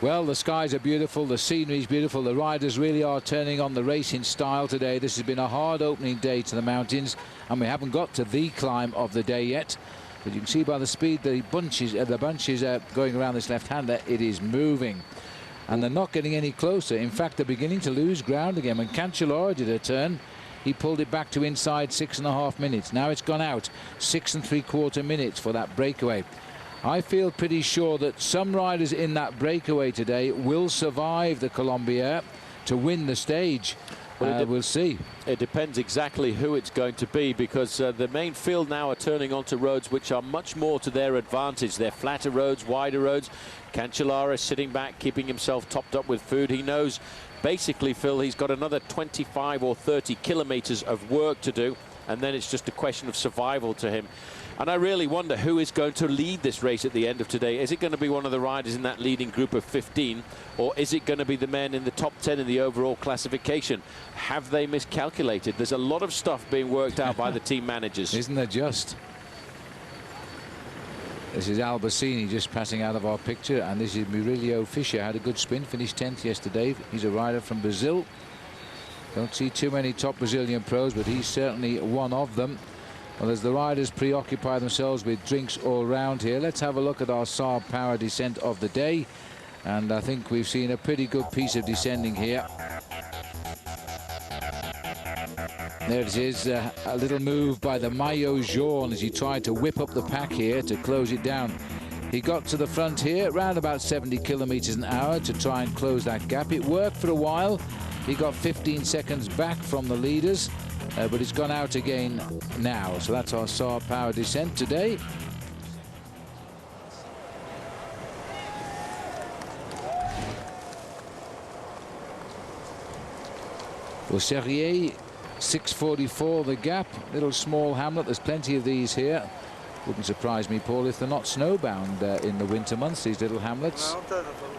Well, the skies are beautiful, the scenery is beautiful, the riders really are turning on the racing style today. This has been a hard opening day to the mountains, and we haven't got to the climb of the day yet. But you can see by the speed the bunches going around this left-hander, it is moving. And they're not getting any closer. In fact, they're beginning to lose ground again. When Cancellara did a turn, he pulled it back to inside 6.5 minutes. Now it's gone out 6 3/4 minutes for that breakaway. I feel pretty sure that some riders in that breakaway today will survive the Colombière to win the stage. Well, we'll see. It depends exactly who it's going to be, because the main field now are turning onto roads which are much more to their advantage. They're flatter roads, wider roads. Cancellara sitting back, keeping himself topped up with food. He knows, basically, Phil, he's got another 25 or 30 kilometers of work to do, and then it's just a question of survival to him. And I really wonder who is going to lead this race at the end of today. Is it going to be one of the riders in that leading group of 15, or is it going to be the men in the top 10 in the overall classification? Have they miscalculated? There's a lot of stuff being worked out by the team managers. Isn't there just? This is Albacini just passing out of our picture, and this is Murillo Fischer. Had a good sprint, finished 10th yesterday. He's a rider from Brazil. Don't see too many top Brazilian pros, but he's certainly one of them. Well, as the riders preoccupy themselves with drinks all round here, let's have a look at our Saab power descent of the day. And I think we've seen a pretty good piece of descending here. There it is, a little move by the Maillot Jaune as he tried to whip up the pack here to close it down. He got to the front here around about 70 kilometers an hour to try and close that gap. It worked for a while. He got 15 seconds back from the leaders. But it's gone out again now. So that's our Saab power descent today. Well, Serrier, 6:44 the gap. Little small hamlet. There's plenty of these here. Wouldn't surprise me, Paul, if they're not snowbound in the winter months, these little hamlets.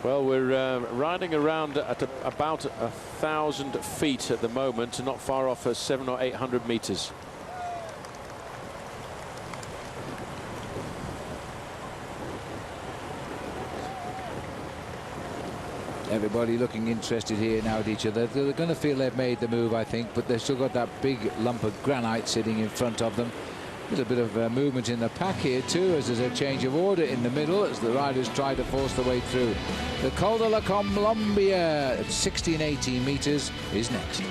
Well, we're riding around at about 1,000 feet at the moment, not far off 700 or 800 meters. Everybody looking interested here now at each other. They're going to feel they've made the move, I think, but they've still got that big lump of granite sitting in front of them. A little bit of movement in the pack here too, as there's a change of order in the middle as the riders try to force their way through. The Col de la Colombière at 60 and 18 meters is next.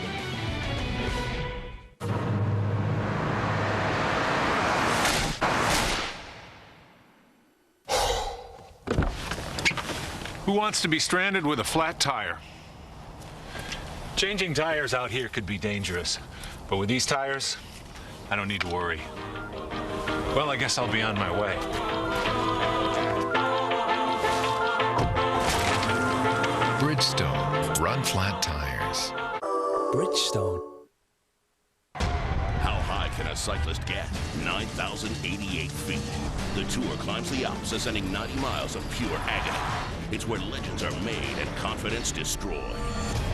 Who wants to be stranded with a flat tire? Changing tires out here could be dangerous, but with these tires, I don't need to worry. Well, I guess I'll be on my way. Bridgestone. Run flat tires. Bridgestone. How high can a cyclist get? 9,088 feet. The Tour climbs the Alps, ascending 90 miles of pure agony. It's where legends are made and confidence destroyed.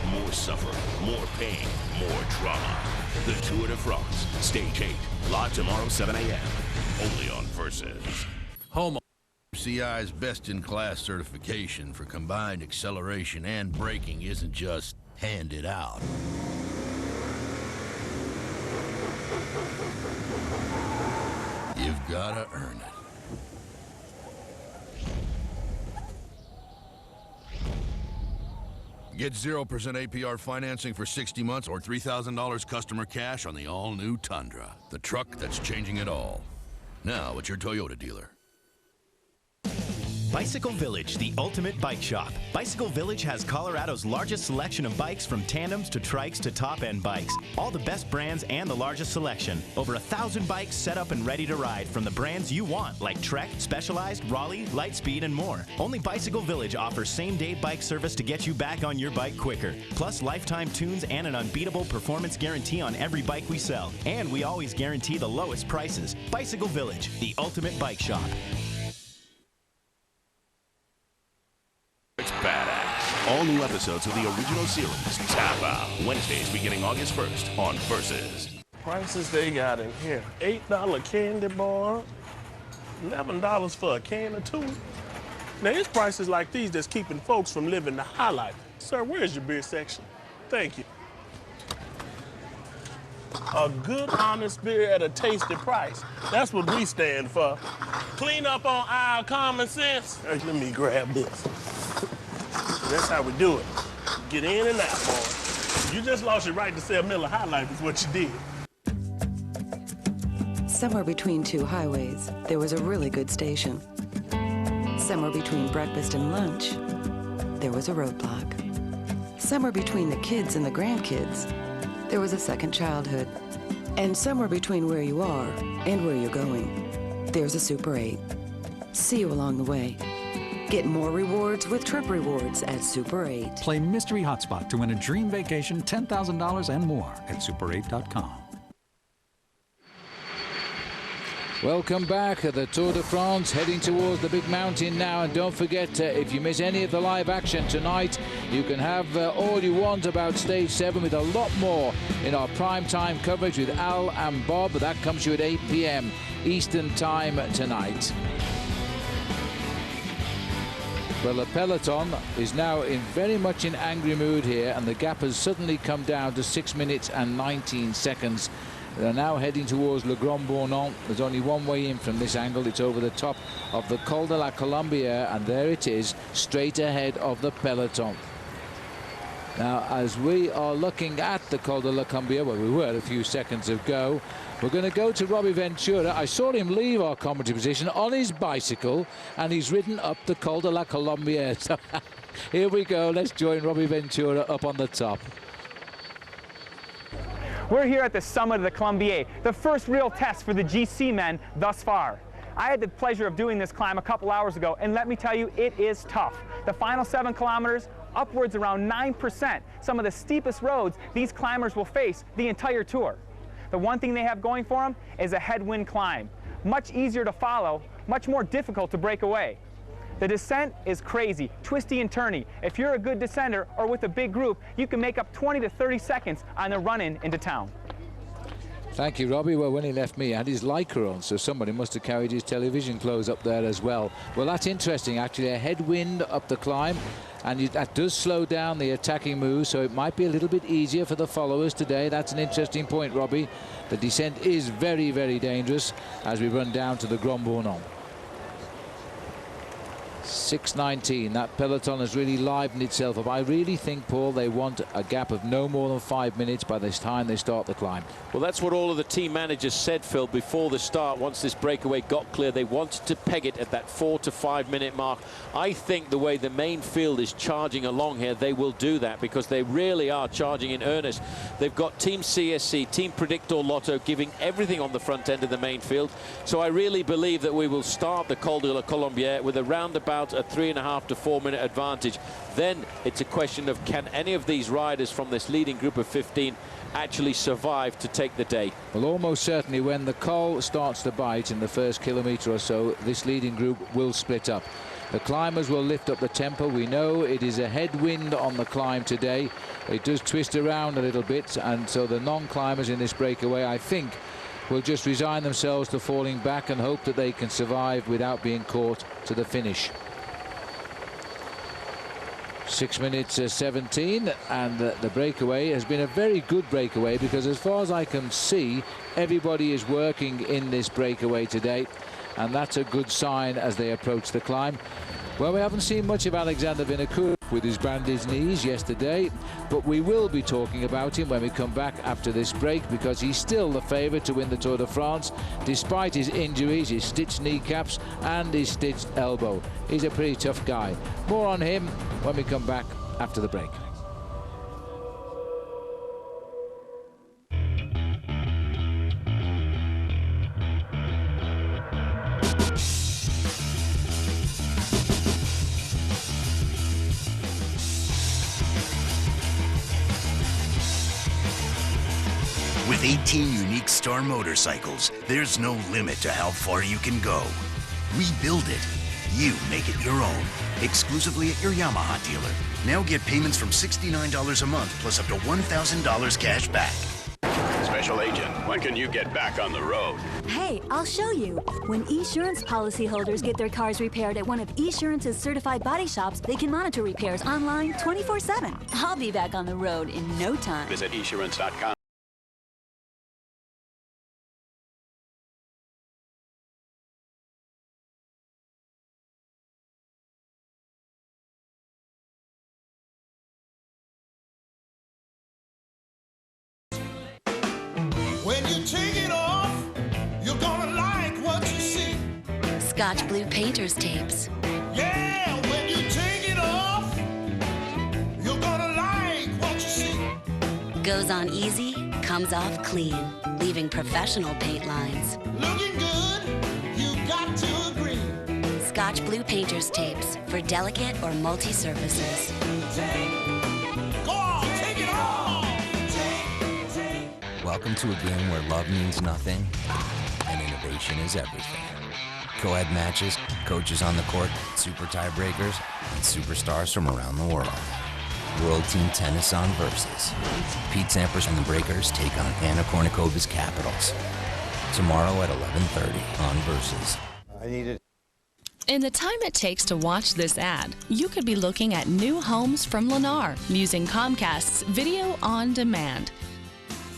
More suffering, more pain, more drama. The Tour de France, Stage 8, live tomorrow, 7 a.m. Only on Versus. Home CI's best-in-class certification for combined acceleration and braking isn't just handed out. You've got to earn it. Get 0% APR financing for 60 months or $3,000 customer cash on the all-new Tundra, the truck that's changing it all. Now at your Toyota dealer. Bicycle Village, the ultimate bike shop. Bicycle Village has Colorado's largest selection of bikes, from tandems to trikes to top-end bikes. All the best brands and the largest selection. Over 1,000 bikes set up and ready to ride from the brands you want, like Trek, Specialized, Raleigh, Lightspeed, and more. Only Bicycle Village offers same-day bike service to get you back on your bike quicker. Plus lifetime tunes and an unbeatable performance guarantee on every bike we sell. And we always guarantee the lowest prices. Bicycle Village, the ultimate bike shop. all new episodes of the original series Tap Out. Wednesdays beginning August 1st on Versus. Prices they got in here. $8 candy bar, $11 for a can or two. Now, it's prices like these that's keeping folks from living the high life. Sir, where's your beer section? Thank you. A good, honest beer at a tasty price. That's what we stand for. Clean up on aisle common sense. Hey, let me grab this. That's how we do it. Get in and out, boy. You just lost your right to sell Miller High Life is what you did. Somewhere between two highways, there was a really good station. Somewhere between breakfast and lunch, there was a roadblock. Somewhere between the kids and the grandkids, there was a second childhood. And somewhere between where you are and where you're going, there's a Super 8. See you along the way. Get more rewards with Trip Rewards at Super 8. Play Mystery Hotspot to win a dream vacation, $10,000 and more at super8.com. Welcome back at the Tour de France, heading towards the big mountain now. And don't forget, if you miss any of the live action tonight, you can have all you want about Stage 7 with a lot more in our prime-time coverage with Al and Bob. That comes to you at 8 p.m. Eastern Time tonight. Well, the peloton is now very much in angry mood here, and the gap has suddenly come down to 6 minutes and 19 seconds. They're now heading towards Le Grand-Bornand. There's only one way in from this angle. It's over the top of the Col de la Colombière, and there it is, straight ahead of the peloton. Now, as we are looking at the Col de la Colombière, where we were a few seconds ago, we're going to go to Robbie Ventura. I saw him leave our commentary position on his bicycle, and he's ridden up the Col de la Colombière. So here we go. Let's join Robbie Ventura up on the top. We're here at the summit of the Colombière, the first real test for the GC men thus far. I had the pleasure of doing this climb a couple hours ago, and let me tell you, it is tough. The final 7 kilometers, upwards around 9%, some of the steepest roads these climbers will face the entire tour. The one thing they have going for them is a headwind climb. Much easier to follow, much more difficult to break away. The descent is crazy, twisty and turny. If you're a good descender or with a big group, you can make up 20 to 30 seconds on the run-in into town. Thank you, Robbie. Well, when he left me, he had his Lycra on, so somebody must have carried his television clothes up there as well. Well, that's interesting, actually. A headwind up the climb, and that does slow down the attacking move, so it might be a little bit easier for the followers today. That's an interesting point, Robbie. The descent is very, very dangerous as we run down to the Grand-Bornand. 6:19. That peloton has really livened itself up. I really think, Paul, they want a gap of no more than 5 minutes by this time they start the climb. Well, that's what all of the team managers said, Phil, before the start. Once this breakaway got clear, they wanted to peg it at that 4 to 5 minute mark. I think the way the main field is charging along here, they will do that because they really are charging in earnest. They've got Team CSC, Team Predictor Lotto giving everything on the front end of the main field. So I really believe that we will start the Col de la Colombière with a roundabout a 3.5 to 4 minute advantage. Then it's a question of can any of these riders from this leading group of 15 actually survive to take the day. Well, almost certainly when the Col starts to bite in the first kilometre or so, this leading group will split up. The climbers will lift up the tempo. We know it is a headwind on the climb today. It does twist around a little bit, and so the non-climbers in this breakaway, I think, will just resign themselves to falling back and hope that they can survive without being caught to the finish. 6 minutes 17, and the breakaway has been a very good breakaway because as far as I can see, everybody is working in this breakaway today, and that's a good sign as they approach the climb. Well, we haven't seen much of Alexander Vinokourov with his bandaged knees yesterday, but we will be talking about him when we come back after this break because he's still the favourite to win the Tour de France despite his injuries, his stitched kneecaps and his stitched elbow. He's a pretty tough guy. More on him when we come back after the break. With 18 unique Star motorcycles, there's no limit to how far you can go. We build it. you make it your own. Exclusively at your Yamaha dealer. Now get payments from $69 a month plus up to $1,000 cash back. Special Agent, when can you get back on the road? Hey, I'll show you. When Esurance policyholders get their cars repaired at one of Esurance's certified body shops, they can monitor repairs online 24/7. I'll be back on the road in no time. Visit esurance.com. When you take it off, you're gonna like what you see. Scotch Blue Painter's Tapes. Yeah, when you take it off, you're gonna like what you see. Goes on easy, comes off clean, leaving professional paint lines. Looking good, you got to agree. Scotch Blue Painter's Tapes for delicate or multi-surfaces. Go on, take it off. Welcome to a game where love means nothing and innovation is everything. Co-ed matches, coaches on the court, super tiebreakers, and superstars from around the world. World Team Tennis on Versus. Pete Sampras and the Breakers take on Anna Kournikova's Capitals. Tomorrow at 11:30 on Versus. In the time it takes to watch this ad, you could be looking at new homes from Lennar using Comcast's Video on Demand.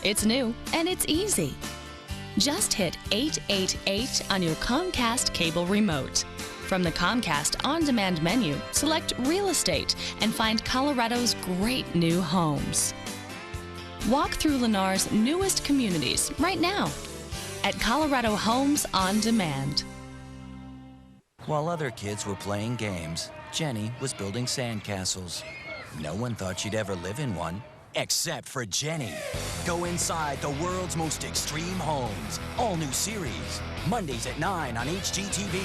It's new and it's easy. Just hit 888 on your Comcast cable remote. From the Comcast On Demand menu, select Real Estate and find Colorado's great new homes. Walk through Lennar's newest communities right now at Colorado Homes On Demand. While other kids were playing games, Jenny was building sandcastles. No one thought she'd ever live in one. Except for Jenny. Go inside the world's most extreme homes. All new series. Mondays at 9 on HGTV.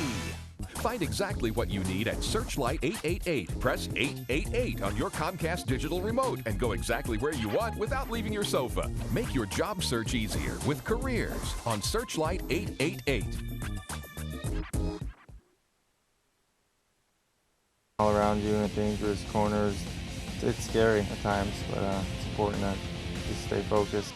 Find exactly what you need at Searchlight 888. Press 888 on your Comcast digital remote and go exactly where you want without leaving your sofa. Make your job search easier with Careers on Searchlight 888. All around you in dangerous corners. It's scary at times, but it's important that you stay focused.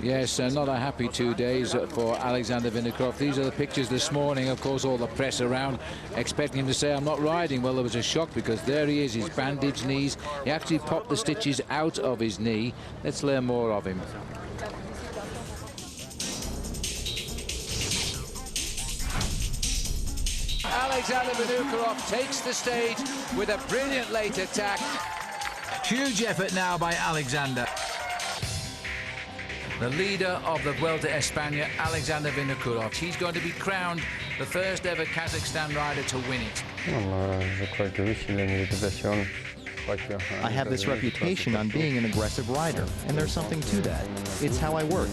Yes, not a happy 2 days for Alexander Vinokurov. These are the pictures this morning. Of course, all the press around expecting him to say, I'm not riding. Well, there was a shock because there he is, his bandaged knees. He actually popped the stitches out of his knee. Let's learn more of him. Alexander Vinokurov takes the stage with a brilliant late attack. Huge effort now by Alexander. The leader of the Vuelta a España, Alexander Vinokurov. He's going to be crowned the first ever Kazakhstan rider to win it. I have this reputation on being an aggressive rider, and there's something to that. It's how I work.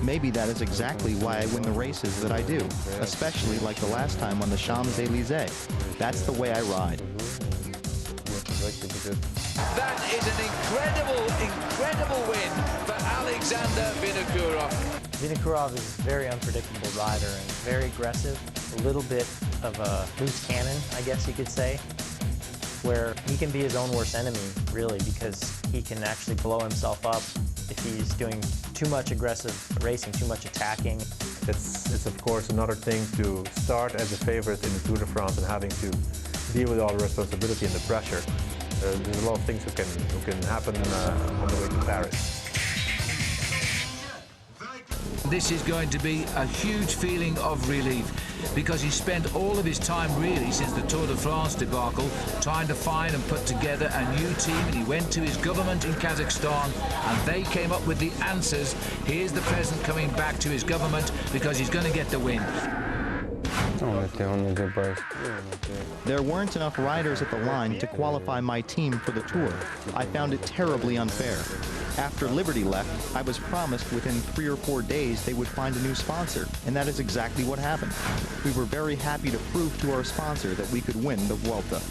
Maybe that is exactly why I win the races that I do, especially like the last time on the Champs-Élysées. That's the way I ride. That is an incredible win for Alexander Vinokurov. Vinokurov is a very unpredictable rider and very aggressive, a little bit of a loose cannon, I guess you could say, where he can be his own worst enemy, really, because he can actually blow himself up if he's doing too much aggressive racing, too much attacking. It's of course another thing to start as a favorite in the Tour de France and having to deal with all the responsibility and the pressure. There's a lot of things who can happen on the way to Paris. This is going to be a huge feeling of relief because he spent all of his time really since the Tour de France debacle trying to find and put together a new team, and he went to his government in Kazakhstan and they came up with the answers. Here's the president coming back to his government because he's going to get the win. There weren't enough riders at the line to qualify my team for the Tour. I found it terribly unfair. After Liberty left, I was promised within 3 or 4 days they would find a new sponsor, and that is exactly what happened. We were very happy to prove to our sponsor that we could win the Vuelta.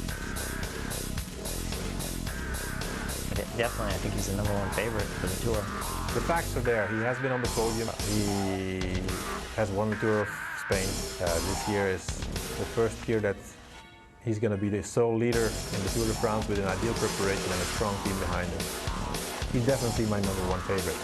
Definitely, I think he's the #1 favorite for the Tour. The facts are there. He has been on the podium. He has won the Tour of Spain. This year is the first year that he's going to be the sole leader in the Tour de France with an ideal preparation and a strong team behind him. He's definitely my #1 favorite.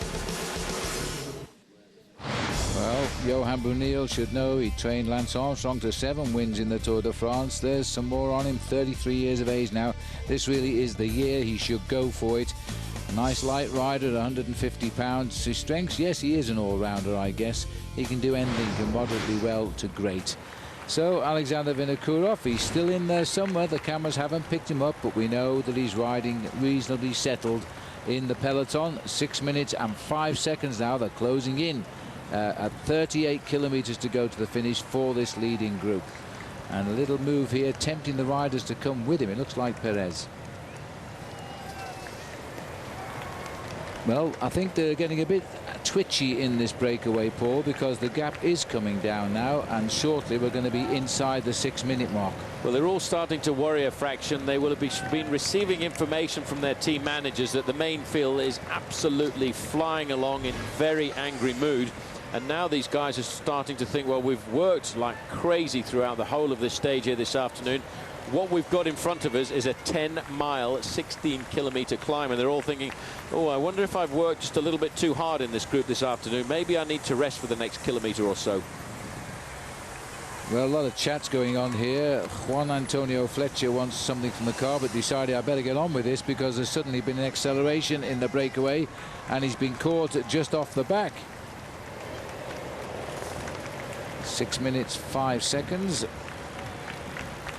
Well, Johan Brunel should know he trained Lance Armstrong to 7 wins in the Tour de France. There's some more on him, 33 years of age now. This really is the year he should go for it. Nice light rider at 150 pounds. His strengths, yes, he is an all-rounder, I guess. He can do anything from moderately well to great. So, Alexander Vinokourov, he's still in there somewhere. The cameras haven't picked him up, but we know that he's riding reasonably settled in the peloton. 6 minutes and 5 seconds now. They're closing in at 38 kilometers to go to the finish for this leading group. And a little move here, tempting the riders to come with him. It looks like Perez. Well, I think they're getting a bit twitchy in this breakaway, Paul, because the gap is coming down now, and shortly we're going to be inside the 6-minute mark. Well, they're all starting to worry a fraction. They will have been receiving information from their team managers that the main field is absolutely flying along in very angry mood. And now these guys are starting to think, well, we've worked like crazy throughout the whole of this stage here this afternoon. What we've got in front of us is a 10-mile, 16-kilometer climb, and they're all thinking, oh, I wonder if I've worked just a little bit too hard in this group this afternoon. Maybe I need to rest for the next kilometer or so. Well, a lot of chats going on here. Juan Antonio Fletcher wants something from the car, but decided I better get on with this because there's suddenly been an acceleration in the breakaway, and he's been caught just off the back. 6 minutes, 5 seconds.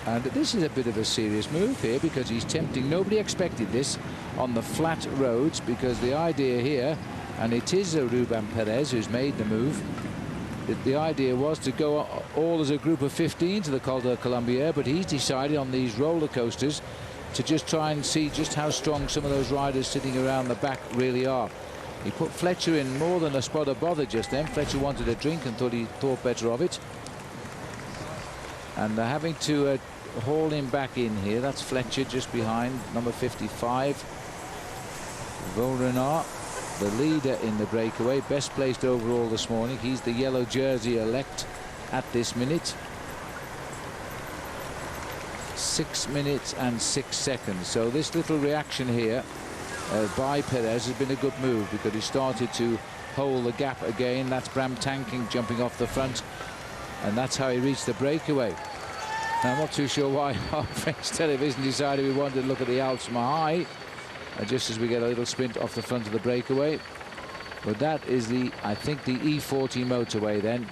And this is a bit of a serious move here because he's tempting. Nobody expected this on the flat roads, because the idea here, and it is Ruben Perez who's made the move, the idea was to go all as a group of 15 to the Col de Colombière, but he's decided on these roller coasters to just try and see just how strong some of those riders sitting around the back really are. He put Fletcher in more than a spot of bother just then. Fletcher wanted a drink and thought better of it. And they're having to haul him back in here. That's Fletcher just behind number 55. Bourg-en-Bresse, the leader in the breakaway, best placed overall this morning. He's the yellow jersey elect at this minute. 6 minutes and 6 seconds. So this little reaction here by Perez has been a good move, because he started to hold the gap again. That's Bram Tankink jumping off the front, and that's how he reached the breakaway. Now, I'm not too sure why our French television decided we wanted to look at the Alps Mahai just as we get a little sprint off the front of the breakaway. But that is I think the E40 motorway then.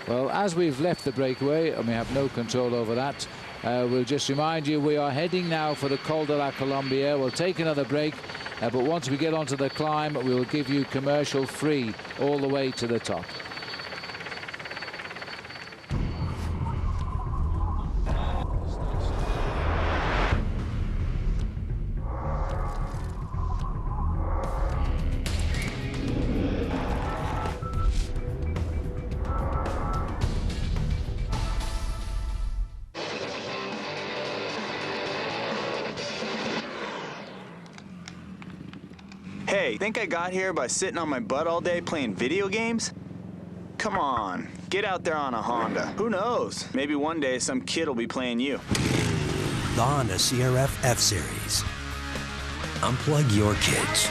Well, as we've left the breakaway, and we have no control over that, we'll just remind you we are heading now for the Col de la Colombière. We'll take another break, but once we get onto the climb, we will give you commercial free all the way to the top. Hey, think I got here by sitting on my butt all day playing video games? Come on, get out there on a Honda. Who knows? Maybe one day some kid will be playing you. The Honda CRF F-Series. Unplug your kids.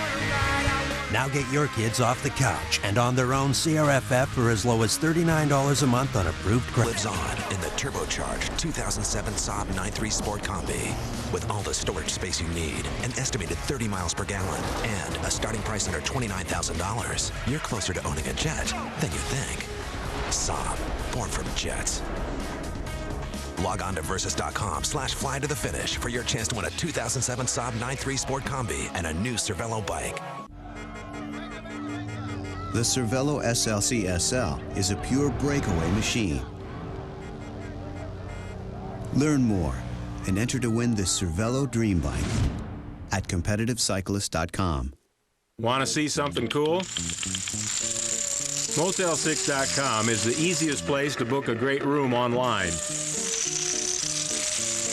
Now get your kids off the couch and on their own CRF-F for as low as $39 a month on approved credit. Lives on in the turbocharged 2007 Saab 9.3 Sport Combi. With all the storage space you need, an estimated 30 miles per gallon, and a starting price under $29,000. You're closer to owning a jet than you think. Saab, born from jets. Log on to Versus.com/fly to the finish for your chance to win a 2007 Saab 9.3 Sport Combi and a new Cervelo bike. The Cervelo SLC SL is a pure breakaway machine. Learn more and enter to win the Cervelo Dream Bike at CompetitiveCyclist.com. Want to see something cool? Motel6.com is the easiest place to book a great room online.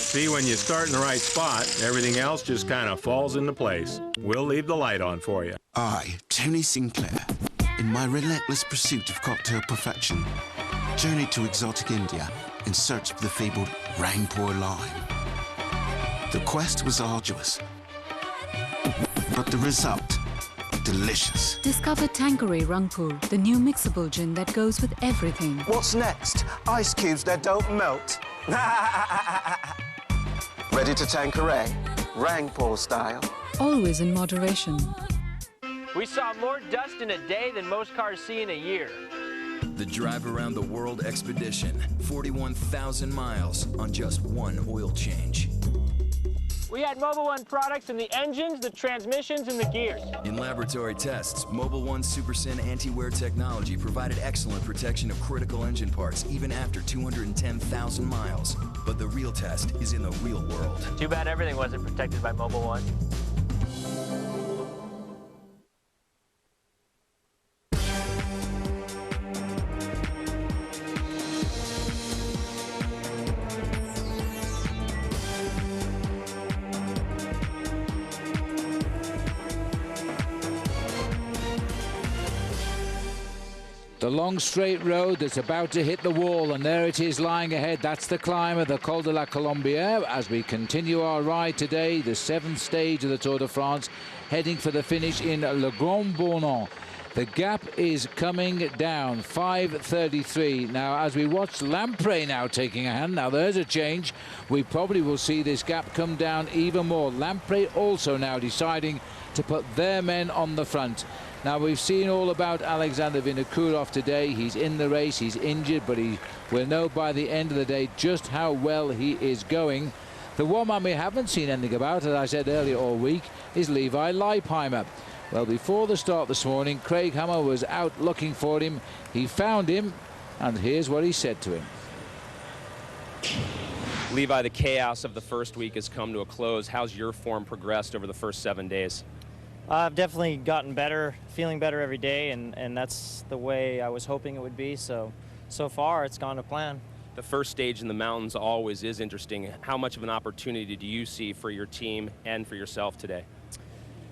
See, when you start in the right spot, everything else just kind of falls into place. We'll leave the light on for you. I, Tony Sinclair, in my relentless pursuit of cocktail perfection, journeyed to exotic India in search of the fabled Rangpur lime. The quest was arduous, but the result, delicious. Discover Tanqueray Rangpur, the new mixable gin that goes with everything. What's next? Ice cubes that don't melt. Ready to Tanqueray, Rangpur style. Always in moderation. We saw more dust in a day than most cars see in a year. The Drive Around the World Expedition, 41,000 miles on just one oil change. We had Mobil 1 products in the engines, the transmissions, and the gears. In laboratory tests, Mobil 1 SuperSyn anti-wear technology provided excellent protection of critical engine parts even after 210,000 miles. But the real test is in the real world. Too bad everything wasn't protected by Mobil 1. The long straight road that's about to hit the wall, and there it is lying ahead. That's the climb of the Col de la Colombière as we continue our ride today, the 7th stage of the Tour de France, heading for the finish in Le Grand-Bornand. The gap is coming down, 5:33. Now, as we watch Lamprey now taking a hand, now there's a change. We probably will see this gap come down even more. Lamprey also now deciding to put their men on the front. Now, we've seen all about Alexander Vinokourov today. He's in the race, he's injured, but he will know by the end of the day just how well he is going. The one man we haven't seen anything about, as I said earlier all week, is Levi Leipheimer. Well, before the start this morning, Craig Hummer was out looking for him. He found him, and here's what he said to him. Levi, the chaos of the first week has come to a close. How's your form progressed over the first 7 days? I've definitely gotten better, feeling better every day, and that's the way I was hoping it would be. So far, it's gone to plan. The first stage in the mountains always is interesting. How much of an opportunity do you see for your team and for yourself today?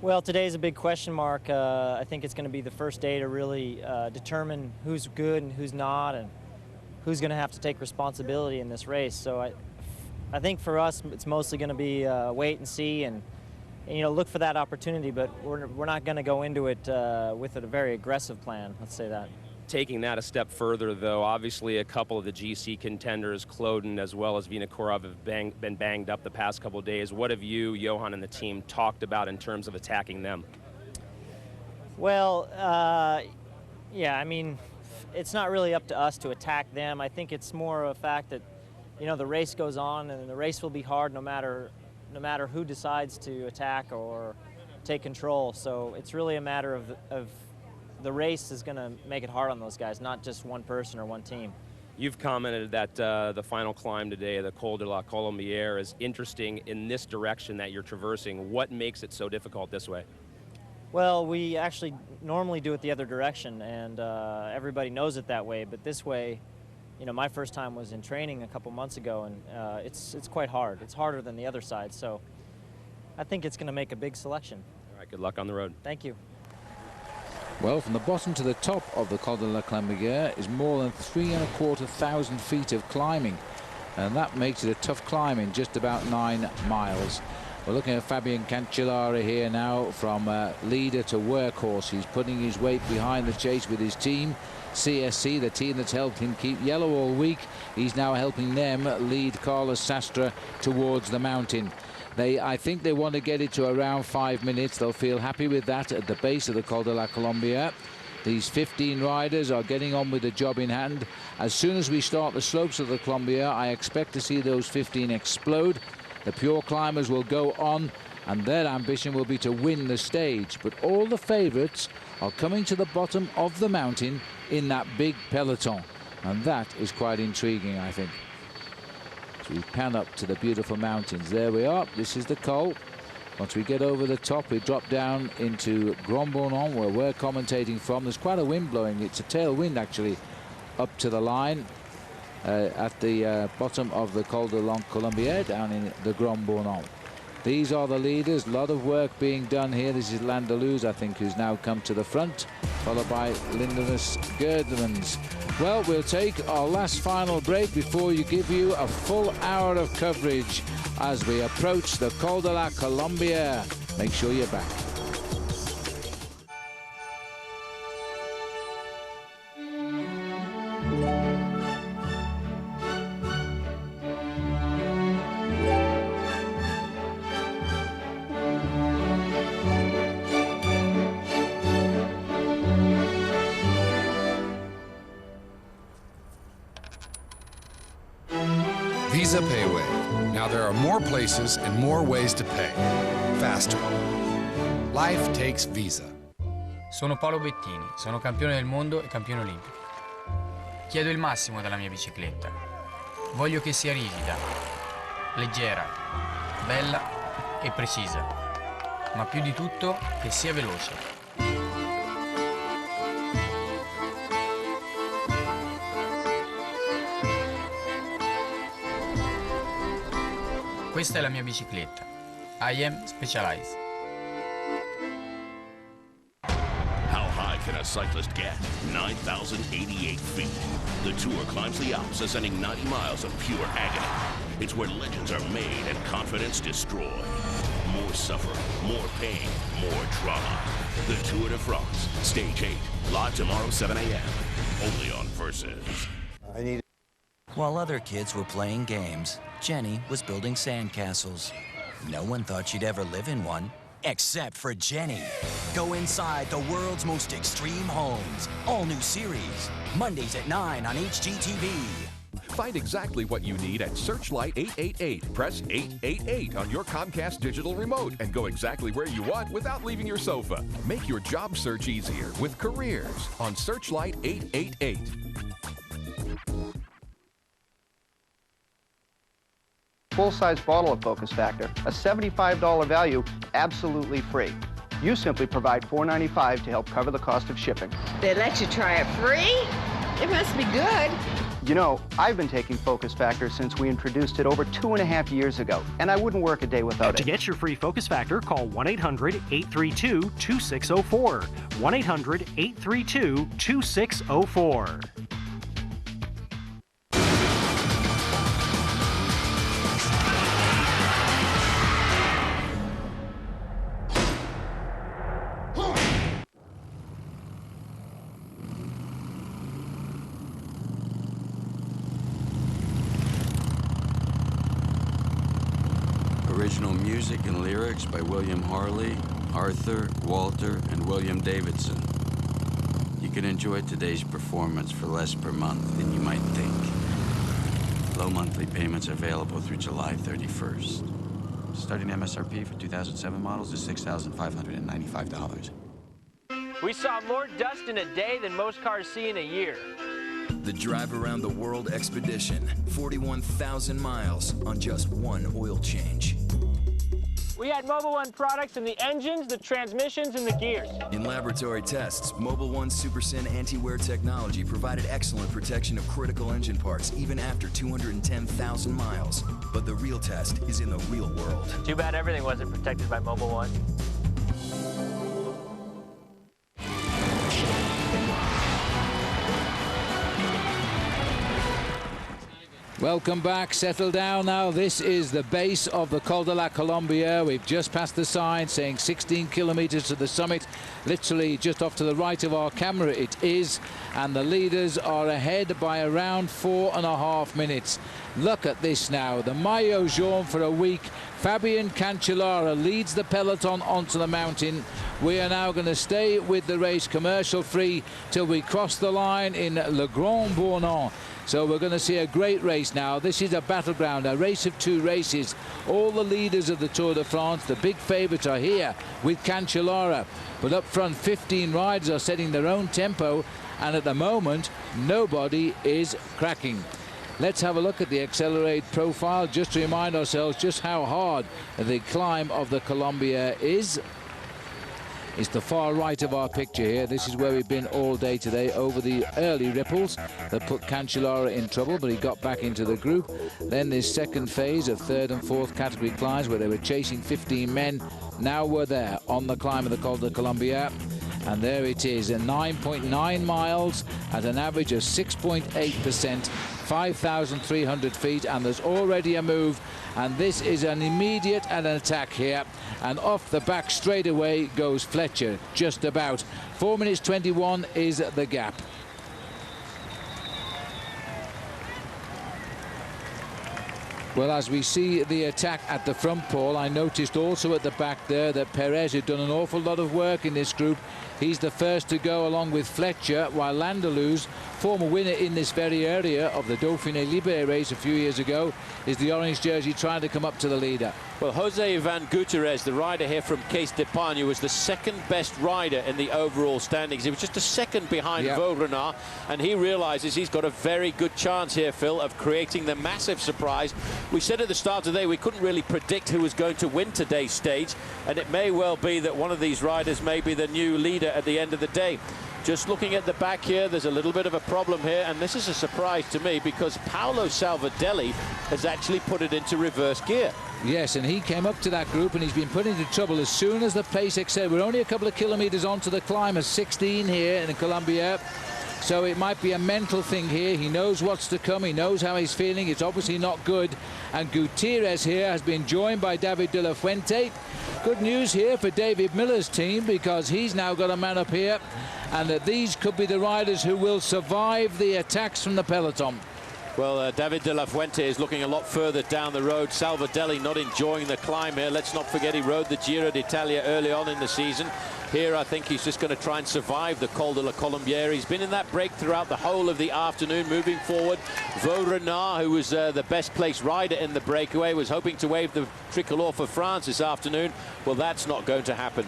Well, today's a big question mark. I think it's going to be the first day to really determine who's good and who's not, and who's going to have to take responsibility in this race. So I think for us, it's mostly going to be wait and see and you know, look for that opportunity, but we're not going to go into it with a very aggressive plan, let's say that. Taking that a step further, though, obviously a couple of the GC contenders, Kloden as well as Vinokourov, have been banged up the past couple of days. What have you, Johan, and the team talked about in terms of attacking them? Well, yeah, I mean, it's not really up to us to attack them. I think it's more a fact that, you know, the race goes on, and the race will be hard no matter who decides to attack or take control. So it's really a matter of the race is going to make it hard on those guys, not just one person or one team. You've commented that the final climb today, the Col de la Colombière, is interesting in this direction that you're traversing. What makes it so difficult this way? Well, we actually normally do it the other direction, and everybody knows it that way. But this way, you know, my first time was in training a couple months ago, and it's quite hard. It's harder than the other side, so I think it's going to make a big selection. All right, good luck on the road. Thank you. Well, from the bottom to the top of the Col de la Colombière is more than 3,250 feet of climbing, and that makes it a tough climb in just about 9 miles. We're looking at Fabian Cancellara here now, from leader to workhorse. He's putting his weight behind the chase with his team. CSC, the team that's helped him keep yellow all week, he's now helping them lead Carlos Sastre towards the mountain. I think they want to get it to around 5 minutes. They'll feel happy with that at the base of the Col de la Colombière. These 15 riders are getting on with the job in hand. As soon as we start the slopes of the Colombière, I expect to see those 15 explode. The pure climbers will go on, and their ambition will be to win the stage. But all the favorites are coming to the bottom of the mountain in that big peloton, and that is quite intriguing, I think. So we pan up to the beautiful mountains. There we are. This is the Col. Once we get over the top, we drop down into Grand-Bornand, where we're commentating from. There's quite a wind blowing. It's a tailwind, actually, up to the line at the bottom of the Col de Colombière down in the Grand-Bornand. These are the leaders. A lot of work being done here. This is Landeluz, I think, who's now come to the front, followed by Lindenus Gerdemann. Well, we'll take our last final break before you give you a full hour of coverage as we approach the Col de la Colombière. Make sure you're back. Visa Payway. Now there are more places and more ways to pay. Faster. Life takes Visa. Sono Paolo Bettini, sono campione del mondo e campione olimpico. Chiedo il massimo dalla mia bicicletta. Voglio che sia rigida, leggera, bella e precisa, ma più di tutto che sia veloce. Questa è la mia bicicletta. I am Specialized. How high can a cyclist get? 9,088 feet. The Tour climbs the Alps, ascending 90 miles of pure agony. It's where legends are made and confidence destroyed. More suffering, more pain, more drama. The Tour de France, Stage 8, live tomorrow 7 a.m. Only on Versus. While other kids were playing games, Jenny was building sandcastles. No one thought she'd ever live in one, except for Jenny. Go inside the world's most extreme homes. All new series. Mondays at 9 on HGTV. Find exactly what you need at Searchlight 888. Press 888 on your Comcast digital remote and go exactly where you want without leaving your sofa. Make your job search easier with Careers on Searchlight 888. Full-size bottle of Focus Factor, a $75 value, absolutely free. You simply provide $4.95 to help cover the cost of shipping. They let you try it free? It must be good. You know, I've been taking Focus Factor since we introduced it over 2.5 years ago, and I wouldn't work a day without it. To get your free Focus Factor, call 1-800-832-2604. 1-800-832-2604. Original music and lyrics by William Harley, Arthur, Walter, and William Davidson. You can enjoy today's performance for less per month than you might think. Low monthly payments available through July 31st. Starting MSRP for 2007 models is $6,595. We saw more dust in a day than most cars see in a year. The Drive Around the World Expedition, 41,000 miles on just one oil change. We had Mobil 1 products in the engines, the transmissions, and the gears. In laboratory tests, Mobil 1 SuperSyn anti-wear technology provided excellent protection of critical engine parts even after 210,000 miles. But the real test is in the real world. Too bad everything wasn't protected by Mobil 1. Welcome back. Settle down now. This is the base of the Col de la Colombière. We've just passed the sign saying 16 kilometers to the summit. Literally just off to the right of our camera it is. And the leaders are ahead by around 4.5 minutes. Look at this now. The maillot jaune for a week. Fabian Cancellara leads the peloton onto the mountain. We are now going to stay with the race commercial free till we cross the line in Le Grand-Bornand. So we're going to see a great race now. This is a battleground, a race of two races. All the leaders of the Tour de France, the big favourites, are here with Cancellara. But up front, 15 riders are setting their own tempo. And at the moment, nobody is cracking. Let's have a look at the accelerate profile just to remind ourselves just how hard the climb of the Colombière is. It's the far right of our picture here. This is where we've been all day today, over the early ripples that put Cancellara in trouble, but he got back into the group. Then this second phase of third and fourth category climbs where they were chasing 15 men. Now we're there on the climb of the Col de Colombière. And there it is, a 9.9 miles at an average of 6.8%, 5,300 feet, and there's already a move, and this is an immediate an attack here, and off the back straight away goes Fletcher, just about. 4 minutes 21 is the gap. Well, as we see the attack at the front, Paul, I noticed also at the back there that Perez had done an awful lot of work in this group. He's the first to go along with Fletcher, while Landeluz, former winner in this very area of the Dauphiné Libéré race a few years ago, is the orange jersey trying to come up to the leader. Well, Jose Ivan Gutierrez, the rider here from Case d'Epargne, was the second best rider in the overall standings. He was just a second behind Bourg-en-Bresse, and he realizes he's got a very good chance here, Phil, of creating the massive surprise. We said at the start of the day we couldn't really predict who was going to win today's stage, and it may well be that one of these riders may be the new leader at the end of the day. Just looking at the back here, there's a little bit of a problem here, and this is a surprise to me because Paolo Salvadelli has actually put it into reverse gear. Yes, and he came up to that group and he's been put into trouble as soon as the pace accelerated. We're only a couple of kilometers onto the climb of 16 here in the Colombière. So it might be a mental thing here. He knows what's to come. He knows how he's feeling. It's obviously not good. And Gutierrez here has been joined by David de la Fuente. Good news here for David Miller's team because he's now got a man up here. And that these could be the riders who will survive the attacks from the peloton. Well, David de la Fuente is looking a lot further down the road. Salvadelli not enjoying the climb here. Let's not forget he rode the Giro d'Italia early on in the season. Here, I think he's just going to try and survive the Col de la Colombière. He's been in that break throughout the whole of the afternoon, moving forward. Vaud-Renard, who was the best placed rider in the breakaway, was hoping to wave the tricolour for France this afternoon. Well, that's not going to happen.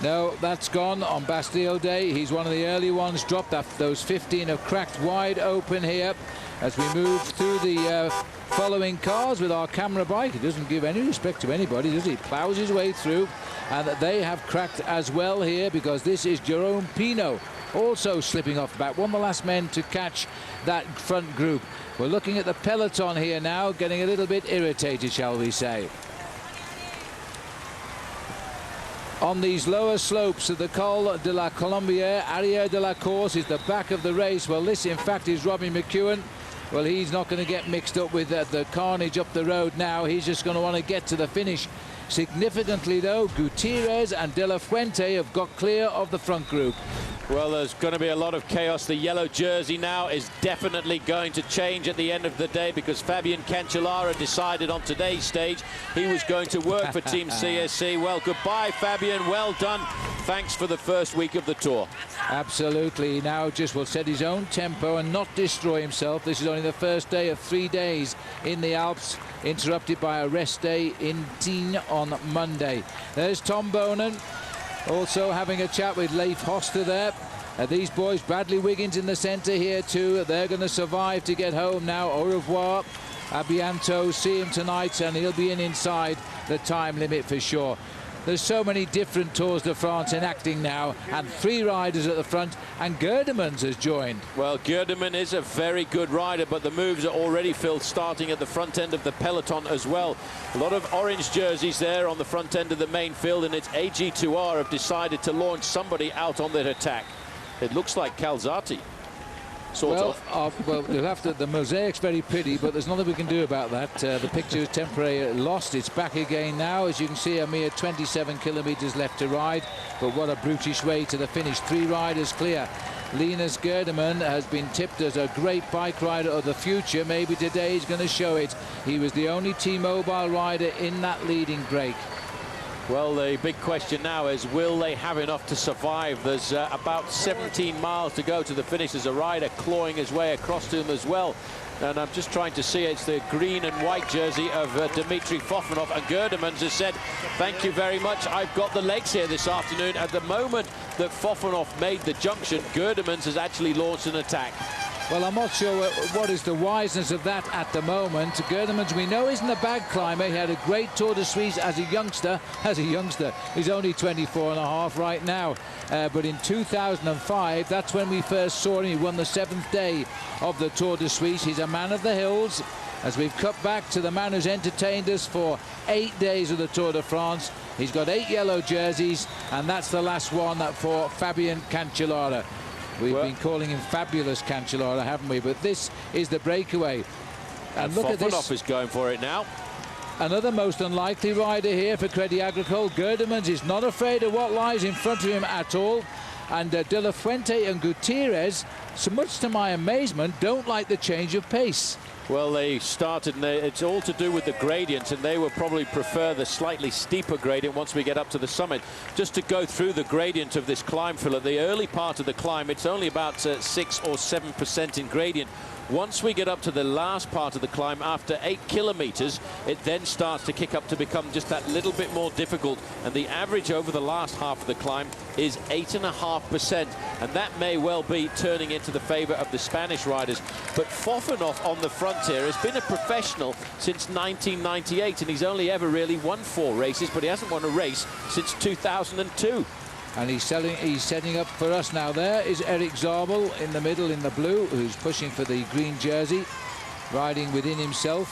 No, that's gone on Bastille Day. He's one of the early ones. Dropped that. Those 15 have cracked wide open here as we move through the following cars with our camera bike. He doesn't give any respect to anybody, does he? He plows his way through, and they have cracked as well here because this is Jerome Pino also slipping off the back. One of the last men to catch that front group. We're looking at the peloton here now, getting a little bit irritated, shall we say. On these lower slopes of the Col de la Colombière, Arrière de la Course is the back of the race. Well, this, in fact, is Robbie McEwen. Well, he's not going to get mixed up with the carnage up the road now. He's just going to want to get to the finish. Significantly, though, Gutierrez and De La Fuente have got clear of the front group. Well, there's going to be a lot of chaos. The yellow jersey now is definitely going to change at the end of the day because Fabian Cancellara decided on today's stage he was going to work for Team CSC. Well, goodbye, Fabian. Well done. Thanks for the first week of the Tour. Absolutely. Now just will set his own tempo and not destroy himself. This is only the first day of 3 days in the Alps, interrupted by a rest day in Tignes on Monday. There's Tom Bonan. Also having a chat with Leif Hoster there. These boys, Bradley Wiggins in the centre here too. They're going to survive to get home now. Au revoir. A bientôt. See him tonight, and he'll be inside the time limit for sure. There's so many different Tours de France enacting now, and 3 riders at the front, and Gerdemann has joined. Well, Gerdemann is a very good rider, but the moves are already filled, starting at the front end of the peloton as well. A lot of orange jerseys there on the front end of the main field, and it's AG2R have decided to launch somebody out on their attack. It looks like Calzati. Well, you'll have to, the mosaic's very pretty, but there's nothing we can do about that. The picture is temporarily lost. It's back again now. As you can see, a mere 27 kilometers left to ride, but what a brutish way to the finish. 3 riders clear. Linus Gerdemann has been tipped as a great bike rider of the future. Maybe today he's going to show it. He was the only T-Mobile rider in that leading break. Well, the big question now is, will they have enough to survive? There's about 17 miles to go to the finish. There's a rider clawing his way across to them as well. And I'm just trying to see, it's the green and white jersey of Dimitri Fofanov. And Gerdemann has said, thank you very much. I've got the legs here this afternoon. At the moment that Fofanov made the junction, Gerdemann has actually launched an attack. Well, I'm not sure what is the wiseness of that at the moment. Gerdemann, we know, isn't a bad climber. He had a great Tour de Suisse as a youngster. He's only 24 and a half right now. But in 2005, that's when we first saw him. He won the 7th day of the Tour de Suisse. He's a man of the hills. As we've cut back to the man who's entertained us for 8 days of the Tour de France. He's got 8 yellow jerseys, and that's the last one for Fabian Cancellara. We've been calling him Fabulous Cancellara, haven't we? But this is the breakaway. And look at this. Fofanov is going for it now. Another most unlikely rider here for Crédit Agricole. Gerdemann is not afraid of what lies in front of him at all. And De La Fuente and Gutierrez, so much to my amazement, don't like the change of pace. Well, they started, and it's all to do with the gradient, and they will probably prefer the slightly steeper gradient once we get up to the summit. Just to go through the gradient of this climb, Phil, at the early part of the climb, it's only about 6 or 7% in gradient. Once we get up to the last part of the climb, after 8 kilometers, it then starts to kick up to become just that little bit more difficult. And the average over the last half of the climb is 8.5%. And that may well be turning into the favor of the Spanish riders. But Fofanov on the frontier has been a professional since 1998, and he's only ever really won 4 races, but he hasn't won a race since 2002. And he's setting up for us now. There is Eric Zabel in the middle in the blue, who's pushing for the green jersey, riding within himself.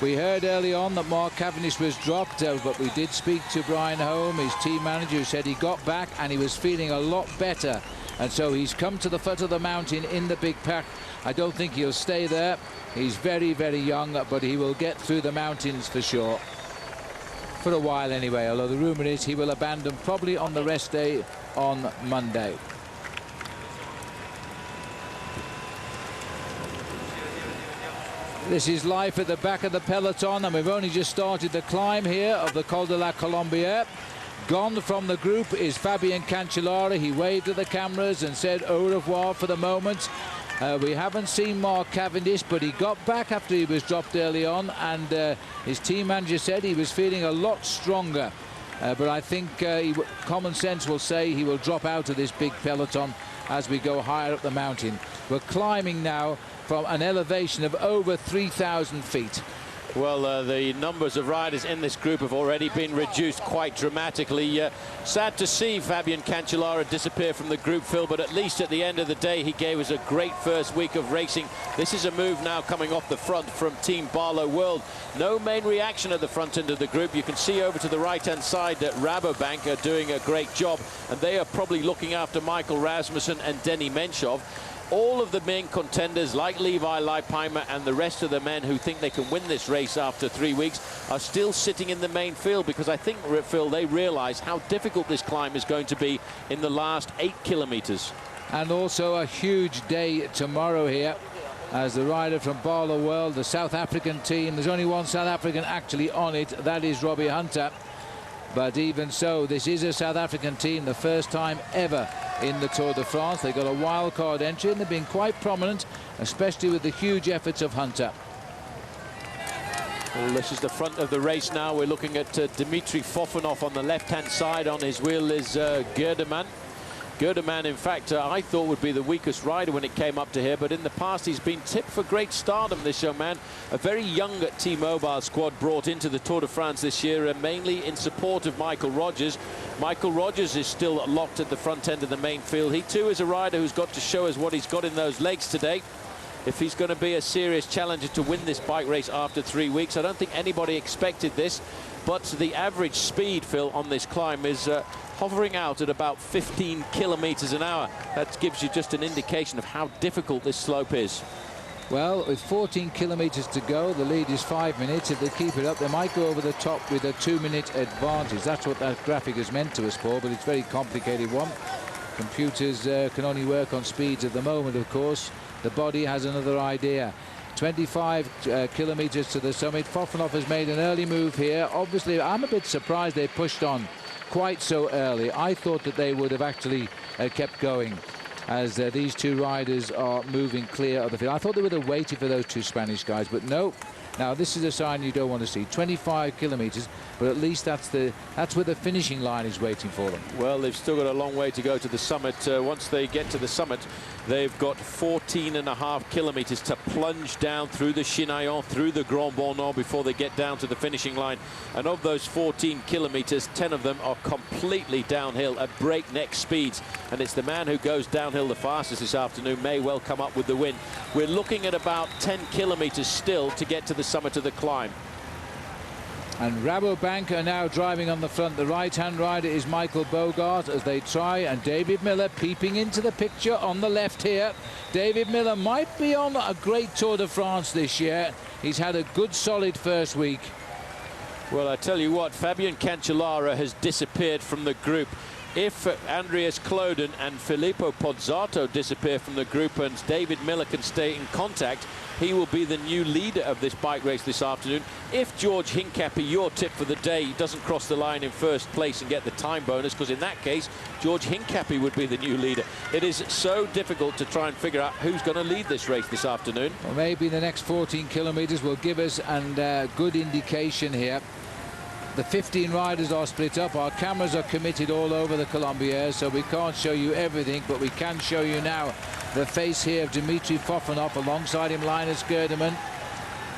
We heard early on that Mark Cavendish was dropped, but we did speak to Brian Holm, his team manager, who said he got back and he was feeling a lot better. And so he's come to the foot of the mountain in the big pack. I don't think he'll stay there. He's very, very young, but he will get through the mountains for sure. For a while anyway, although the rumor is he will abandon probably on the rest day on Monday. This is life at the back of the peloton, and we've only just started the climb here of the Col de la Colombière. Gone from the group is Fabian Cancellara. He waved at the cameras and said au revoir for the moment. We haven't seen Mark Cavendish, but he got back after he was dropped early on, and his team manager said he was feeling a lot stronger. But I think common sense will say he will drop out of this big peloton as we go higher up the mountain. We're climbing now from an elevation of over 3,000 feet. Well, the numbers of riders in this group have already been reduced quite dramatically. Sad to see Fabian Cancellara disappear from the group, Phil, but at least at the end of the day, he gave us a great first week of racing. This is a move now coming off the front from Team Barlow World. No main reaction at the front end of the group. You can see over to the right-hand side that Rabobank are doing a great job, and they are probably looking after Michael Rasmussen and Denny Menchov. All of the main contenders like Levi Leipheimer and the rest of the men who think they can win this race after 3 weeks are still sitting in the main field, because I think, Phil, they realize how difficult this climb is going to be in the last 8 kilometers. And also a huge day tomorrow here, as the rider from Barlow World, the South African team, there's only one South African actually on it, that is Robbie Hunter. But even so, this is a South African team, the first time ever in the Tour de France. They got a wild card entry, and they've been quite prominent, especially with the huge efforts of Hunter. Well, this is the front of the race now. We're looking at Dmitry Fofanov on the left-hand side. On his wheel is Gerdemann. Gerdemann, in fact, I thought would be the weakest rider when it came up to here, but in the past he's been tipped for great stardom, this young man. A very young T-Mobile squad brought into the Tour de France this year, mainly in support of Michael Rogers. Michael Rogers is still locked at the front end of the main field. He too is a rider who's got to show us what he's got in those legs today, if he's going to be a serious challenger to win this bike race after 3 weeks. I don't think anybody expected this, but the average speed, Phil, on this climb is hovering out at about 15 kilometers an hour. That gives you just an indication of how difficult this slope is. Well, with 14 kilometers to go, the lead is 5 minutes. If they keep it up, they might go over the top with a 2-minute advantage. That's what that graphic is meant to us, Paul, but it's a very complicated one. Computers can only work on speeds at the moment, of course. The body has another idea. 25 kilometers to the summit. Fofanov has made an early move here. Obviously, I'm a bit surprised they pushed on quite so early. I thought that they would have actually kept going, as these two riders are moving clear of the field. I thought they would have waited for those two Spanish guys, but no, Now, this is a sign you don't want to see. 25 kilometres, but at least that's where the finishing line is waiting for them. Well, they've still got a long way to go to the summit. Once they get to the summit, they've got 14.5 kilometres to plunge down through the Chinaillon, through the Grand-Bornand before they get down to the finishing line. And of those 14 kilometres, 10 of them are completely downhill at breakneck speeds. And it's the man who goes downhill the fastest this afternoon may well come up with the win. We're looking at about 10 kilometres still to get to the summit of the climb. And Rabobank are now driving on the front. The right-hand rider is Michael Bogart as they try, and David Miller peeping into the picture on the left here. David Miller might be on a great Tour de France this year. He's had a good solid first week. Well, I tell you what, Fabian Cancellara has disappeared from the group. If Andreas Kloden and Filippo Pozzato disappear from the group and David Miller can stay in contact, he will be the new leader of this bike race this afternoon. If George Hincapie, your tip for the day, doesn't cross the line in first place and get the time bonus, because in that case, George Hincapie would be the new leader. It is so difficult to try and figure out who's going to lead this race this afternoon. Well, maybe the next 14 kilometres will give us a good indication here. The 15 riders are split up. Our cameras are committed all over the Colombière, so we can't show you everything, but we can show you now the face here of Dimitri Fofanov. Alongside him, Linus Gerdemann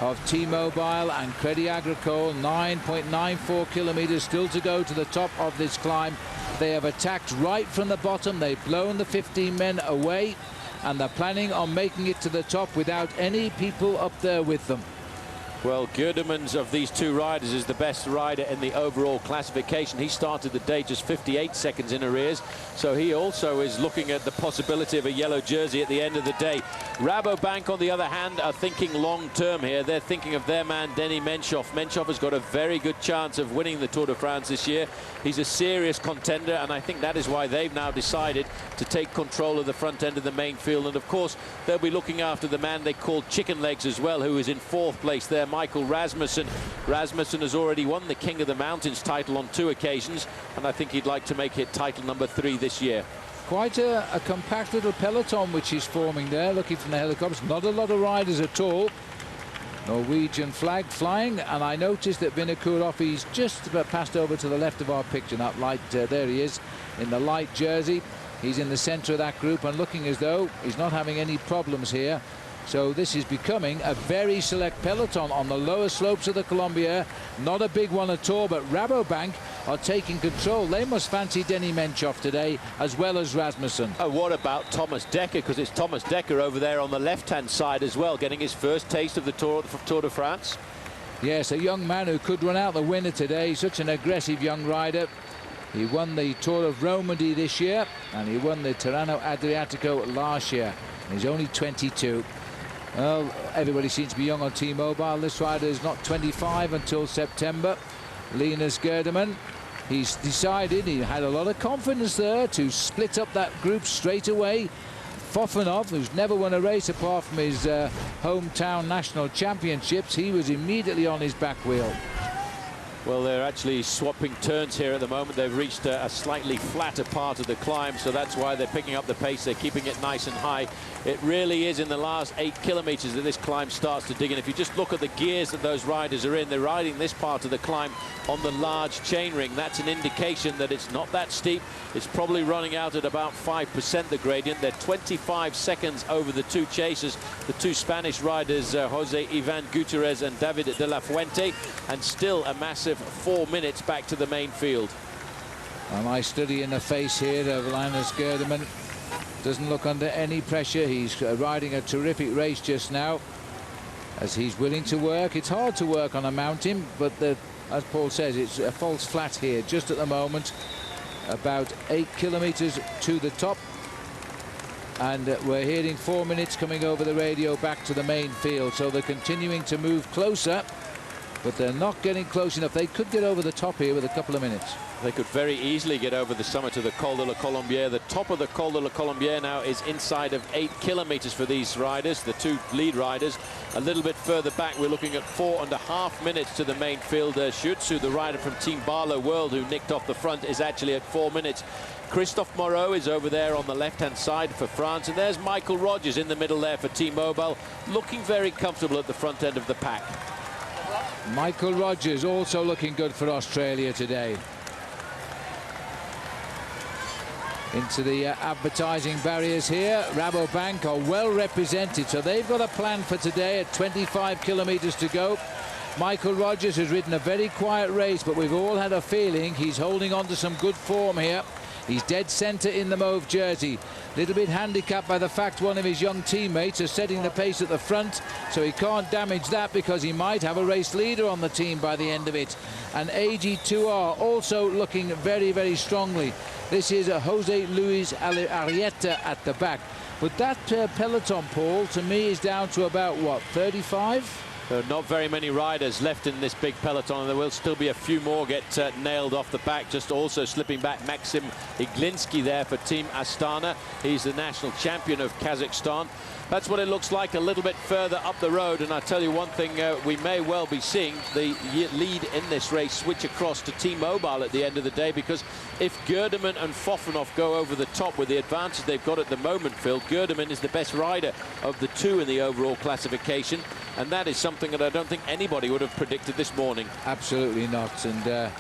of T-Mobile and Crédit Agricole. 9.94 kilometres still to go to the top of this climb. They have attacked right from the bottom. They've blown the 15 men away, and they're planning on making it to the top without any people up there with them. Well, Gerdemann of these two riders is the best rider in the overall classification. He started the day just 58 seconds in arrears, so he also is looking at the possibility of a yellow jersey at the end of the day. Rabobank, on the other hand, are thinking long-term here. They're thinking of their man, Denis Menchov. Menchov has got a very good chance of winning the Tour de France this year. He's a serious contender, and I think that is why they've now decided to take control of the front end of the main field. And, of course, they'll be looking after the man they call Chicken Legs as well, who is in fourth place there, Michael Rasmussen. Rasmussen has already won the King of the Mountains title on 2 occasions, and I think he'd like to make it title number 3 this year. Quite a compact little peloton which is forming there, looking from the helicopters. Not a lot of riders at all. Norwegian flag flying, and I noticed that Vinokourov, he's just about passed over to the left of our picture. That light, there he is in the light jersey. He's in the centre of that group and looking as though he's not having any problems here. So this is becoming a very select peloton on the lower slopes of the Colombière. Not a big one at all, but Rabobank are taking control. They must fancy Denis Menchov today, as well as Rasmussen. Oh, what about Thomas Dekker? Because it's Thomas Dekker over there on the left-hand side as well, getting his first taste of the Tour de France. Yes, a young man who could run out the winner today. Such an aggressive young rider. He won the Tour of Romandy this year, and he won the Tirreno Adriatico last year. He's only 22. Well, everybody seems to be young on T-Mobile. This rider is not 25 until September. Linus Gerdemann, he's decided, he had a lot of confidence there to split up that group straight away. Fofanov, who's never won a race apart from his hometown national championships, he was immediately on his back wheel. Well, they're actually swapping turns here at the moment. They've reached a slightly flatter part of the climb, so that's why they're picking up the pace. They're keeping it nice and high. It really is in the last 8 kilometres that this climb starts to dig in. If you just look at the gears that those riders are in, they're riding this part of the climb on the large chainring. That's an indication that it's not that steep. It's probably running out at about 5% the gradient. They're 25 seconds over the 2 chasers, the 2 Spanish riders, Jose Ivan Gutierrez and David de la Fuente, and still a massive 4 minutes back to the main field. A nice study in the face here of Linus Gerdemann. Doesn't look under any pressure. He's riding a terrific race just now, as he's willing to work. It's hard to work on a mountain, but as Paul says, it's a false flat here just at the moment. About 8 kilometres to the top, and we're hearing 4 minutes coming over the radio back to the main field. So they're continuing to move closer, but they're not getting close enough. They could get over the top here with a couple of minutes. They could very easily get over the summit of the Col de la Colombière. The top of the Col de la Colombière now is inside of 8 kilometres for these riders, the 2 lead riders. A little bit further back, we're looking at 4.5 minutes to the main field. Schutzu, the rider from Team Barlow World, who nicked off the front, is actually at 4 minutes. Christophe Moreau is over there on the left-hand side for France, and there's Michael Rogers in the middle there for T-Mobile, looking very comfortable at the front end of the pack. Michael Rogers also looking good for Australia today. Into the advertising barriers here. Rabobank are well represented, so they've got a plan for today at 25 kilometers to go. Michael Rogers has ridden a very quiet race, but we've all had a feeling he's holding on to some good form here. He's dead centre in the mauve jersey. Little bit handicapped by the fact one of his young teammates is setting the pace at the front, so he can't damage that because he might have a race leader on the team by the end of it. And AG2R also looking very, very strongly. This is Jose Luis Arrieta at the back. But that peloton, Paul, to me is down to about, what, 35? There are not very many riders left in this big peloton, and there will still be a few more get nailed off the back. Just also slipping back, Maxim Iglinski there for Team Astana. He's the national champion of Kazakhstan. That's what it looks like a little bit further up the road. And I tell you one thing, we may well be seeing the lead in this race switch across to T-Mobile at the end of the day, because if Gerdemann and Fofenhoff go over the top with the advantage they've got at the moment, Phil, Gerdemann is the best rider of the two in the overall classification. And that is something that I don't think anybody would have predicted this morning. Absolutely not. And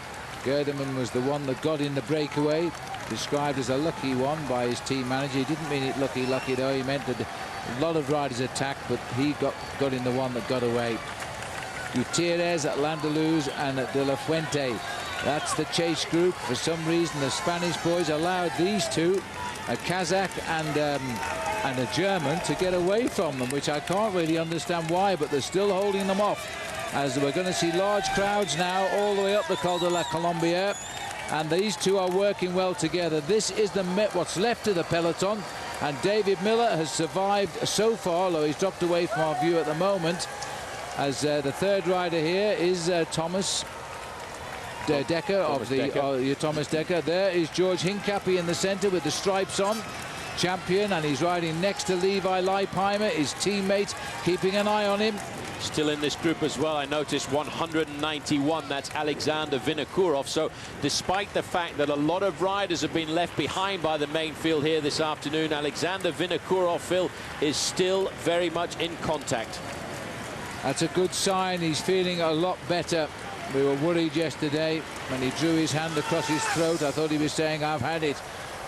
Gerdemann was the one that got in the breakaway, described as a lucky one by his team manager. He didn't mean it lucky though. He meant that a lot of riders attacked, but he got in the one that got away. Gutierrez, Landaluz and De La Fuente. That's the chase group. For some reason, the Spanish boys allowed these two, a Kazakh and a German, to get away from them, which I can't really understand why, but they're still holding them off. As we're going to see large crowds now all the way up the Col de la Colombière, and these two are working well together. This is what's left of the peloton, and David Miller has survived so far, although he's dropped away from our view at the moment, as the third rider here is Thomas Dekker Thomas Dekker. There is George Hincapie in the centre with the stripes on, champion, and he's riding next to Levi Leipheimer, his teammate, keeping an eye on him. Still in this group as well, I noticed 191, that's Alexander Vinokourov. So despite the fact that a lot of riders have been left behind by the main field here this afternoon, Alexander Vinokourov, Phil, is still very much in contact. That's a good sign. He's feeling a lot better. We were worried yesterday when he drew his hand across his throat. I thought he was saying, I've had it.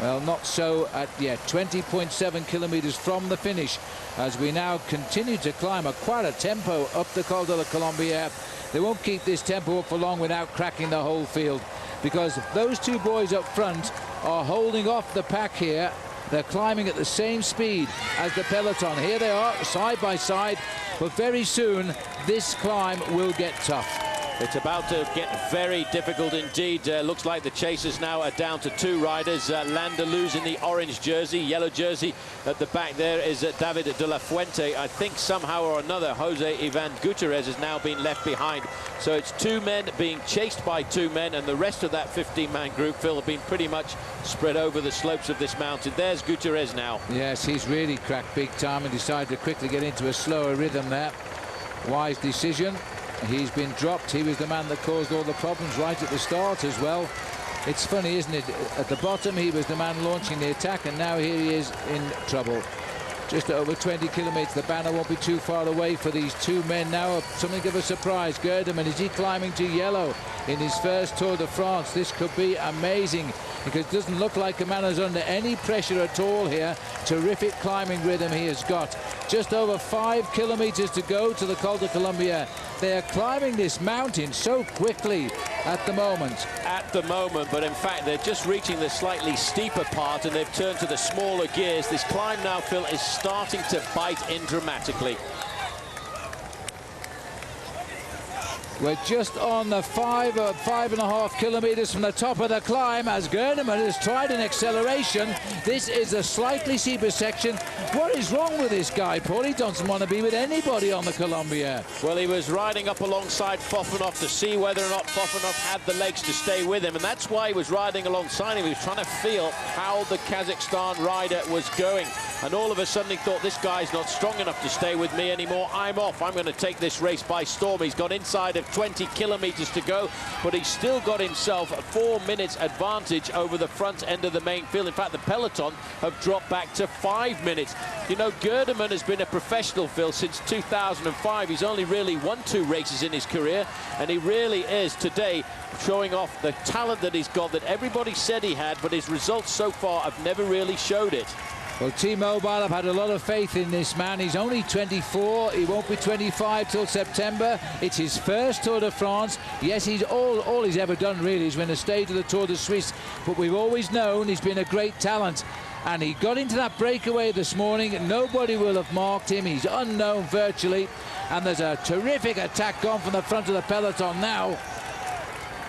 Well, not so at 20.7 kilometers from the finish, as we now continue to climb quite a tempo up the Col de la Colombière. They won't keep this tempo up for long without cracking the whole field, because those two boys up front are holding off the pack here. They're climbing at the same speed as the peloton. Here they are, side by side, but very soon this climb will get tough. It's about to get very difficult indeed. Looks like the chasers now are down to two riders. Landaluz in the orange jersey, yellow jersey at the back there is David De La Fuente. I think somehow or another Jose Ivan Gutierrez has now been left behind. So it's two men being chased by two men, and the rest of that 15-man group, Phil, have been pretty much spread over the slopes of this mountain. There's Gutierrez now. Yes, he's really cracked big time and decided to quickly get into a slower rhythm there. Wise decision. He's been dropped. He was the man that caused all the problems right at the start as well. It's funny, isn't it? At the bottom, he was the man launching the attack, and now here he is in trouble. Just over 20 kilometers. The banner won't be too far away for these two men now. Something of a surprise. Gerdemann, is he climbing to yellow in his first Tour de France? This could be amazing, because it doesn't look like a man is under any pressure at all here. Terrific climbing rhythm he has got. Just over 5 kilometers to go to the Col de Colombière. They are climbing this mountain so quickly at the moment. At the moment, but in fact they're just reaching the slightly steeper part, and they've turned to the smaller gears. This climb now, Phil, is starting to bite in dramatically. We're just on the 5.5 kilometers from the top of the climb, as Gerdemann has tried an acceleration. This is a slightly steeper section. What is wrong with this guy, Paul? He doesn't want to be with anybody on the Colombière. Well, he was riding up alongside Fofenhoff to see whether or not Fofenhoff had the legs to stay with him, and that's why he was riding alongside him. He was trying to feel how the Kazakhstan rider was going. and all of a sudden he thought, this guy's not strong enough to stay with me anymore. I'm off. I'm going to take this race by storm. He's got inside of 20 kilometers to go, but he's still got himself a 4 minutes advantage over the front end of the main field. In fact, the peloton have dropped back to 5 minutes. You know, Gerdemann has been a professional, Phil, since 2005. He's only really won 2 races in his career, and he really is today showing off the talent that he's got, that everybody said he had, but his results so far have never really showed it. Well, T-Mobile have had a lot of faith in this man. He's only 24. He won't be 25 till September. It's his first Tour de France. Yes, he's all he's ever done really is win a stage of the Tour de Suisse, but we've always known he's been a great talent. And he got into that breakaway this morning. Nobody will have marked him. He's unknown virtually. And there's a terrific attack gone from the front of the peloton now.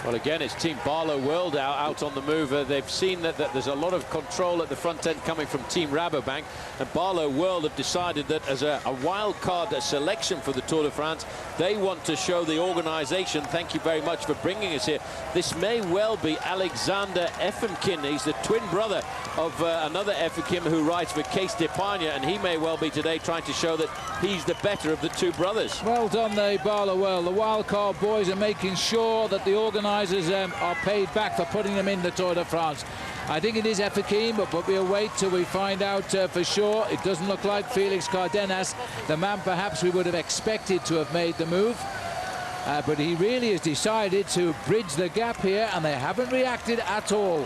Well, again, it's Team Barlow World out on the move. They've seen that there's a lot of control at the front end coming from Team Rabobank, and Barlow World have decided that as a wild card selection for the Tour de France, they want to show the organization, thank you very much for bringing us here. This may well be Alexander Efemkin. He's the twin brother of another Efemkin who rides for Case d'Epargne, and he may well be today trying to show that he's the better of the 2 brothers. Well done, the Barlow World. The wild card boys are making sure that the organizers are paid back for putting them in the Tour de France. I think it is Efemkin, but we'll wait till we find out for sure. It doesn't look like Felix Cardenas, the man perhaps we would have expected to have made the move. But he really has decided to bridge the gap here, and they haven't reacted at all.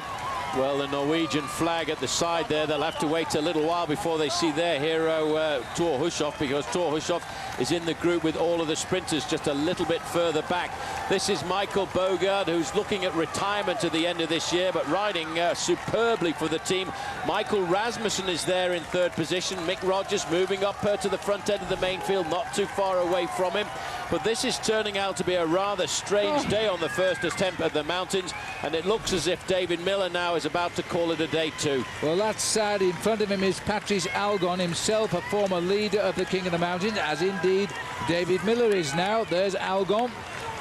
Well, the Norwegian flag at the side there, they'll have to wait a little while before they see their hero, Thor Hushoff, because Thor Hushoff is in the group with all of the sprinters just a little bit further back. This is Michael Bogard, who's looking at retirement at the end of this year, but riding superbly for the team. Michael Rasmussen is there in 3rd position. Mick Rogers moving up to the front end of the main field, not too far away from him. But this is turning out to be a rather strange day on the first attempt at the mountains, and it looks as if David Miller now is about to call it a day too. Well, that's sad. In front of him is Patrice Algon, himself a former leader of the King of the Mountains, as indeed David Miller is now. There's Algon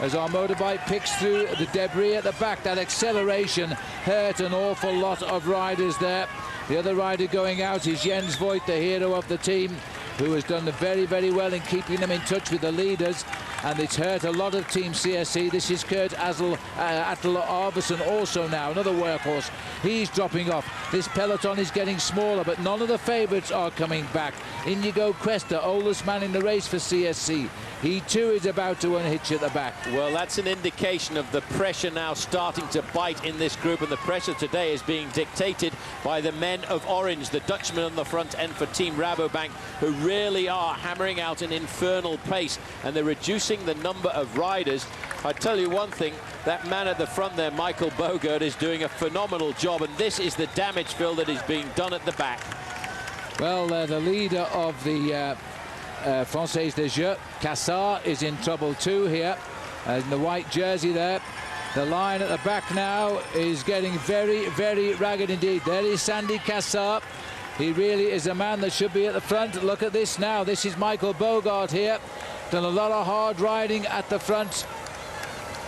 as our motorbike picks through the debris at the back. That acceleration hurt an awful lot of riders there. The other rider going out is Jens Voigt, the hero of the team, who has done very, very well in keeping them in touch with the leaders, and it's hurt a lot of Team CSC. This is Kurt Attel Arvesen also now, another workhorse. He's dropping off. This peloton is getting smaller, but none of the favourites are coming back. Inigo Cuesta, oldest man in the race for CSC. He too is about to unhitch at the back. Well, that's an indication of the pressure now starting to bite in this group, and the pressure today is being dictated by the men of orange, the Dutchmen on the front end for Team Rabobank, who really are hammering out an infernal pace, and they're reducing the number of riders. I tell you one thing, that man at the front there, Michael Bogard, is doing a phenomenal job, and this is the damage, Phil, that is being done at the back. Well, the leader of the Française des Jeux, Cassard, is in trouble too here, in the white jersey there. The line at the back now is getting very, very ragged indeed. There is Sandy Cassard. He really is a man that should be at the front. Look at this now. This is Michael Bogard here. Done a lot of hard riding at the front.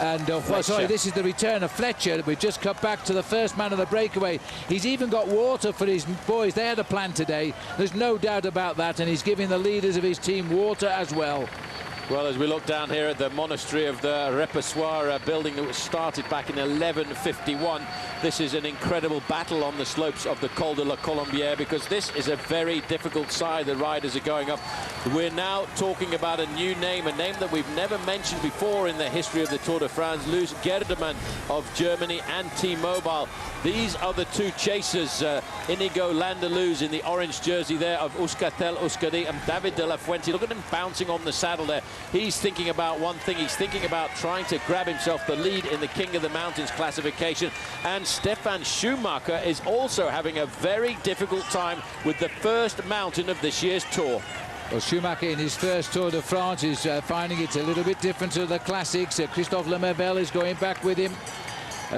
And, well, sorry, this is the return of Fletcher. We've just cut back to the first man of the breakaway. He's even got water for his boys. They had a plan today. There's no doubt about that. And he's giving the leaders of his team water as well. Well, as we look down here at the monastery of the Repoussoir building that was started back in 1151, this is an incredible battle on the slopes of the Col de la Colombière, because this is a very difficult side the riders are going up. We're now talking about a new name, a name that we've never mentioned before in the history of the Tour de France, Luis Gerdemann of Germany and T-Mobile. These are the 2 chasers, Inigo Landeluz in the orange jersey there of Euskaltel Euskadi, and David de la Fuente. Look at him bouncing on the saddle there. He's thinking about one thing. He's thinking about trying to grab himself the lead in the King of the Mountains classification. And Stefan Schumacher is also having a very difficult time with the first mountain of this year's Tour. Well, Schumacher in his first Tour de France is finding it a little bit different to the classics. Christophe Lemervel is going back with him.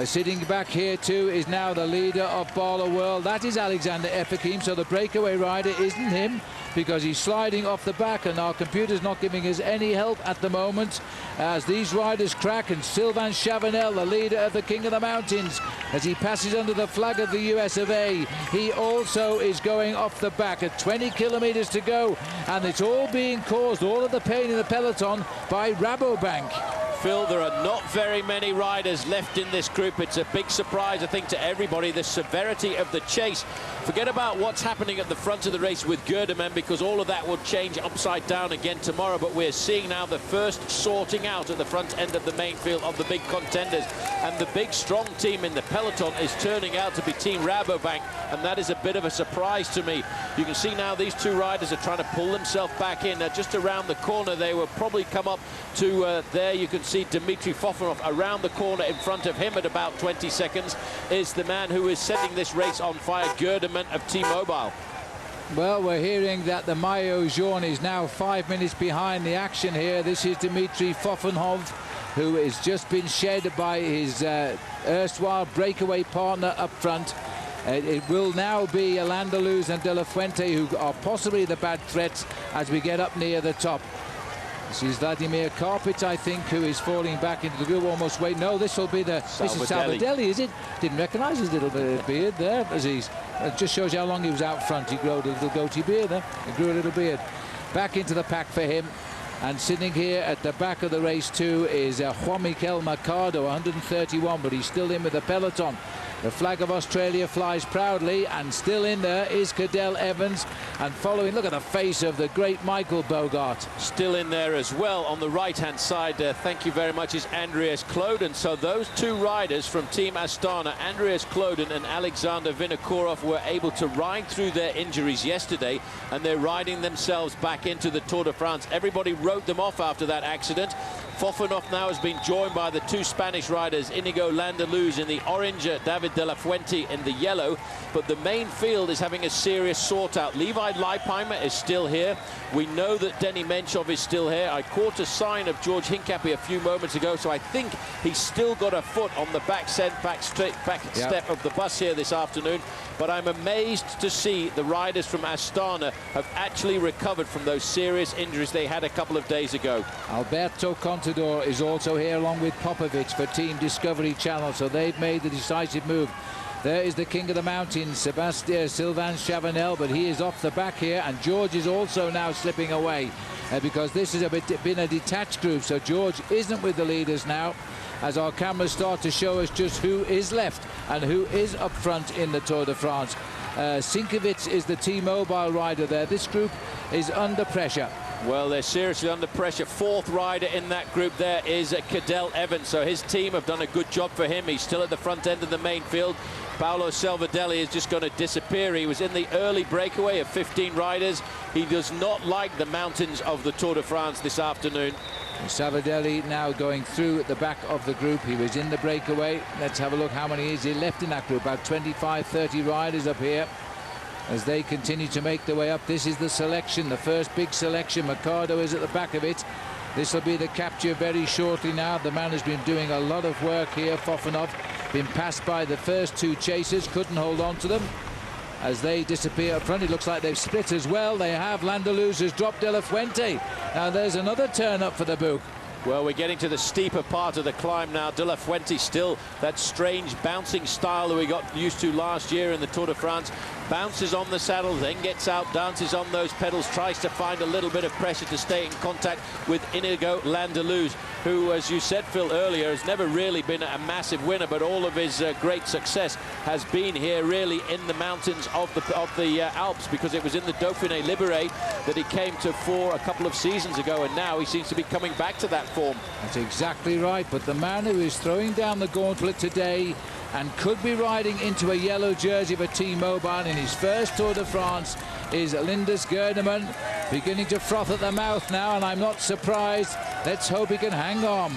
Sitting back here too is now the leader of Baller World. That is Alexander Efekim, so the breakaway rider isn't him because he's sliding off the back, and our computer's not giving us any help at the moment as these riders crack. And Sylvain Chavanel, the leader of the King of the Mountains, as he passes under the flag of the US of A, he also is going off the back at 20 kilometers to go, and it's all being caused, all of the pain in the peloton, by Rabobank. Phil, there are not very many riders left in this group. It's a big surprise, I think, to everybody, the severity of the chase. Forget about what's happening at the front of the race with Gerdemann, because all of that will change upside down again tomorrow. But we're seeing now the first sorting out at the front end of the main field of the big contenders. And the big, strong team in the peloton is turning out to be Team Rabobank, and that is a bit of a surprise to me. You can see now these two riders are trying to pull themselves back in. Just around the corner, they will probably come up to there. You can see Dmitry Fofanov around the corner. In front of him at about 20 seconds is the man who is setting this race on fire, Gerdemann of T-Mobile. Well, we're hearing that the Maillot Jaune is now 5 minutes behind the action here. This is Dmitry Fofanov, who has just been shed by his erstwhile breakaway partner up front. It will now be Landaluz and De La Fuente who are possibly the bad threats as we get up near the top. This is Vladimir Karpit, I think, who is falling back into the group. Almost wait. No, this will be the. This is Salvadelli, is it? Didn't recognise his little bit of beard there. As he's, it just shows you how long he was out front. He grew a little goatee beard there. He grew a little beard. Back into the pack for him. And sitting here at the back of the race too is Juan Miquel Mercado, 131, but he's still in with the peloton. The flag of Australia flies proudly, and still in there is Cadel Evans, and following, look at the face of the great Michael Bogart. Still in there as well on the right-hand side, thank you very much, is Andreas Kloden. So those two riders from Team Astana, Andreas Kloden and Alexander Vinokourov, were able to ride through their injuries yesterday, and they're riding themselves back into the Tour de France. Everybody wrote them off after that accident. Fofanov now has been joined by the two Spanish riders, Inigo Landaluz in the orange, David De La Fuente in the yellow. But the main field is having a serious sort out. Levi Leipheimer is still here. We know that Denny Menchov is still here. I caught a sign of George Hincapie a few moments ago, so I think he's still got a foot on the back step of the bus here this afternoon. But I'm amazed to see the riders from Astana have actually recovered from those serious injuries they had a couple of days ago. Alberto Contador is also here along with Popovic for Team Discovery Channel, so they've made the decisive move. There is the King of the Mountains, Sylvain Chavanel, but he is off the back here, and George is also now slipping away because this has been a detached group, so George isn't with the leaders now, as our cameras start to show us just who is left and who is up front in the Tour de France. Sinkovic is the T-Mobile rider there. This group is under pressure. Well, they're seriously under pressure. Fourth rider in that group there is Cadel Evans, so his team have done a good job for him. He's still at the front end of the main field. Paolo Salvadelli is just going to disappear. He was in the early breakaway of 15 riders. He does not like the mountains of the Tour de France this afternoon. Salvadelli now going through at the back of the group. He was in the breakaway. Let's have a look how many is he left in that group. About 25, 30 riders up here as they continue to make their way up. This is the selection, the first big selection. Mercado is at the back of it. This will be the capture very shortly now. The man has been doing a lot of work here. Fofanov been passed by the first two chasers, couldn't hold on to them as they disappear up front. It looks like they've split as well. They have. Landaluz has dropped De La Fuente. Now there's another turn up for the Bourg. Well, we're getting to the steeper part of the climb now. De La Fuente still that strange bouncing style that we got used to last year in the Tour de France. Bounces on the saddle, then gets out, dances on those pedals, tries to find a little bit of pressure to stay in contact with Inigo Landaluz, who, as you said, Phil, earlier, has never really been a massive winner, but all of his great success has been here really in the mountains of the Alps, because it was in the Dauphiné Libéré that he came to for a couple of seasons ago, and now he seems to be coming back to that form. That's exactly right, but the man who is throwing down the gauntlet today and could be riding into a yellow jersey for T-Mobile in his first Tour de France is Linus Gerdemann, beginning to froth at the mouth now, and I'm not surprised. Let's hope he can hang on.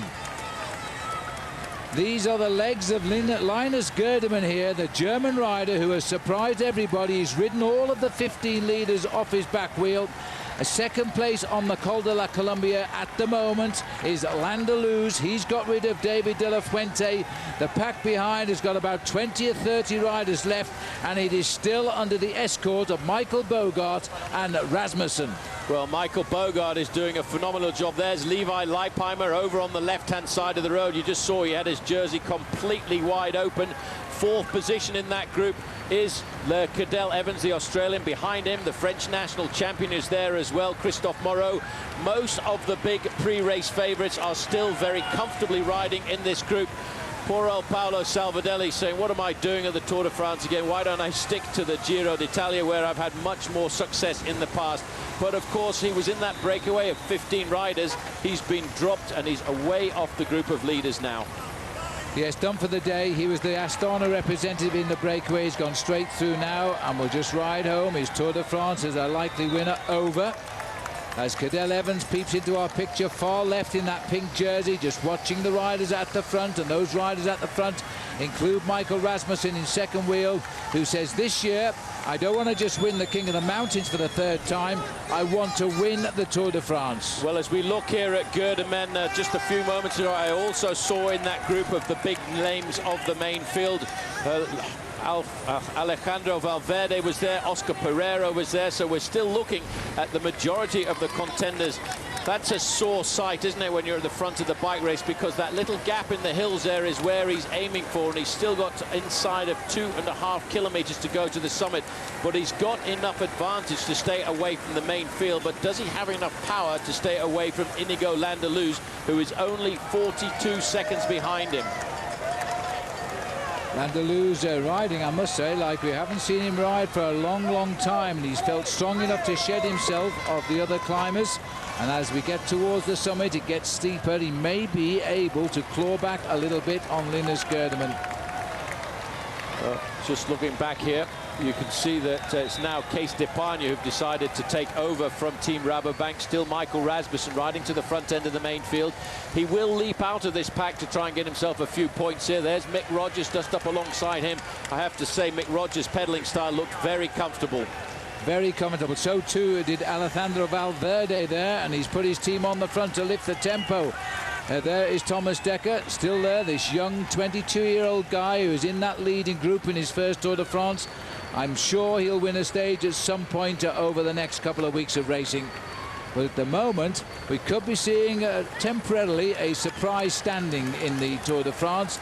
These are the legs of Linus Gerdemann here, the German rider who has surprised everybody. He's ridden all of the 15 leaders off his back wheel, A second place on the Col de la Colombière at the moment is Landaluze. He's got rid of David de la Fuente. The pack behind has got about 20 or 30 riders left, and it is still under the escort of Michael Bogart and Rasmussen. Well, Michael Bogart is doing a phenomenal job. There's Levi Leipheimer over on the left-hand side of the road. You just saw he had his jersey completely wide open. Fourth position in that group is Cadel Evans, the Australian. Behind him, the French national champion is there as well, Christophe Moreau. Most of the big pre-race favourites are still very comfortably riding in this group. Poor old Paolo Salvadelli saying, what am I doing at the Tour de France again? Why don't I stick to the Giro d'Italia, where I've had much more success in the past? But of course, he was in that breakaway of 15 riders. He's been dropped and he's away off the group of leaders now. Yes, done for the day. He was the Astana representative in the breakaway. He's gone straight through now and will just ride home. His Tour de France as a likely winner over. As Cadel Evans peeps into our picture, far left in that pink jersey, just watching the riders at the front. And those riders at the front include Michael Rasmussen in second wheel, who says this year, I don't want to just win the King of the Mountains for the third time, I want to win the Tour de France. Well, as we look here at Gerdemann just a few moments ago, I also saw in that group of the big names of the main field, Alejandro Valverde was there, Oscar Pereira was there, so we're still looking at the majority of the contenders. That's a sore sight, isn't it, when you're at the front of the bike race, because that little gap in the hills there is where he's aiming for, and he's still got inside of 2.5 kilometers to go to the summit, but he's got enough advantage to stay away from the main field. But does he have enough power to stay away from Inigo Landaluze, who is only 42 seconds behind him? Landaluze riding, I must say, like we haven't seen him ride for a long, long time. And he's felt strong enough to shed himself of the other climbers. And as we get towards the summit, it gets steeper. He may be able to claw back a little bit on Linus Gerdemann. Just looking back here, you can see that it's now Cees d'Epargne who've decided to take over from Team Rabobank. Still Michael Rasmussen riding to the front end of the main field. He will leap out of this pack to try and get himself a few points here. There's Mick Rogers just up alongside him. I have to say, Mick Rogers' pedaling style looked very comfortable. Very comfortable. So too did Alejandro Valverde there, and he's put his team on the front to lift the tempo. There is Thomas Dekker, still there, this young 22-year-old guy who is in that leading group in his first Tour de France. I'm sure he'll win a stage at some point over the next couple of weeks of racing. But at the moment, we could be seeing temporarily a surprise standing in the Tour de France.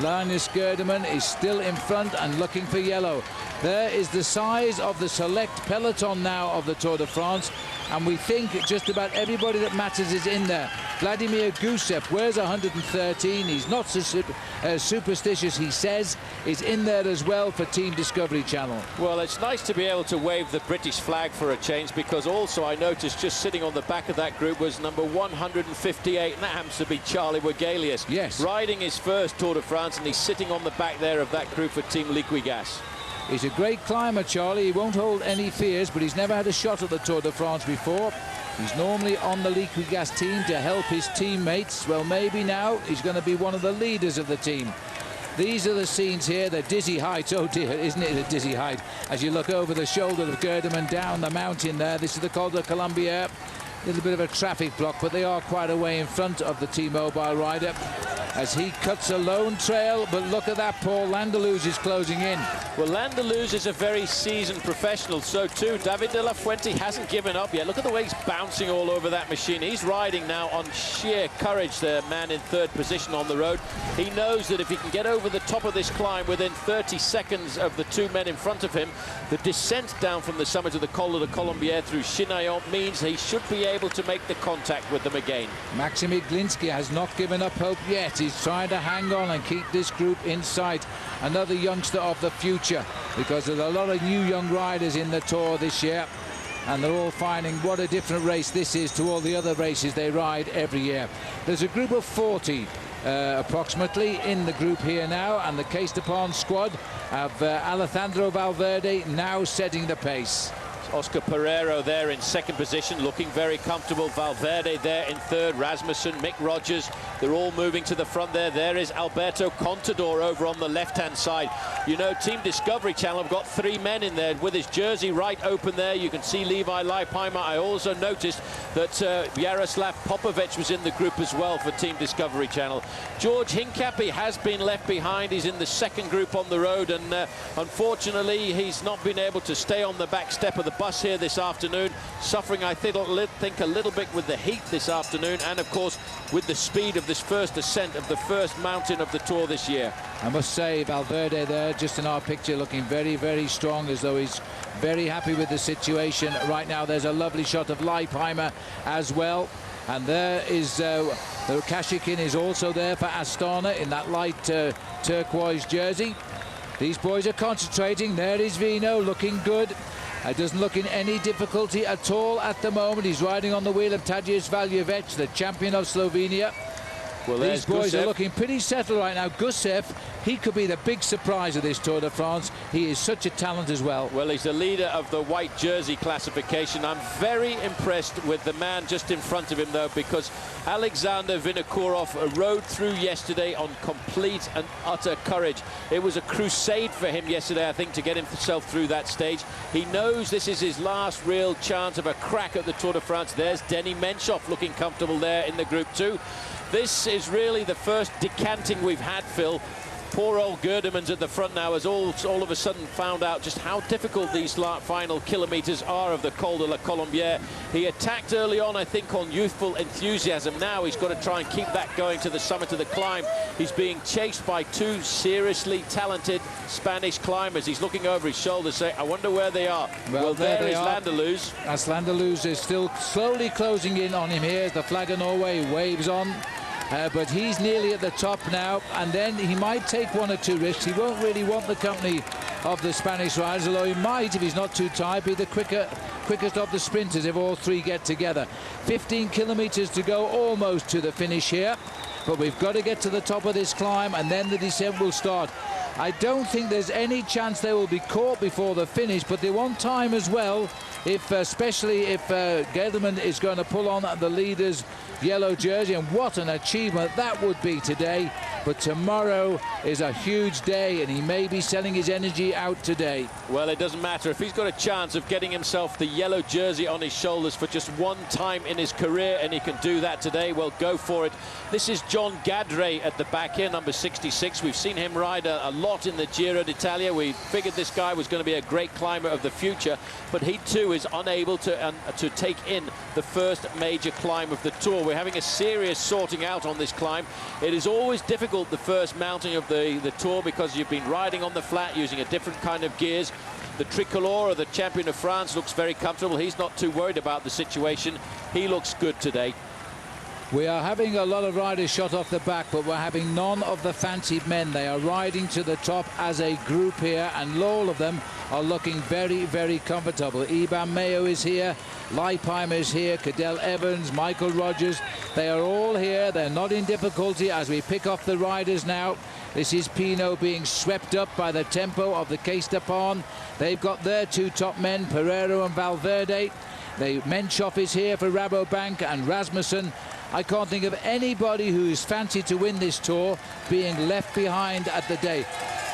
Linus Gerdemann is still in front and looking for yellow. There is the size of the select peloton now of the Tour de France, and we think just about everybody that matters is in there. Vladimir Gusev wears 113. He's not so superstitious, he says. Is in there as well for Team Discovery Channel. Well, it's nice to be able to wave the British flag for a change, because also I noticed just sitting on the back of that group was number 158, and that happens to be Charlie Wegelius. Yes. Riding his first Tour de France, and he's sitting on the back there of that group for Team Liquigas. He's a great climber, Charlie. He won't hold any fears, but he's never had a shot at the Tour de France before. He's normally on the Liquigas team to help his teammates. Well, maybe now he's going to be one of the leaders of the team. These are the scenes here, the dizzy heights. Oh dear, isn't it a dizzy height? As you look over the shoulder of Gerdemann down the mountain there. This is the Col de Colombière. A little bit of a traffic block, but they are quite a way in front of the T-Mobile rider as he cuts a lone trail. But look at that, Paul. Landaluze is closing in. Well, Landaluze is a very seasoned professional, so too David de la Fuente hasn't given up yet. Look at the way he's bouncing all over that machine. He's riding now on sheer courage, the man in third position on the road. He knows that if he can get over the top of this climb within 30 seconds of the two men in front of him, the descent down from the summit of the Col de Colombière through Chinaillon means he should be able to make the contact with them again. Maxim Iglinski has not given up hope yet. He's trying to hang on and keep this group in sight. Another youngster of the future, because there's a lot of new young riders in the Tour this year, and they're all finding what a different race this is to all the other races they ride every year. There's a group of 40 approximately in the group here now, and the Cees d'Epargne squad of Alejandro Valverde now setting the pace. Oscar Pereiro there in second position, looking very comfortable. Valverde there in third. Rasmussen, Mick Rogers, they're all moving to the front there. There is Alberto Contador over on the left-hand side. You know, Team Discovery Channel have got 3 men in there with his jersey right open there. You can see Levi Leipheimer. I also noticed that Jaroslav Popovic was in the group as well for Team Discovery Channel. George Hincapie has been left behind. He's in the second group on the road, and unfortunately he's not been able to stay on the back step of the bus here this afternoon, suffering I think a little bit with the heat this afternoon, and of course with the speed of this first ascent of the first mountain of the Tour this year. I must say, Valverde there, just in our picture, looking very, very strong, as though he's very happy with the situation right now. There's a lovely shot of Leipheimer as well, and there is Kashikin is also there for Astana in that light turquoise jersey. These boys are concentrating. There is Vino, looking good. Doesn't look in any difficulty at all at the moment. He's riding on the wheel of Tadej Valjevic, the champion of Slovenia. Well, these boys Gusev are looking pretty settled right now. Gusev, he could be the big surprise of this Tour de France. He is such a talent as well. Well, he's the leader of the white jersey classification. I'm very impressed with the man just in front of him, though, because Alexander Vinokourov rode through yesterday on complete and utter courage. It was a crusade for him yesterday, I think, to get himself through that stage. He knows this is his last real chance of a crack at the Tour de France. There's Denny Menchoff looking comfortable there in the Group 2. This is really the first decanting we've had, Phil. Poor old Gerdemann's at the front now, has all of a sudden found out just how difficult these final kilometres are of the Col de la Colombière. He attacked early on, I think, on youthful enthusiasm. Now he's got to try and keep that going to the summit of the climb. He's being chased by 2 seriously talented Spanish climbers. He's looking over his shoulder saying, I wonder where they are. Well, there is Landerloos. As Landerloos is still slowly closing in on him here as the flag of Norway waves on. But he's nearly at the top now, and then he might take 1 or 2 risks. He won't really want the company of the Spanish riders, although he might, if he's not too tired, be the quickest of the sprinters if all 3 get together. 15 kilometres to go, almost to the finish here, but we've got to get to the top of this climb, and then the descent will start. I don't think there's any chance they will be caught before the finish, but they want time as well, especially if Gerdemann is going to pull on the leader's yellow jersey, and what an achievement that would be today. But tomorrow is a huge day, and he may be selling his energy out today. Well, it doesn't matter. If he's got a chance of getting himself the yellow jersey on his shoulders for just 1 time in his career, and he can do that today, well, go for it. This is John Gadre at the back here, number 66. We've seen him ride a lot in the Giro d'Italia. We figured this guy was going to be a great climber of the future, but he too is unable to take in the first major climb of the Tour. We're having a serious sorting out on this climb. It is always difficult, the first mounting of the Tour, because you've been riding on the flat using a different kind of gears. The Tricolore, the champion of France, looks very comfortable. He's not too worried about the situation. He looks good today. We are having a lot of riders shot off the back, but we're having none of the fancied men. They are riding to the top as a group here, and all of them are looking very, very comfortable. Iban Mayo is here, Leipheimer is here, Cadel Evans, Michael Rogers. They are all here. They're not in difficulty as we pick off the riders now. This is Pinot being swept up by the tempo of the Caisse d'Epargne. They've got their 2 top men, Pereiro and Valverde. Menchoff is here for Rabobank, and Rasmussen. I can't think of anybody who is fancied to win this Tour being left behind at the day.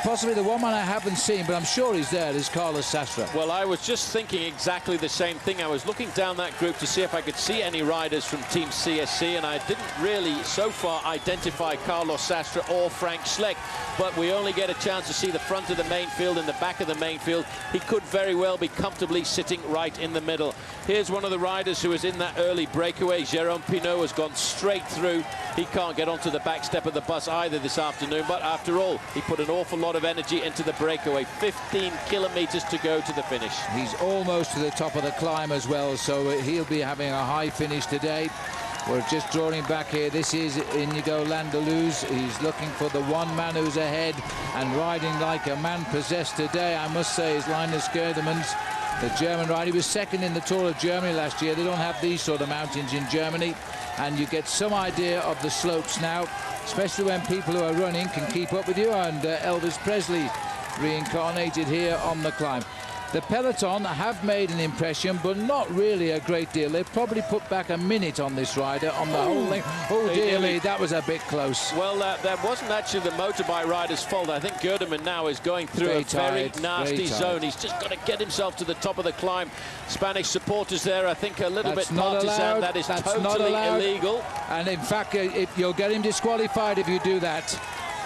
Possibly the one man I haven't seen, but I'm sure he's there, is Carlos Sastre. Well, I was just thinking exactly the same thing. I was looking down that group to see if I could see any riders from Team CSC, and I didn't really, so far, identify Carlos Sastre or Frank Schleck. But we only get a chance to see the front of the main field and the back of the main field. He could very well be comfortably sitting right in the middle. Here's one of the riders who was in that early breakaway. Jérôme Pinot has gone straight through. He can't get onto the back step of the bus either this afternoon, but after all, he put an awful lot of energy into the breakaway. 15 kilometers to go to the finish. He's almost to the top of the climb as well, so he'll be having a high finish today. We're just drawing back here. This is Inigo Landerloos. He's looking for the one man who's ahead and riding like a man possessed today, I must say, is Linus Gerdemann, the German rider. He was second in the Tour of Germany last year. They don't have these sort of mountains in Germany, and you get some idea of the slopes now, especially when people who are running can keep up with you, and Elvis Presley reincarnated here on the climb. The peloton have made an impression, but not really a great deal. They've probably put back a minute on this rider on the whole thing. Oh, dear me, that was a bit close. Well, that wasn't actually the motorbike rider's fault. I think Gerdemann now is going through a very nasty zone. He's just got to get himself to the top of the climb. Spanish supporters there, I think, a little bit partisan. That is totally illegal. And in fact, you'll get him disqualified if you do that.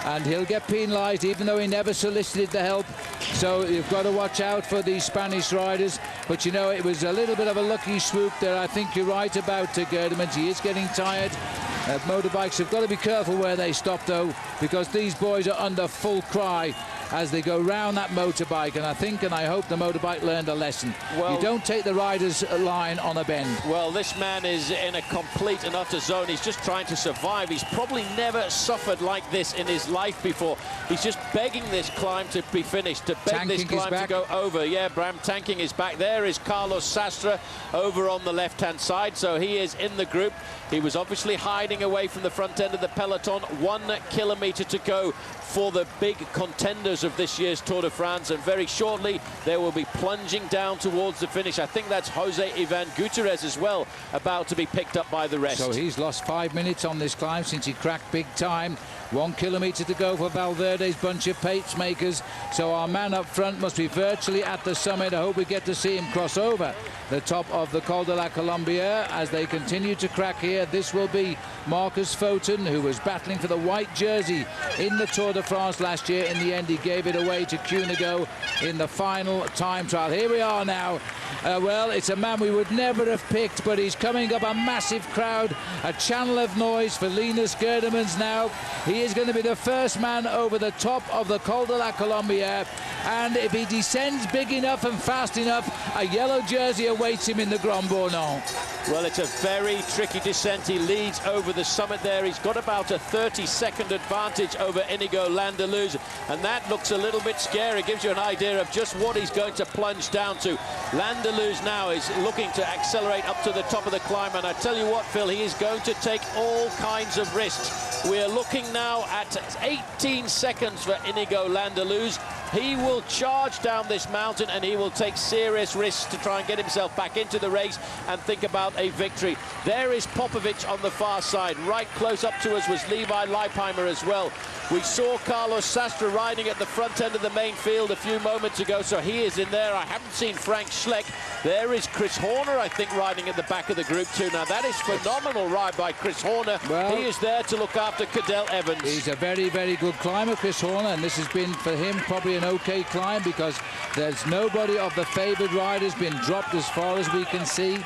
And he'll get penalised, even though he never solicited the help. So you've got to watch out for these Spanish riders. But, you know, it was a little bit of a lucky swoop there. I think you're right about Gerdemann. He is getting tired. Motorbikes have got to be careful where they stop, though, because these boys are under full cry as they go round that motorbike. And I think, and I hope, the motorbike learned a lesson. Well, you don't take the rider's line on a bend. Well, this man is in a complete and utter zone. He's just trying to survive. He's probably never suffered like this in his life before. He's just begging this climb to be finished, to beg this climb to go over. Yeah, Bram Tanking is back. There is Carlos Sastre over on the left-hand side, so he is in the group. He was obviously hiding away from the front end of the peloton. 1 kilometre to go for the big contenders of this year's Tour de France, and very shortly they will be plunging down towards the finish. I think that's Jose Ivan Gutierrez as well, about to be picked up by the rest. So he's lost 5 minutes on this climb since he cracked big time. 1 kilometre to go for Valverde's bunch of pacemakers. So our man up front must be virtually at the summit. I hope we get to see him cross over the top of the Col de la Colombière as they continue to crack here. This will be Marcus Foten, who was battling for the white jersey in the Tour de France last year. In the end, he gave it away to Cunego in the final time trial. Here we are now. Well, it's a man we would never have picked, but he's coming up a massive crowd, a channel of noise for Linus Gerdemanns now. He is going to be the first man over the top of the Col de la Colombière, and if he descends big enough and fast enough, a yellow jersey awaits him in the Grand-Bornand. Well, it's a very tricky descent. He leads over the summit there. He's got about a 30-second advantage over Inigo Landeluz, and that looks a little bit scary. It gives you an idea of just what he's going to plunge down to. Landeluz now is looking to accelerate up to the top of the climb, and I tell you what, Phil, he is going to take all kinds of risks. We are looking now at 18 seconds for Inigo Landeluz. He will charge down this mountain, and he will take serious risks to try and get himself back into the race and think about a victory. There is Popovic on the far side. Right close up to us was Levi Leipheimer as well. We saw Carlos Sastre riding at the front end of the main field a few moments ago, so he is in there. I haven't seen Frank Schleck. There is Chris Horner, I think, riding at the back of the group too. Now, that is phenomenal ride by Chris Horner. Well, he is there to look after Cadel Evans. He's a very, very good climber, Chris Horner, and this has been, for him, probably an okay climb, because there's nobody of the favoured riders been dropped as far as we can see.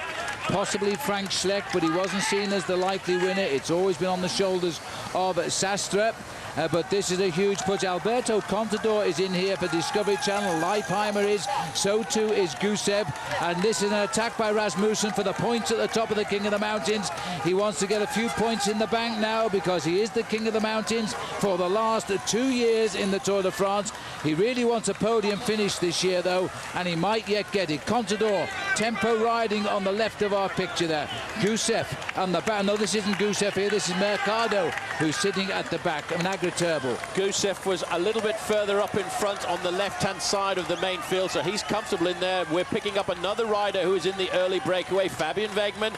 Possibly Frank Schleck, but he wasn't seen as the likely winner. It's always been on the shoulders of Sastre. But this is a huge push. Alberto Contador is in here for Discovery Channel. Leipheimer is. So too is Gusev. And this is an attack by Rasmussen for the points at the top of the King of the Mountains. He wants to get a few points in the bank now, because he is the King of the Mountains for the last 2 years in the Tour de France. He really wants a podium finish this year, though, and he might yet get it. Contador, tempo riding on the left of our picture there. Gusev on the back. No, this isn't Gusev here. This is Mercado, who's sitting at the back. Gusev was a little bit further up in front on the left-hand side of the main field, so he's comfortable in there. We're picking up another rider who is in the early breakaway, Fabian Wegmann.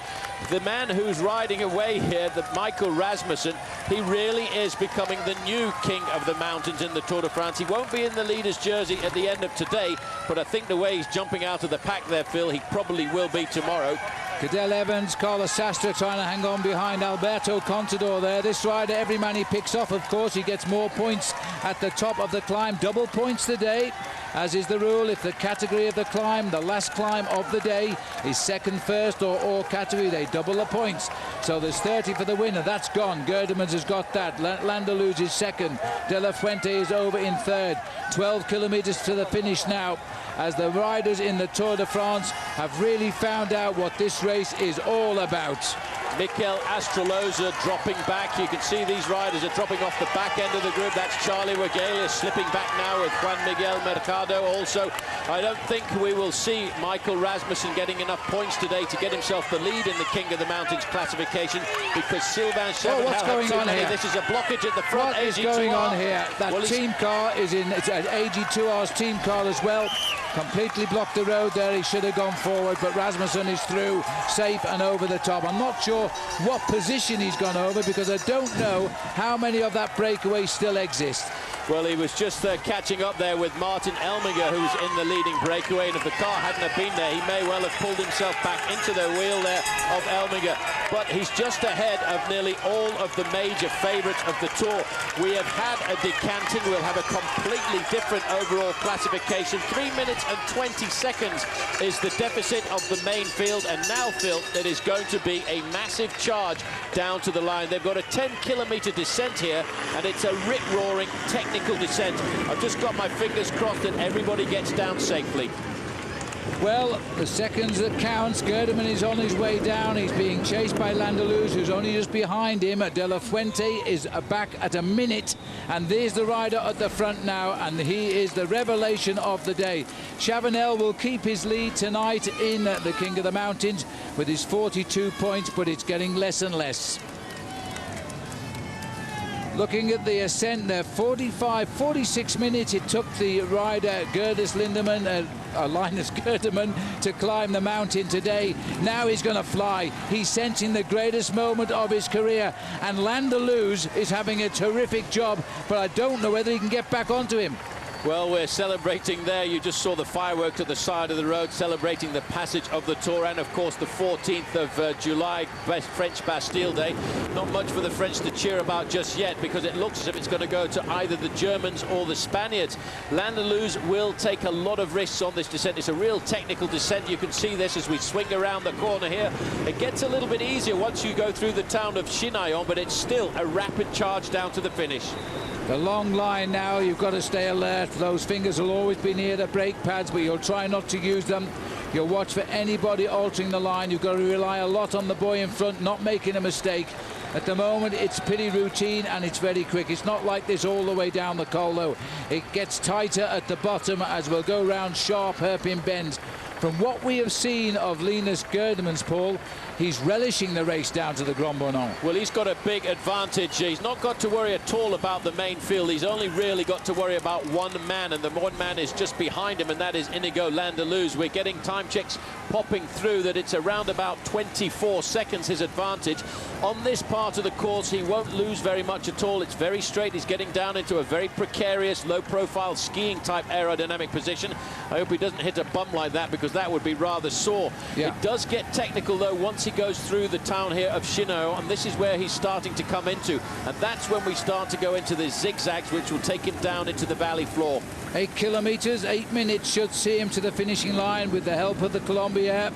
The man who's riding away here, the Michael Rasmussen, he really is becoming the new king of the mountains in the Tour de France. He won't be in the leader's jersey at the end of today, but I think the way he's jumping out of the pack there, Phil, he probably will be tomorrow. Cadel Evans, Carlos Sastre trying to hang on behind Alberto Contador there. This rider, every man he picks off, of course, he gets more points at the top of the climb. Double points today, as is the rule. If the category of the climb, the last climb of the day, is second, first, or all category, they double the points. So there's 30 for the winner. That's gone. Gerdemanns has got that. Landeluz is second. De La Fuente is over in third. 12 kilometres to the finish now, as the riders in the Tour de France have really found out what this race is all about. Mikel Astroloza dropping back. You can see these riders are dropping off the back end of the group. That's Charlie Wagale slipping back now with Juan Miguel Mercado. Also, I don't think we will see Michael Rasmussen getting enough points today to get himself the lead in the King of the Mountains classification, because Sylvain Chevron what's going on here? This is a blockage at the front. What is going on here? That team car is in, it's an AG2R's team car as well. Completely blocked the road there. He should have gone forward, but Rasmussen is through, safe and over the top. I'm not sure what position he's gone over, because I don't know how many of that breakaway still exist. Well, he was just catching up there with Martin Elmiger, who's in the leading breakaway, and if the car hadn't have been there, he may well have pulled himself back into the wheel there of Elmiger. But he's just ahead of nearly all of the major favourites of the Tour. We have had a decanting. We'll have a completely different overall classification. 3 minutes and 20 seconds is the deficit of the main field, and now, Phil, it is going to be a massive charge down to the line. They've got a 10-kilometre descent here, and it's a rip-roaring technical descent. I've just got my fingers crossed that everybody gets down safely. Well, the seconds that counts. Gerdemann is on his way down. He's being chased by Landaluz, who's only just behind him. De La Fuente is back at a minute, and there's the rider at the front now, and he is the revelation of the day. Chavanel will keep his lead tonight in the King of the Mountains with his 42 points, but it's getting less and less. Looking at the ascent there, 46 minutes it took the rider Linus Gerdemann to climb the mountain today. Now he's going to fly. He's sensing the greatest moment of his career, and Landaluz is having a terrific job, but I don't know whether he can get back onto him. Well, we're celebrating there. You just saw the fireworks at the side of the road, celebrating the passage of the Tour, and of course the 14th of July, French Bastille Day. Not much for the French to cheer about just yet, because it looks as if it's going to go to either the Germans or the Spaniards. Landaluz will take a lot of risks on this descent. It's a real technical descent. You can see this as we swing around the corner here. It gets a little bit easier once you go through the town of Chinaillon, but it's still a rapid charge down to the finish. The long line now, you've got to stay alert. Those fingers will always be near the brake pads, but you'll try not to use them. You'll watch for anybody altering the line. You've got to rely a lot on the boy in front, not making a mistake. At the moment, it's pretty routine and it's very quick. It's not like this all the way down the col, though. It gets tighter at the bottom as we'll go round sharp hairpin bends. From what we have seen of Linus Gerdemann's, Paul, he's relishing the race down to the Grand-Bornand. Well, he's got a big advantage. He's not got to worry at all about the main field. He's only really got to worry about one man, and the one man is just behind him, and that is Inigo Landaluz. We're getting time checks popping through that it's around about 24 seconds his advantage. On this part of the course, he won't lose very much at all. It's very straight. He's getting down into a very precarious, low-profile skiing-type aerodynamic position. I hope he doesn't hit a bum like that, because that would be rather sore. Yeah. It does get technical, though, once he goes through the town here of Chinaillon, and this is where he's starting to come into, and that's when we start to go into the zigzags, which will take him down into the valley floor. 8 kilometers, 8 minutes should see him to the finishing line with the help of the Colombière.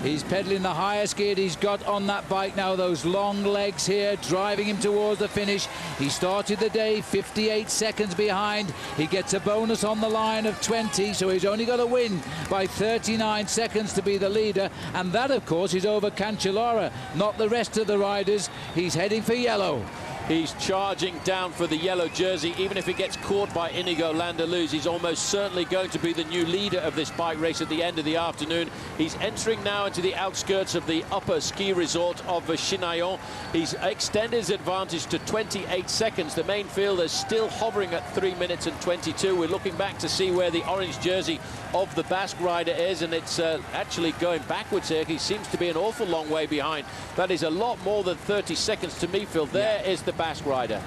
He's pedaling the highest gear he's got on that bike now. Those long legs here driving him towards the finish. He started the day 58 seconds behind. He gets a bonus on the line of 20, so he's only got to win by 39 seconds to be the leader, and that, of course, is over Cancellara, not the rest of the riders. He's heading for yellow. He's charging down for the yellow jersey. Even if he gets caught by Inigo Landaluz, he's almost certainly going to be the new leader of this bike race at the end of the afternoon. He's entering now into the outskirts of the upper ski resort of Chinaillon. He's extended his advantage to 28 seconds. The main field is still hovering at 3 minutes and 22. We're looking back to see where the orange jersey of the Basque rider is, and it's actually going backwards here. He seems to be an awful long way behind. That is a lot more than 30 seconds to me, Phil. There is the Basque rider.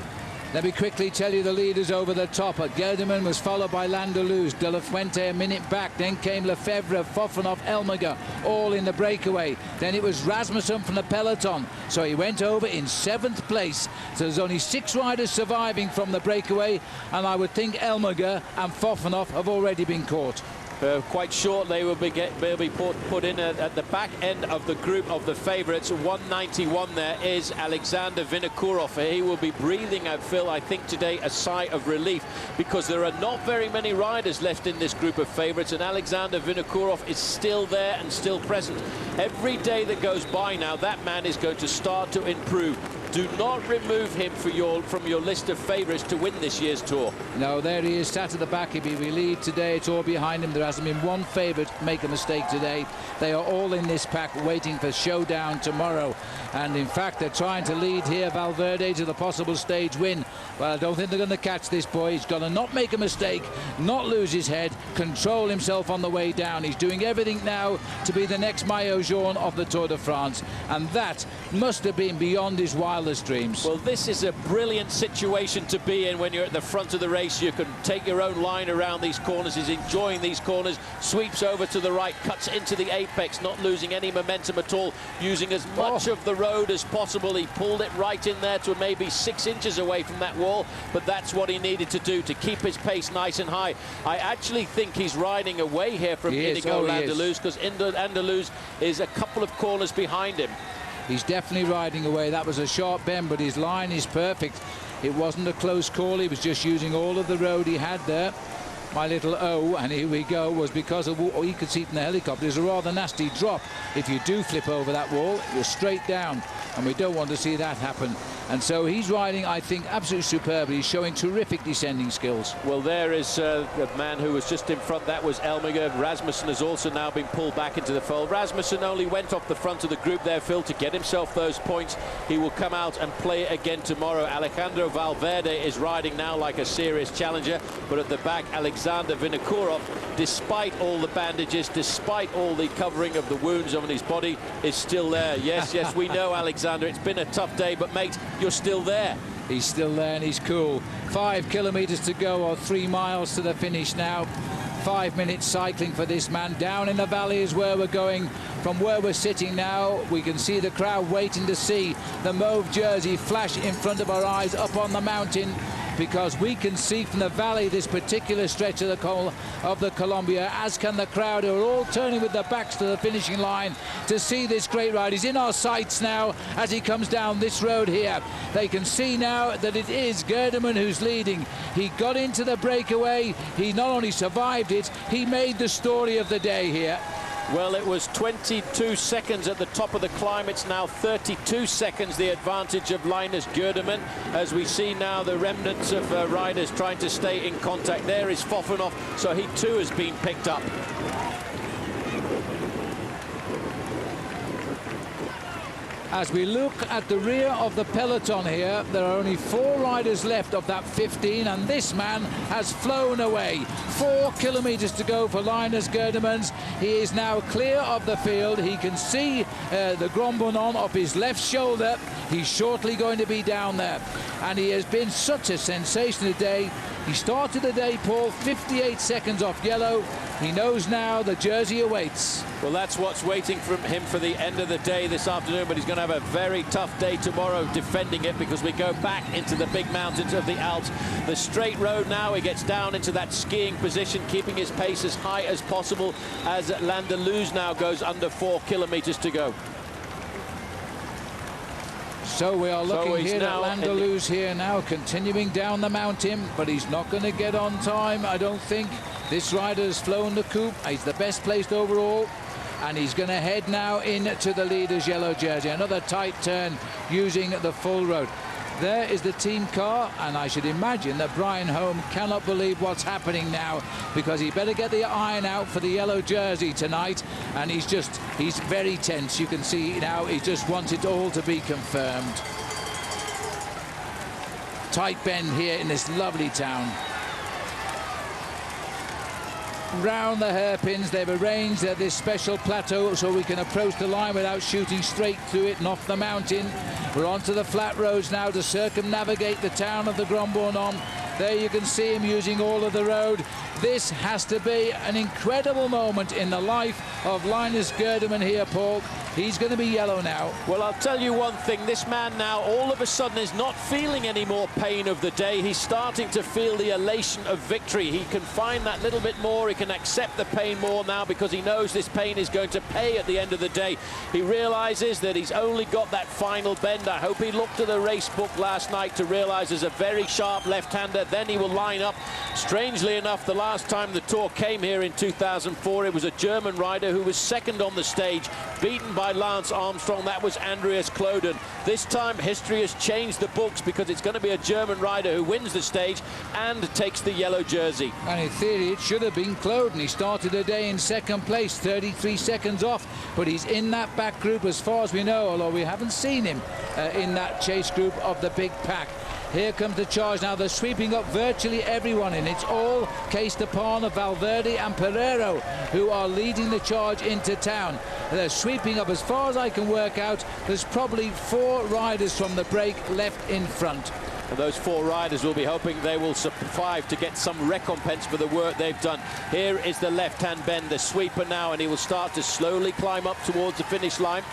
Let me quickly tell you the leaders over the top. Gerdemann was followed by Landaluz, De La Fuente a minute back. Then came Lefebvre, Fofanoff, Elmiger, all in the breakaway. Then it was Rasmussen from the peloton. So he went over in 7th place. So there's only 6 riders surviving from the breakaway. And I would think Elmiger and Fofanoff have already been caught. Quite short, they'll be put in at the back end of the group of the favourites. 191 there is Alexander Vinokourov. He will be breathing out, Phil, I think today, a sigh of relief, because there are not very many riders left in this group of favourites, and Alexander Vinokourov is still there and still present. Every day that goes by now, that man is going to start to improve. Do not remove him from your list of favourites to win this year's Tour. No, there he is, sat at the back. He'll be relieved today. It's all behind him. There hasn't been one favourite make a mistake today. They are all in this pack waiting for showdown tomorrow. And in fact, they're trying to lead here Valverde to the possible stage win. Well, I don't think they're going to catch this boy. He's got to not make a mistake, not lose his head, control himself on the way down. He's doing everything now to be the next Maillot Jaune of the Tour de France. And that must have been beyond his wildest dreams. Well, this is a brilliant situation to be in when you're at the front of the race. You can take your own line around these corners. He's enjoying these corners, sweeps over to the right, cuts into the apex, not losing any momentum at all, using as much of the road as possible. He pulled it right in there to maybe 6 inches away from that wall, but that's what he needed to do to keep his pace nice and high. I actually think he's riding away here from Inigo Landaluz, because Landaluz is a couple of corners behind him. He's definitely riding away. That was a sharp bend, but his line is perfect. It wasn't a close call. He was just using all of the road he had there. My little O, and here we go, was because of what you could see from the helicopter. There's a rather nasty drop. If you do flip over that wall, you're straight down, and we don't want to see that happen. And so he's riding, I think, absolutely superbly. He's showing terrific descending skills. Well, there is the man who was just in front. That was Elmiger. Rasmussen has also now been pulled back into the fold. Rasmussen only went off the front of the group there, Phil, to get himself those points. He will come out and play it again tomorrow. Alejandro Valverde is riding now like a serious challenger, but at the back, Alexander Vinokourov, despite all the bandages, despite all the covering of the wounds on his body, is still there. Yes, yes, we know, Alexander, it's been a tough day, but mate, you're still there. He's still there and he's cool. 5 kilometers to go, or 3 miles to the finish now. 5 minutes cycling for this man. Down in the valley is where we're going. From where we're sitting now, we can see the crowd waiting to see the mauve jersey flash in front of our eyes up on the mountain, because we can see from the valley this particular stretch of the Colombière, as can the crowd, who are all turning with their backs to the finishing line to see this great ride. He's in our sights now as he comes down this road here. They can see now that it is Gerdemann who's leading. He got into the breakaway. He not only survived it, he made the story of the day here. Well, it was 22 seconds at the top of the climb. It's now 32 seconds, the advantage of Linus Gerdemann, as we see now the remnants of riders trying to stay in contact. There is Fofanov, so he too has been picked up. As we look at the rear of the peloton here, there are only 4 riders left of that 15, and this man has flown away. 4 kilometers to go for Linus Gerdemann. He is now clear of the field. He can see the Grand-Bornand off his left shoulder. He's shortly going to be down there, and he has been such a sensation today. He started the day, Paul, 58 seconds off yellow. He knows now the jersey awaits. Well, that's what's waiting for him for the end of the day this afternoon, but he's going to have a very tough day tomorrow defending it, because we go back into the big mountains of the Alps. The straight road now, he gets down into that skiing position, keeping his pace as high as possible, as Landaluz now goes under 4 kilometers to go. So we are looking here at Landaluz here now, continuing down the mountain, but he's not going to get on time, I don't think. This rider has flown the coupe. He's the best placed overall, and he's going to head now into the leader's yellow jersey. Another tight turn using the full road. There is the team car, and I should imagine that Brian Holm cannot believe what's happening now, because he better get the iron out for the yellow jersey tonight, and he's very tense. You can see now he just wants it all to be confirmed. Tight bend here in this lovely town. Round the hairpins, they've arranged this special plateau so we can approach the line without shooting straight through it and off the mountain. We're onto the flat roads now to circumnavigate the town of the Grand-Bornand. There you can see him using all of the road. This has to be an incredible moment in the life of Linus Gerdemann here, Paul. He's going to be yellow now. Well, I'll tell you one thing. This man now all of a sudden is not feeling any more pain of the day. He's starting to feel the elation of victory. He can find that little bit more. He can accept the pain more now because he knows this pain is going to pay at the end of the day. He realizes that he's only got that final bend. I hope he looked at the race book last night to realize there's a very sharp left-hander. Then he will line up. Strangely enough, the last time the Tour came here in 2004, it was a German rider who was second on the stage, beaten by Lance Armstrong. That was Andreas Kloden. This time history has changed the books because it's going to be a German rider who wins the stage and takes the yellow jersey. And in theory it should have been Kloden. He started the day in second place, 33 seconds off, but he's in that back group as far as we know, although we haven't seen him in that chase group of the big pack. Here comes the charge now. They're sweeping up virtually everyone, and it's all Case Depon, Valverde and Pereiro who are leading the charge into town. They're sweeping up, as far as I can work out, there's probably 4 riders from the break left in front. And those 4 riders will be hoping they will survive to get some recompense for the work they've done. Here is the left-hand bend, the sweeper now, and he will start to slowly climb up towards the finish line.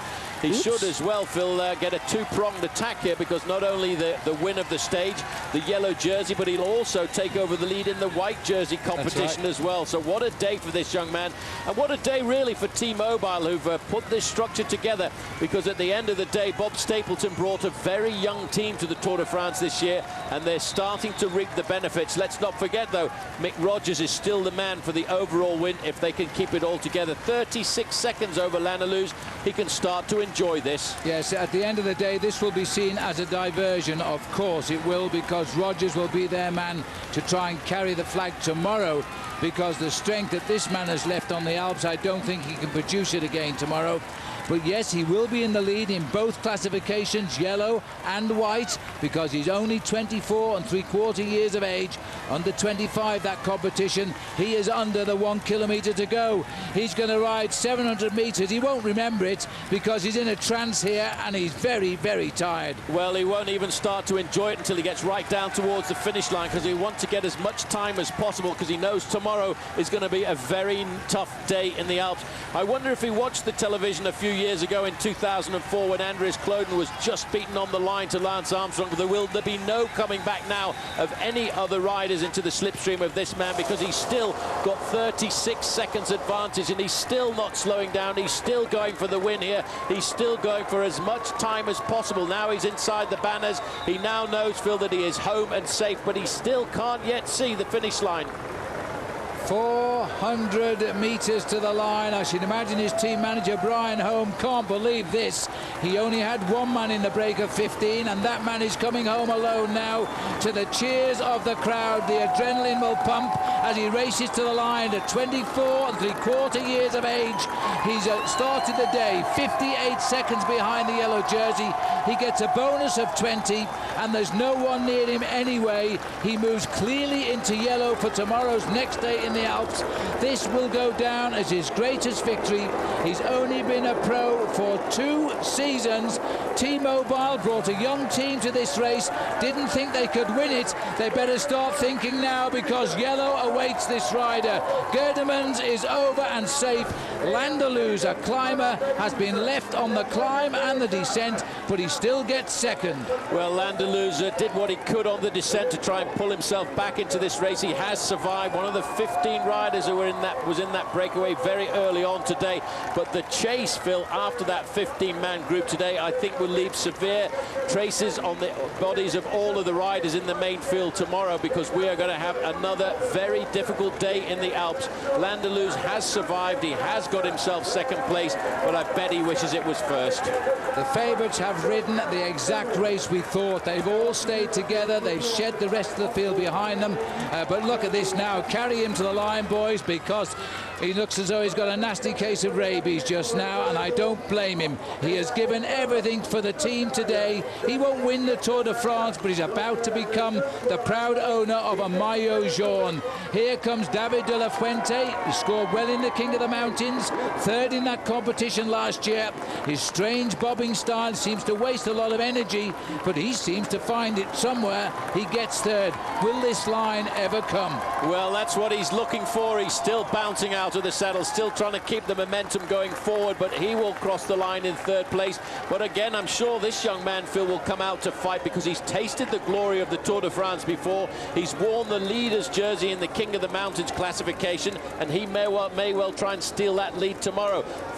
He should as well, Phil, get a 2-pronged attack here, because not only the win of the stage, the yellow jersey, but he'll also take over the lead in the white jersey competition as well. So what a day for this young man, and what a day really for T-Mobile, who've put this structure together, because at the end of the day, Bob Stapleton brought a very young team to the Tour de France this year, and they're starting to reap the benefits. Let's not forget, though, Mick Rogers is still the man for the overall win if they can keep it all together. 36 seconds over Laneluz. He can start to enjoy this. Yes, at the end of the day, this will be seen as a diversion. Of course it will, because Rogers will be their man to try and carry the flag tomorrow, because the strength that this man has left on the Alps, I don't think he can produce it again tomorrow. But yes, he will be in the lead in both classifications, yellow and white, because he's only 24 3/4 years of age. Under 25, that competition. He is under the 1 kilometre to go. He's going to ride 700 metres. He won't remember it because he's in a trance here and he's very, very tired. Well, he won't even start to enjoy it until he gets right down towards the finish line, because he wants to get as much time as possible, because he knows tomorrow is going to be a very tough day in the Alps. I wonder if he watched the television a few years ago in 2004 when Andreas Kloden was just beaten on the line to Lance Armstrong. Will there be no coming back now of any other riders into the slipstream of this man, because he's still got 36 seconds advantage and he's still not slowing down. He's still going for the win here. He's still going for as much time as possible. Now he's inside the banners. He now knows, Phil, that he is home and safe, but he still can't yet see the finish line. 400 metres to the line. I should imagine his team manager Brian Home can't believe this. He only had one man in the break of 15, and that man is coming home alone now. To the cheers of the crowd, the adrenaline will pump as he races to the line at 24 3/4 years of age. He's started the day 58 seconds behind the yellow jersey. He gets a bonus of 20, and there's no one near him anyway. He moves clearly into yellow for tomorrow's next day in the Alps. This will go down as his greatest victory. He's only been a pro for 2 seasons. T-Mobile brought a young team to this race, didn't think they could win it. They better start thinking now, because yellow awaits this rider. Gerdemann is over and safe. Landeluz, a climber, has been left on the climb and the descent, but he still gets second. Well, Landeluz did what he could on the descent to try and pull himself back into this race. He has survived. One of the 15 riders who were was in that breakaway very early on today. But the chase, Phil, after that 15-man group today, I think will leave severe traces on the bodies of all of the riders in the main field tomorrow, because we are going to have another very difficult day in the Alps. Landeluz has survived. He has got himself second place, but I bet he wishes it was first. The favourites have ridden the exact race we thought. They've all stayed together. They've shed the rest of the field behind them. But look at this now. Carry him to the line, boys, because he looks as though he's got a nasty case of rabies just now, and I don't blame him. He has given everything for the team today. He won't win the Tour de France, but he's about to become the proud owner of a maillot jaune. Here comes David de la Fuente. He scored well in the King of the Mountains, third in that competition last year. His strange bobbing style seems to waste a lot of energy, but he seems to find it somewhere. He gets third. Will this line ever come? Well, that's what he's looking for. He's still bouncing out of the saddle, still trying to keep the momentum going forward, but he will cross the line in third place. But again, I'm sure this young man, Phil, will come out to fight because he's tasted the glory of the Tour de France before. He's worn the leader's jersey in the King of the Mountains classification, and he may well try and steal that lead tomorrow.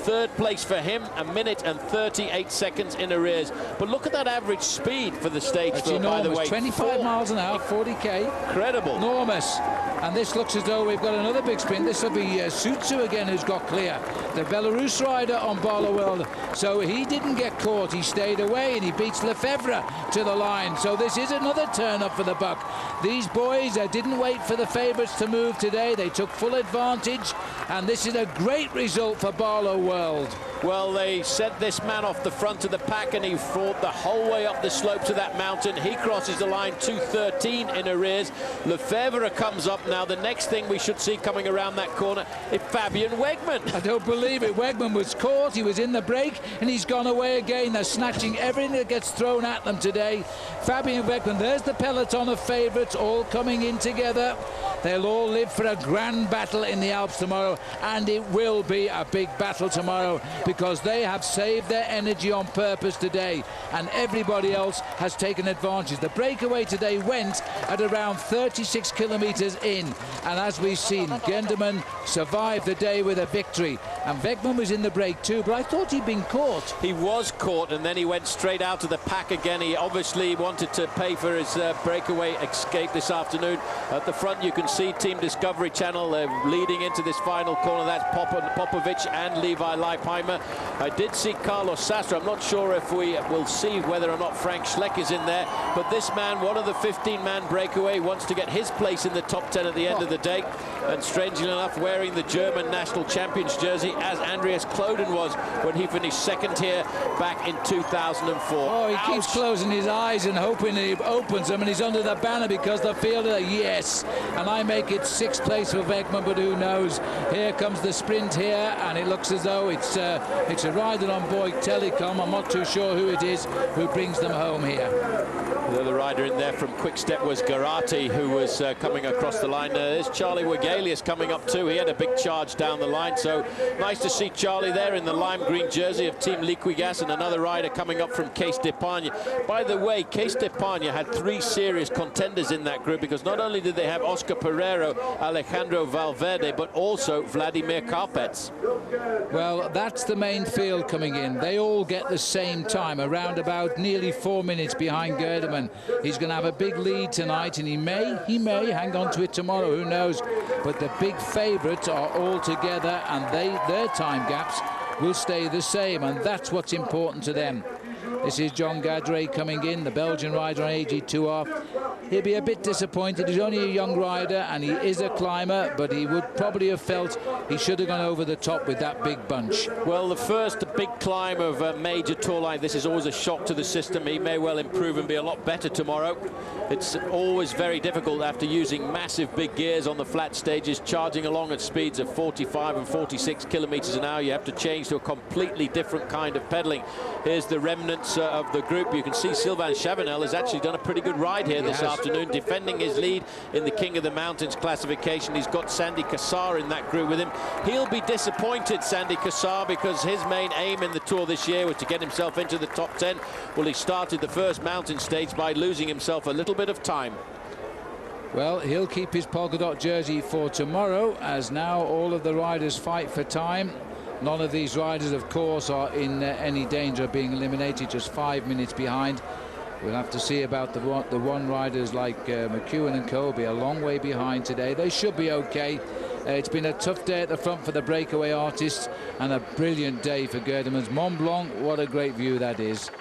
Third place for him, 1 minute and 38 seconds in arrears. But look at that average speed for the stage, Phil, by the way. 25 miles an hour, 40k. Incredible. Enormous. And this looks as though we've got another big sprint. This will be Sutsu again who's got clear. The Belarus rider on Barlow. So he didn't get caught. He stayed away and he beats Lefebvre to the line. So this is another turn up for the buck. These boys didn't wait for the favourites to move today. They took full advantage. And this is a great result for Barlow World. Well, they sent this man off the front of the pack and he fought the whole way up the slopes of that mountain. He crosses the line 2:13 in arrears. Lefebvre comes up now. The next thing we should see coming around that corner is Fabian Wegman. I don't believe it. Wegman was caught. He was in the break and he's gone away again. They're snatching everything that gets thrown at them today. Fabian Wegman, there's the peloton of favourites all coming in together. They'll all live for a grand battle in the Alps tomorrow, and it will be a big battle tomorrow because they have saved their energy on purpose today, and everybody else has taken advantage. The breakaway today went at around 36 kilometres in, and as we've seen, Gerdemann survived the day with a victory, and Wegman was in the break too, but I thought he'd been caught. He was caught, and then he went straight out of the pack again. He obviously wanted to pay for his breakaway escape this afternoon. At the front, you can see Team Discovery Channel leading into this final corner. That's Popovic and Levi Leipheimer. I did see Carlos Sastre. I'm not sure if we will see whether or not Frank Schleck is in there, but this man, one of the 15-man breakaway, wants to get his place in the top 10 at the end of the day, and strangely enough wearing the German national champions jersey as Andreas Kloden was when he finished second here back in 2004. Oh, he keeps closing his eyes and hoping he opens them, and he's under the banner because the fielder, yes, and I make it 6th place for Wegman, but who knows. Here comes the sprint here, and it looks as though it's a rider on Boyd Telecom. I'm not too sure who it is who brings them home here. The other rider in there from Quick Step was Garati, who was coming across the line. There's Charlie Wegelius coming up too. He had a big charge down the line, so nice to see Charlie there in the lime green jersey of Team Liquigas, and another rider coming up from Case d'Epargne. By the way, Case d'Epargne had 3 serious contenders in that group, because not only did they have Oscar Pereiro, Alejandro Valverde, but also Vladimir Karpets. Well, that's the main field coming in. They all get the same time, around about nearly 4 minutes behind Gerdemann. He's going to have a big lead tonight, and he may hang on to it tomorrow, who knows. But the big favourites are all together, and their time gaps will stay the same, and that's what's important to them. This is John Gadret coming in, the Belgian rider on AG2R. He'll be a bit disappointed. He's only a young rider and he is a climber, but he would probably have felt he should have gone over the top with that big bunch. Well, the first big climb of a major tour line, this is always a shock to the system. He may well improve and be a lot better tomorrow. It's always very difficult after using massive big gears on the flat stages, charging along at speeds of 45 and 46 kilometers an hour. You have to change to a completely different kind of pedaling. Here's the remnants of the group. You can see Sylvain Chavanel has actually done a pretty good ride here this afternoon, defending his lead in the King of the Mountains classification. He's got Sandy Cassar in that group with him. He'll be disappointed, Sandy Cassar, because his main aim in the Tour this year was to get himself into the top 10. Well, he started the first mountain stage by losing himself a little bit of time. Well, he'll keep his polka dot jersey for tomorrow, as now all of the riders fight for time. None of these riders, of course, are in any danger of being eliminated, just 5 minutes behind. We'll have to see about the one riders like McEwen and Co. Be a long way behind today. They should be okay. It's been a tough day at the front for the breakaway artists, and a brilliant day for Gerdemann's Mont Blanc. What a great view that is.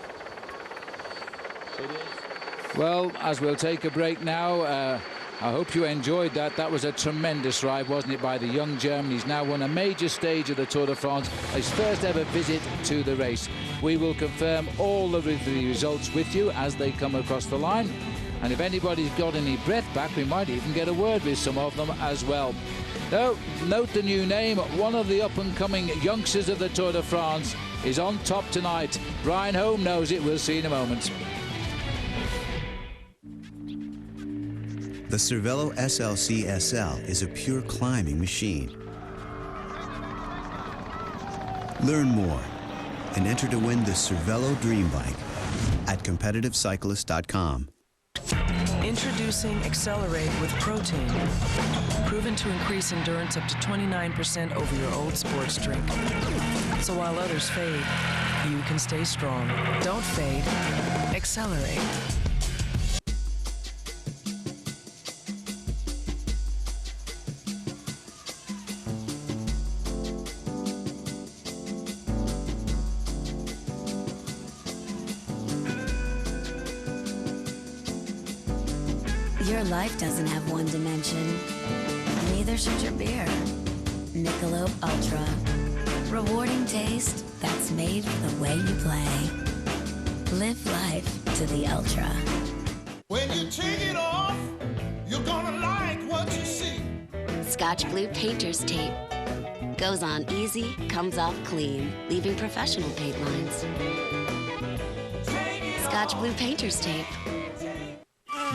Well, as we'll take a break now, I hope you enjoyed that. That was a tremendous ride, wasn't it, by the young German. He's now won a major stage of the Tour de France, his first ever visit to the race. We will confirm all of the results with you as they come across the line. And if anybody's got any breath back, we might even get a word with some of them as well. Now, note the new name. One of the up-and-coming youngsters of the Tour de France is on top tonight. Brian Home knows it. We'll see in a moment. The Cervelo SLC SL is a pure climbing machine. Learn more and enter to win the Cervelo Dream Bike at competitivecyclist.com. Introducing Accelerate with protein. Proven to increase endurance up to 29% over your old sports drink. So while others fade, you can stay strong. Don't fade. Accelerate. Your life doesn't have one dimension. Neither should your beer. Michelob Ultra. Rewarding taste that's made for the way you play. Live life to the ultra. When you take it off, you're gonna like what you see. Scotch Blue Painter's Tape. Goes on easy, comes off clean, leaving professional paint lines. Scotch Blue Painter's Tape.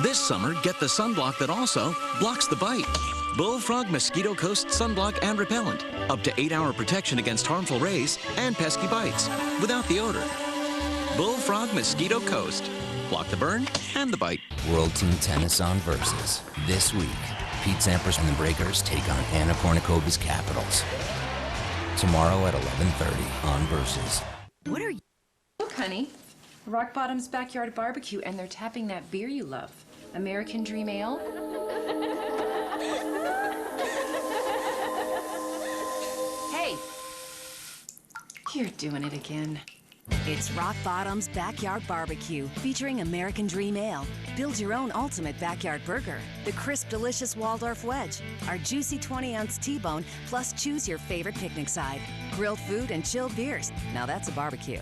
This summer, get the sunblock that also blocks the bite. Bullfrog Mosquito Coast Sunblock and Repellent. Up to 8-hour protection against harmful rays and pesky bites without the odor. Bullfrog Mosquito Coast. Block the burn and the bite. World Team Tennis on Versus. This week, Pete Sampras and the Breakers take on Anna Kournikovas Capitals. Tomorrow at 11:30 on Versus. What are you? Look, honey. Rock Bottom's Backyard Barbecue, and they're tapping that beer you love. American Dream Ale. Hey! You're doing it again. It's Rock Bottom's Backyard Barbecue, featuring American Dream Ale. Build your own ultimate backyard burger. The crisp, delicious Waldorf Wedge. Our juicy 20-ounce T-bone, plus choose your favorite picnic side. Grilled food and chilled beers. Now that's a barbecue.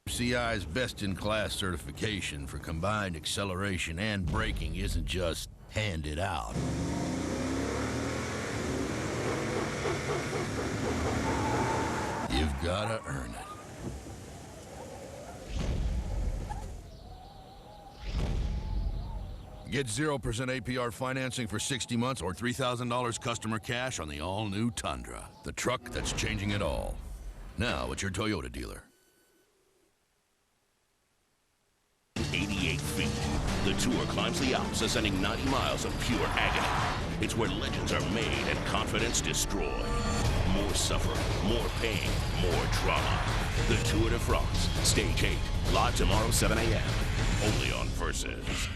CI's best-in-class certification for combined acceleration and braking isn't just handed out. You've gotta earn it. Get 0% APR financing for 60 months or $3,000 customer cash on the all-new Tundra, the truck that's changing it all. Now at your Toyota dealer. 88 feet. The Tour climbs the Alps, ascending 90 miles of pure agony. It's where legends are made and confidence destroyed. More suffering, more pain, more drama. The Tour de France, Stage 8, live tomorrow, 7 a.m. Only on Versus.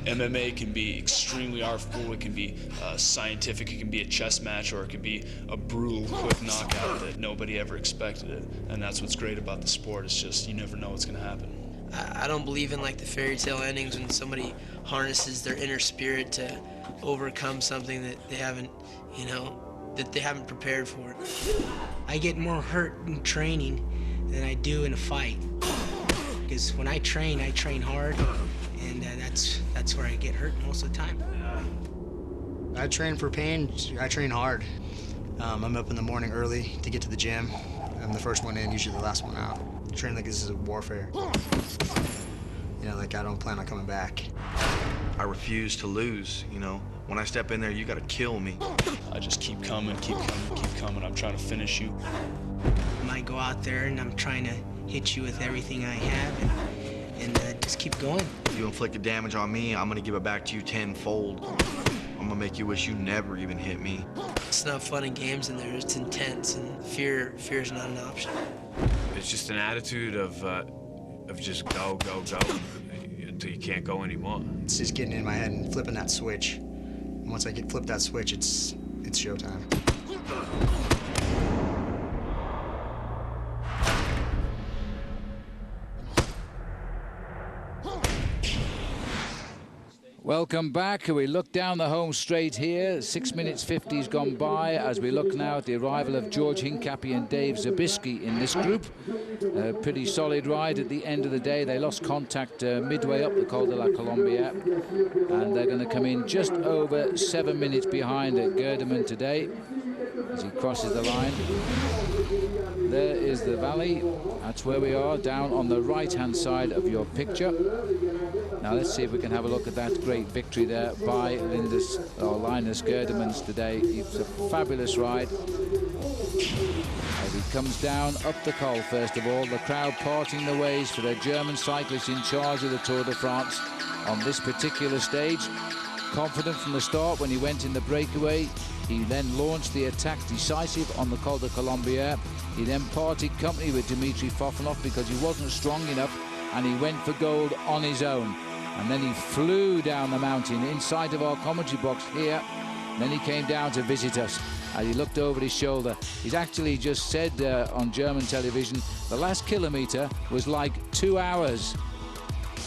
MMA can be extremely artful, it can be scientific, it can be a chess match, or it can be a brutal, quick knockout that nobody ever expected it. And that's what's great about the sport, it's just you never know what's going to happen. I don't believe in like the fairy tale endings when somebody harnesses their inner spirit to overcome something that they haven't, that they haven't prepared for. I get more hurt in training than I do in a fight. Because when I train hard, and that's where I get hurt most of the time. I train for pain, I train hard. I'm up in the morning early to get to the gym. I'm the first one in, usually the last one out. I train like this is a warfare. Like I don't plan on coming back. I refuse to lose, When I step in there, you gotta kill me. I just keep coming, keep coming. I'm trying to finish you. I might go out there and I'm trying to hit you with everything I have and just keep going. You inflicted damage on me, I'm gonna give it back to you tenfold. I'm gonna make you wish you never even hit me. It's not fun and games in there, it's intense, and fear is not an option. It's just an attitude of just go until you can't go anymore. It's just getting in my head and flipping that switch. And once I flip that switch, it's showtime. Welcome back. We look down the home straight here. 6 minutes 50's gone by as we look now at the arrival of George Hincapie and Dave Zabiskie in this group. A pretty solid ride at the end of the day. They lost contact midway up the Col de la Colombière, and they're going to come in just over 7 minutes behind Gerdemann today as he crosses the line. There is the valley. That's where we are, down on the right-hand side of your picture. Now let's see if we can have a look at that great victory there by Linus Gerdemann today. It's a fabulous ride. As he comes down up the Col, first of all, the crowd parting the ways for the German cyclist in charge of the Tour de France on this particular stage. Confident from the start when he went in the breakaway. He then launched the attack decisive on the Col de Colombière. He then parted company with Dmitry Fofanov because he wasn't strong enough, and he went for gold on his own. And then he flew down the mountain inside of our commentary box here. And then he came down to visit us. As he looked over his shoulder, he's actually just said on German television, the last kilometre was like 2 hours.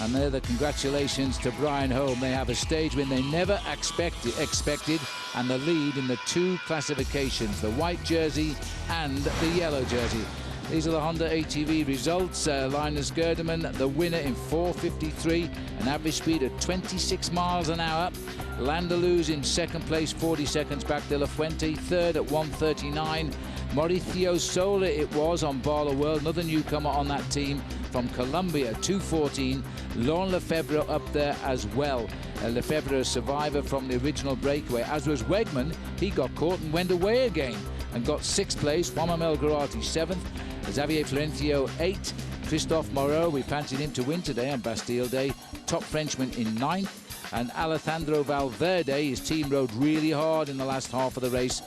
And there the congratulations to Brian Holm. They have a stage win they never expected, and the lead in the 2 classifications, the white jersey and the yellow jersey. These are the Honda ATV results. Linus Gerdemann, the winner in 4:53, an average speed of 26 miles an hour. Landaluz in second place, 40 seconds back. De La Fuente third at 1:39. Mauricio Sola it was on Barlow World, another newcomer on that team from Colombia, 2:14. Laurent Lefebvre up there as well. Lefebvre, a survivor from the original breakaway, as was Wegman. He got caught and went away again and got 6th place. Juan Melgarati 7th. Xavier Florencio 8th. Christophe Moreau, we fancied him to win today on Bastille Day. Top Frenchman in 9th. And Alejandro Valverde, his team rode really hard in the last half of the race,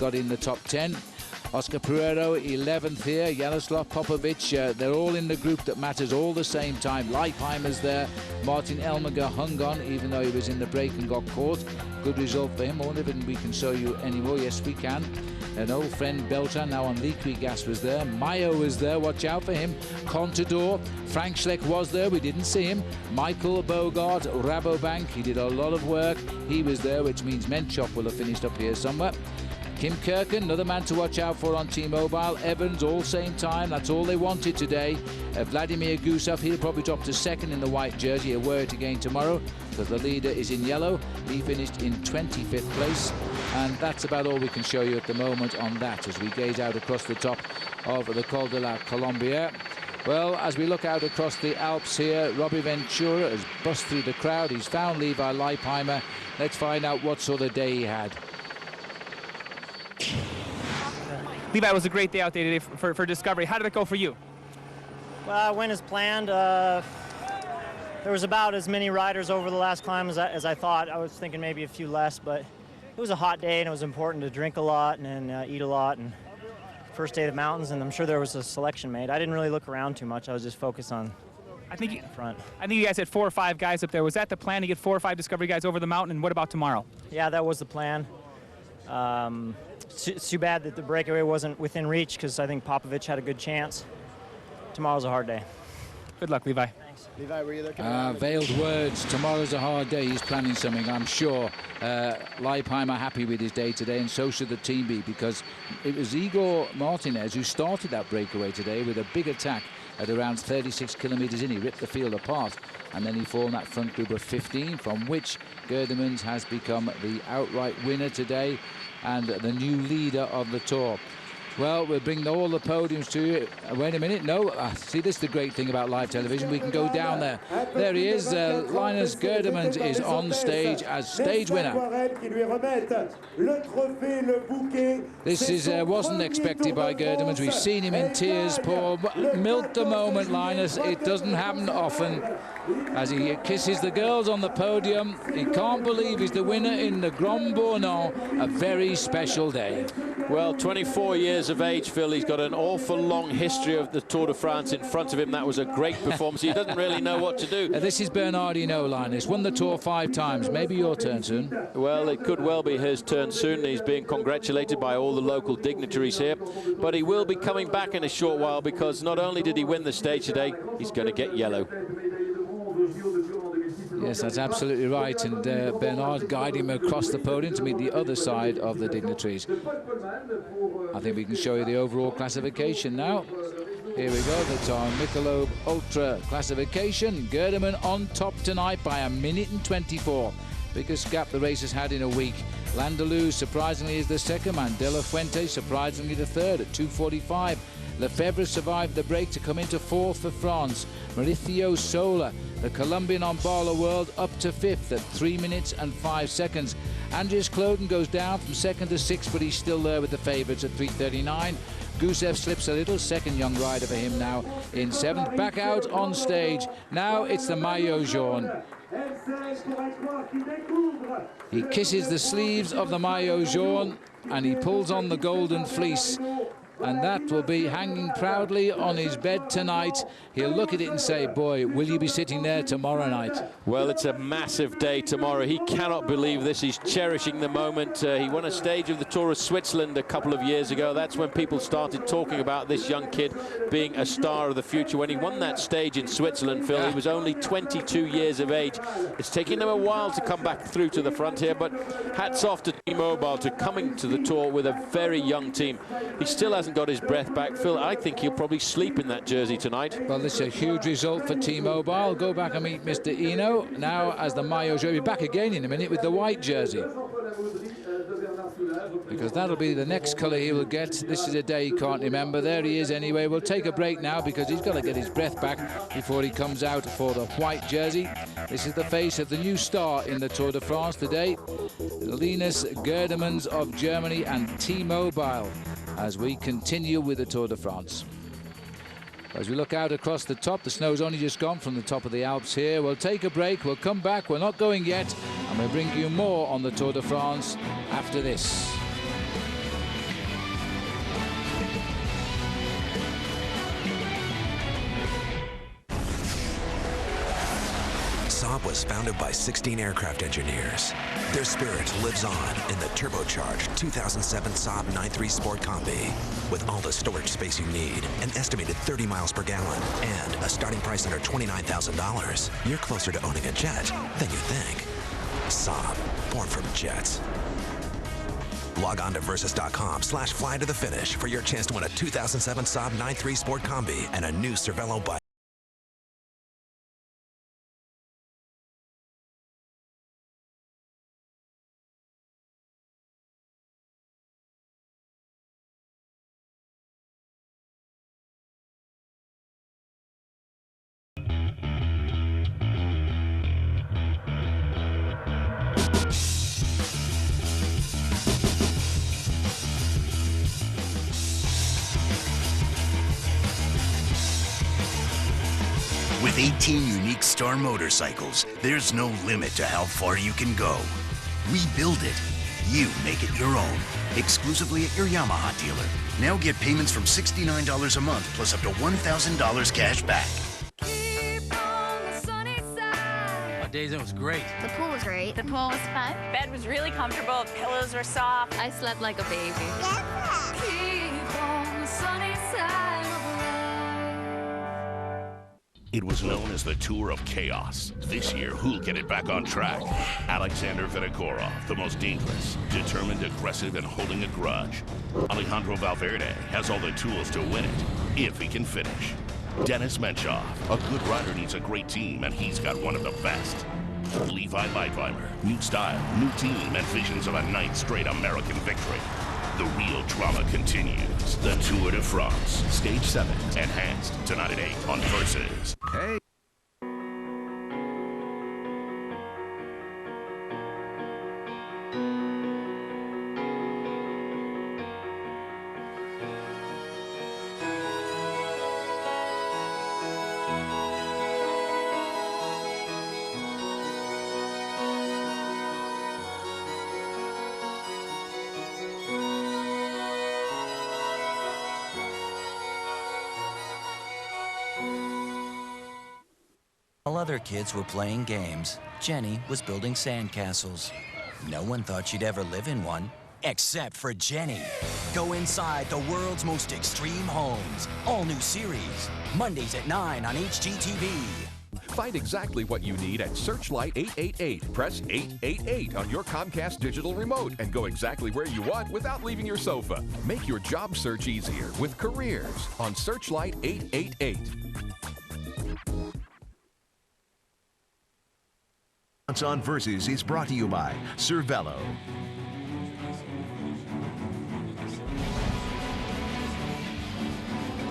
got in the top 10. Oscar Pereiro 11th here. Jaroslav Popovic, they're all in the group that matters all the same time. Leipheimer's there. Martin Elmiger hung on even though he was in the break and got caught. Good result for him. I wonder if we can show you anymore. Yes, we can. An old friend Beltran now on liquid gas was there. Mayo was there, watch out for him. Contador, Frank Schleck was there, we didn't see him. Michael Bogart, Rabobank, he did a lot of work. He was there, which means Menchop will have finished up here somewhere. Kim Kirken, another man to watch out for on T-Mobile. Evans, all same time. That's all they wanted today. Vladimir Gusov, he'll probably drop to 2nd in the white jersey. He'll wear it again tomorrow because the leader is in yellow. He finished in 25th place. And that's about all we can show you at the moment on that as we gaze out across the top of the Col de la Colombière. Well, as we look out across the Alps here, Robbie Ventura has bust through the crowd. He's found Levi Leipheimer. Let's find out what sort of day he had. Levi, it was a great day out there today for Discovery. How did it go for you? Well, I went as planned. There was about as many riders over the last climb as I thought. I was thinking maybe a few less, but it was a hot day and it was important to drink a lot and eat a lot. And first day of the mountains, and I'm sure there was a selection made. I didn't really look around too much. I was just focused on the front. I think you guys had 4 or 5 guys up there. Was that the plan, to get 4 or 5 Discovery guys over the mountain? And what about tomorrow? Yeah, that was the plan. It's too bad that the breakaway wasn't within reach because I think Popovic had a good chance. Tomorrow's a hard day. Good luck, Levi. Thanks. Levi, were you there? Veiled words. Tomorrow's a hard day. He's planning something, I'm sure. Leipheimer happy with his day today, and so should the team be, because it was Igor Martinez who started that breakaway today with a big attack at around 36 kilometres in. He ripped the field apart, and then he formed that front group of 15, from which Gerdemann has become the outright winner today and the new leader of the Tour. Well, we'll bring all the podiums to you. Wait a minute, no. See, this is the great thing about live television. We can go down there. There he is. Linus Gerdemann is on stage as stage winner. This wasn't expected by Gerdemann. We've seen him in tears. Poor, milked the moment, Linus. It doesn't happen often. As he kisses the girls on the podium, he can't believe he's the winner in the Grand-Bornand. A very special day. Well, 24 years of age, Phil. He's got an awful long history of the Tour de France in front of him. That was a great performance. He doesn't really know what to do. This is Bernardino, Linus. Won the Tour 5 times. Maybe your turn soon. Well, it could well be his turn soon. He's being congratulated by all the local dignitaries here. But he will be coming back in a short while, because not only did he win the stage today, he's going to get yellow. Yes, that's absolutely right. And Bernard guiding him across the podium to meet the other side of the dignitaries. I think we can show you the overall classification now. Here we go, that's our Michelob Ultra classification. Gerdemann on top tonight by 1 minute and 24. Biggest gap the race has had in a week. Landaloo surprisingly is the second man. De La Fuente surprisingly the third at 2:45. Lefebvre survived the break to come into fourth for France. Mauricio Sola, the Colombian on Barlow World, up to fifth at 3 minutes and 5 seconds. Andreas Kloden goes down from second to sixth, but he's still there with the favourites at 3:39. Gusev slips a little, second young rider for him now in seventh. Back out on stage. Now it's the Maillot Jaune. He kisses the sleeves of the Maillot Jaune and he pulls on the golden fleece. And that will be hanging proudly on his bed tonight. He'll look at it and say, boy, will you be sitting there tomorrow night? Well, it's a massive day tomorrow. He cannot believe this. He's cherishing the moment. He won a stage of the Tour of Switzerland a couple of years ago. That's when people started talking about this young kid being a star of the future. When he won that stage in Switzerland, Phil, he was only 22 years of age. It's taken him a while to come back through to the front here, but hats off to T-Mobile to coming to the Tour with a very young team. He still hasn't got his breath back, Phil. I think he'll probably sleep in that jersey tonight. Well, this is a huge result for T-Mobile. Go back and meet Mr. Eno now as the Maillot Jaune. He'll be back again in a minute with the white jersey, because that'll be the next colour he will get. This is a day he can't remember. There he is anyway. We'll take a break now because he's got to get his breath back before he comes out for the white jersey. This is the face of the new star in the Tour de France today, Linus Gerdemann of Germany and T-Mobile, as we continue with the Tour de France. As we look out across the top, the snow's only just gone from the top of the Alps here. We'll take a break, we'll come back, we're not going yet, and we'll bring you more on the Tour de France after this. Saab was founded by 16 aircraft engineers. Their spirit lives on in the turbocharged 2007 Saab 9.3 Sport Combi. With all the storage space you need, an estimated 30 miles per gallon, and a starting price under $29,000, you're closer to owning a jet than you think. Saab, born from jets. Log on to Versus.com/fly to the finish for your chance to win a 2007 Saab 9.3 Sport Combi and a new Cervelo bike. With 18 unique Star motorcycles, there's no limit to how far you can go. We build it. You make it your own. Exclusively at your Yamaha dealer. Now get payments from $69 a month plus up to $1,000 cash back. Our days, it was great. The pool was great. The pool was fun. Bed was really comfortable. Pillows were soft. I slept like a baby. Keep on the sunny side of life. It was known as the Tour of Chaos. This year, who'll get it back on track? Alexander Vinokourov, the most dangerous, determined, aggressive, and holding a grudge. Alejandro Valverde has all the tools to win it, if he can finish. Dennis Menchov, a good rider needs a great team, and he's got one of the best. Levi Leipheimer, new style, new team, and visions of a ninth straight American victory. The real drama continues. The Tour de France, Stage 7, enhanced, tonight at 8 on Versus. Hey. While other kids were playing games, Jenny was building sandcastles. No one thought she'd ever live in one, except for Jenny. Go inside the world's most extreme homes. All new series. Mondays at 9 on HGTV. Find exactly what you need at Searchlight 888. Press 888 on your Comcast digital remote and go exactly where you want without leaving your sofa. Make your job search easier with Careers on Searchlight 888. On Versus is brought to you by Cervelo.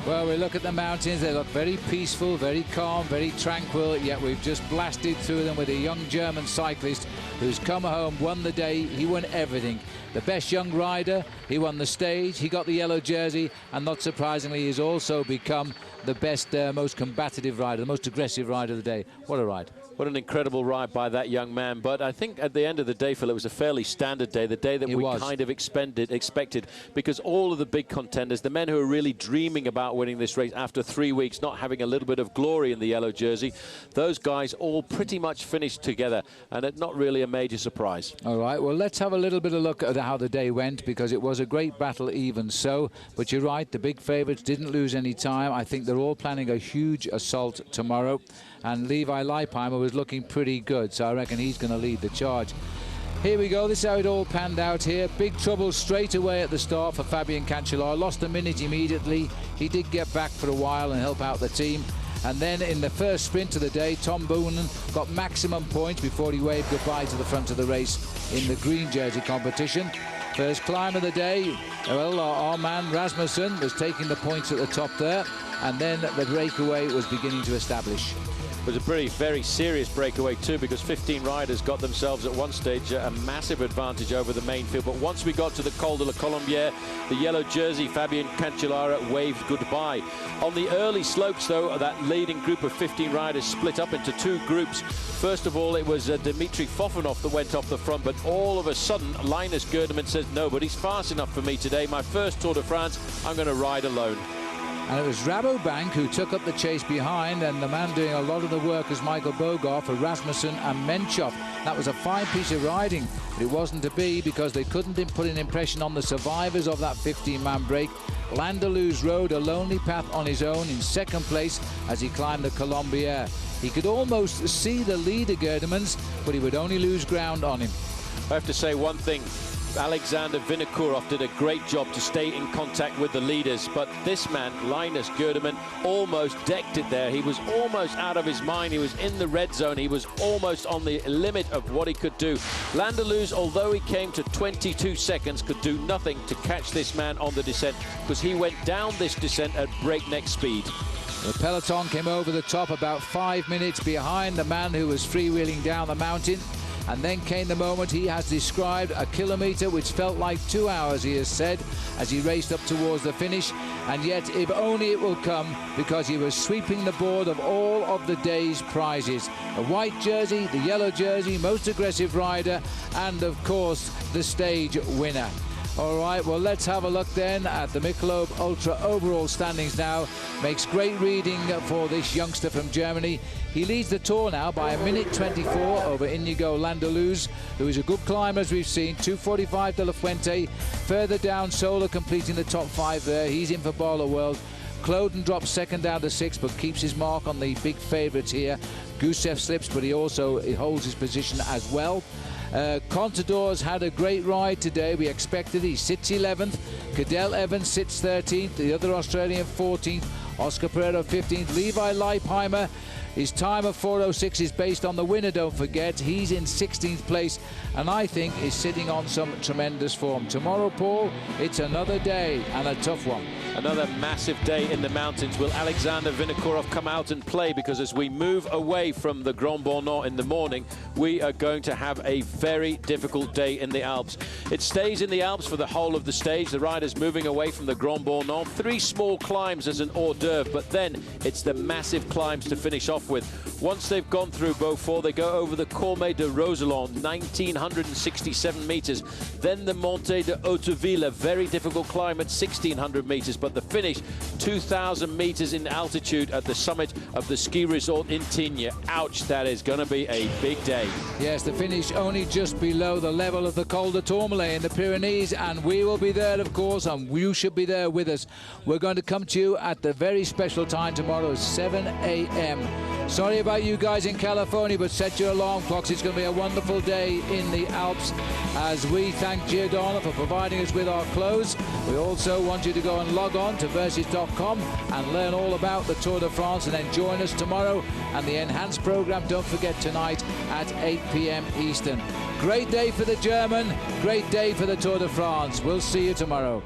Well, we look at the mountains. They look very peaceful, very calm, very tranquil, yet we've just blasted through them with a young German cyclist who's come home, won the day. He won everything. The best young rider, he won the stage, he got the yellow jersey, and not surprisingly, he's also become the best, most combative rider, the most aggressive rider of the day. What a ride. What an incredible ride by that young man. But I think at the end of the day, Phil, it was a fairly standard day, the day that we kind of expected, because all of the big contenders, the men who are really dreaming about winning this race after 3 weeks, not having a little bit of glory in the yellow jersey, those guys all pretty much finished together, and it's not really a major surprise. All right, well, let's have a little bit of a look at how the day went, because it was a great battle even so. But you're right, the big favourites didn't lose any time. I think they're all planning a huge assault tomorrow. And Levi Leipheimer was looking pretty good, so I reckon he's going to lead the charge. Here we go. This is how it all panned out here. Big trouble straight away at the start for Fabian Cancellara. Lost a minute immediately. He did get back for a while and help out the team. And then in the first sprint of the day, Tom Boonen got maximum points before he waved goodbye to the front of the race in the green jersey competition. First climb of the day, well, our man Rasmussen was taking the points at the top there, and then the breakaway was beginning to establish. It was a very serious breakaway too, because 15 riders got themselves at one stage a massive advantage over the main field. But once we got to the Col de la Colombière, the yellow jersey Fabian Cancellara waved goodbye. On the early slopes, though, that leading group of 15 riders split up into two groups. First of all, it was Dmitry Fofanov that went off the front, but all of a sudden, Linus Gerdemann says, nobody's fast enough for me today. My first Tour de France, I'm going to ride alone. And it was Rabobank who took up the chase behind, and the man doing a lot of the work was Michael Bogart for Rasmussen and Menchov. That was a fine piece of riding, but it wasn't to be, because they couldn't put an impression on the survivors of that 15-man break. Landeluz rode a lonely path on his own in second place as he climbed the Colombière. He could almost see the leader, Gerdemanns, but he would only lose ground on him. I have to say one thing. Alexander Vinokourov did a great job to stay in contact with the leaders, but this man, Linus Gerdemann, almost decked it there. He was almost out of his mind. He was in the red zone. He was almost on the limit of what he could do. Landeluz, although he came to 22 seconds, could do nothing to catch this man on the descent, because he went down this descent at breakneck speed. The peloton came over the top about 5 minutes behind the man who was freewheeling down the mountain. And then came the moment he has described, a kilometre which felt like 2 hours, he has said, as he raced up towards the finish. And yet, if only it will come, because he was sweeping the board of all of the day's prizes. The white jersey, the yellow jersey, most aggressive rider, and of course, the stage winner. All right, well, let's have a look then at the Michelob Ultra overall standings now. Makes great reading for this youngster from Germany. He leads the Tour now by 1:24 over Inigo Landeluz, who is a good climber, as we've seen. 2:45 De La Fuente. Further down, Sola completing the top 5 there. He's in for Bowler World. Cloden drops second down to 6, but keeps his mark on the big favourites here. Gusev slips, but he holds his position as well. Contador's had a great ride today. We expected. He sits 11th. Cadel Evans sits 13th. The other Australian 14th. Oscar Pereira 15th. Levi Leipheimer, his time of 4:06 is based on the winner, don't forget. He's in 16th place, and I think is sitting on some tremendous form. Tomorrow, Paul, it's another day and a tough one. Another massive day in the mountains. Will Alexander Vinokourov come out and play? Because as we move away from the Grand-Bornand in the morning, we are going to have a very difficult day in the Alps. It stays in the Alps for the whole of the stage. The riders moving away from the Grand-Bornand. 3 small climbs as an hors d'oeuvre, but then it's the massive climbs to finish off with. Once they've gone through Beaufort, they go over the Colmé de Roseland, 1,967 meters. Then the Montée de Hauteville, a very difficult climb at 1,600 meters. But the finish, 2,000 meters in altitude at the summit of the ski resort in Tignes. Ouch, that is going to be a big day. Yes, the finish only just below the level of the Col de Tourmalet in the Pyrenees, and we will be there, of course, and you should be there with us. We're going to come to you at the very special time tomorrow, 7 a.m. Sorry about you guys in California, but set your alarm clocks. It's going to be a wonderful day in the Alps as we thank Gerdemann for providing us with our clothes. We also want you to go and log on to versus.com and learn all about the Tour de France, and then join us tomorrow and the enhanced program. Don't forget tonight at 8 p.m. Eastern. Great day for the German, great day for the Tour de France. We'll see you tomorrow.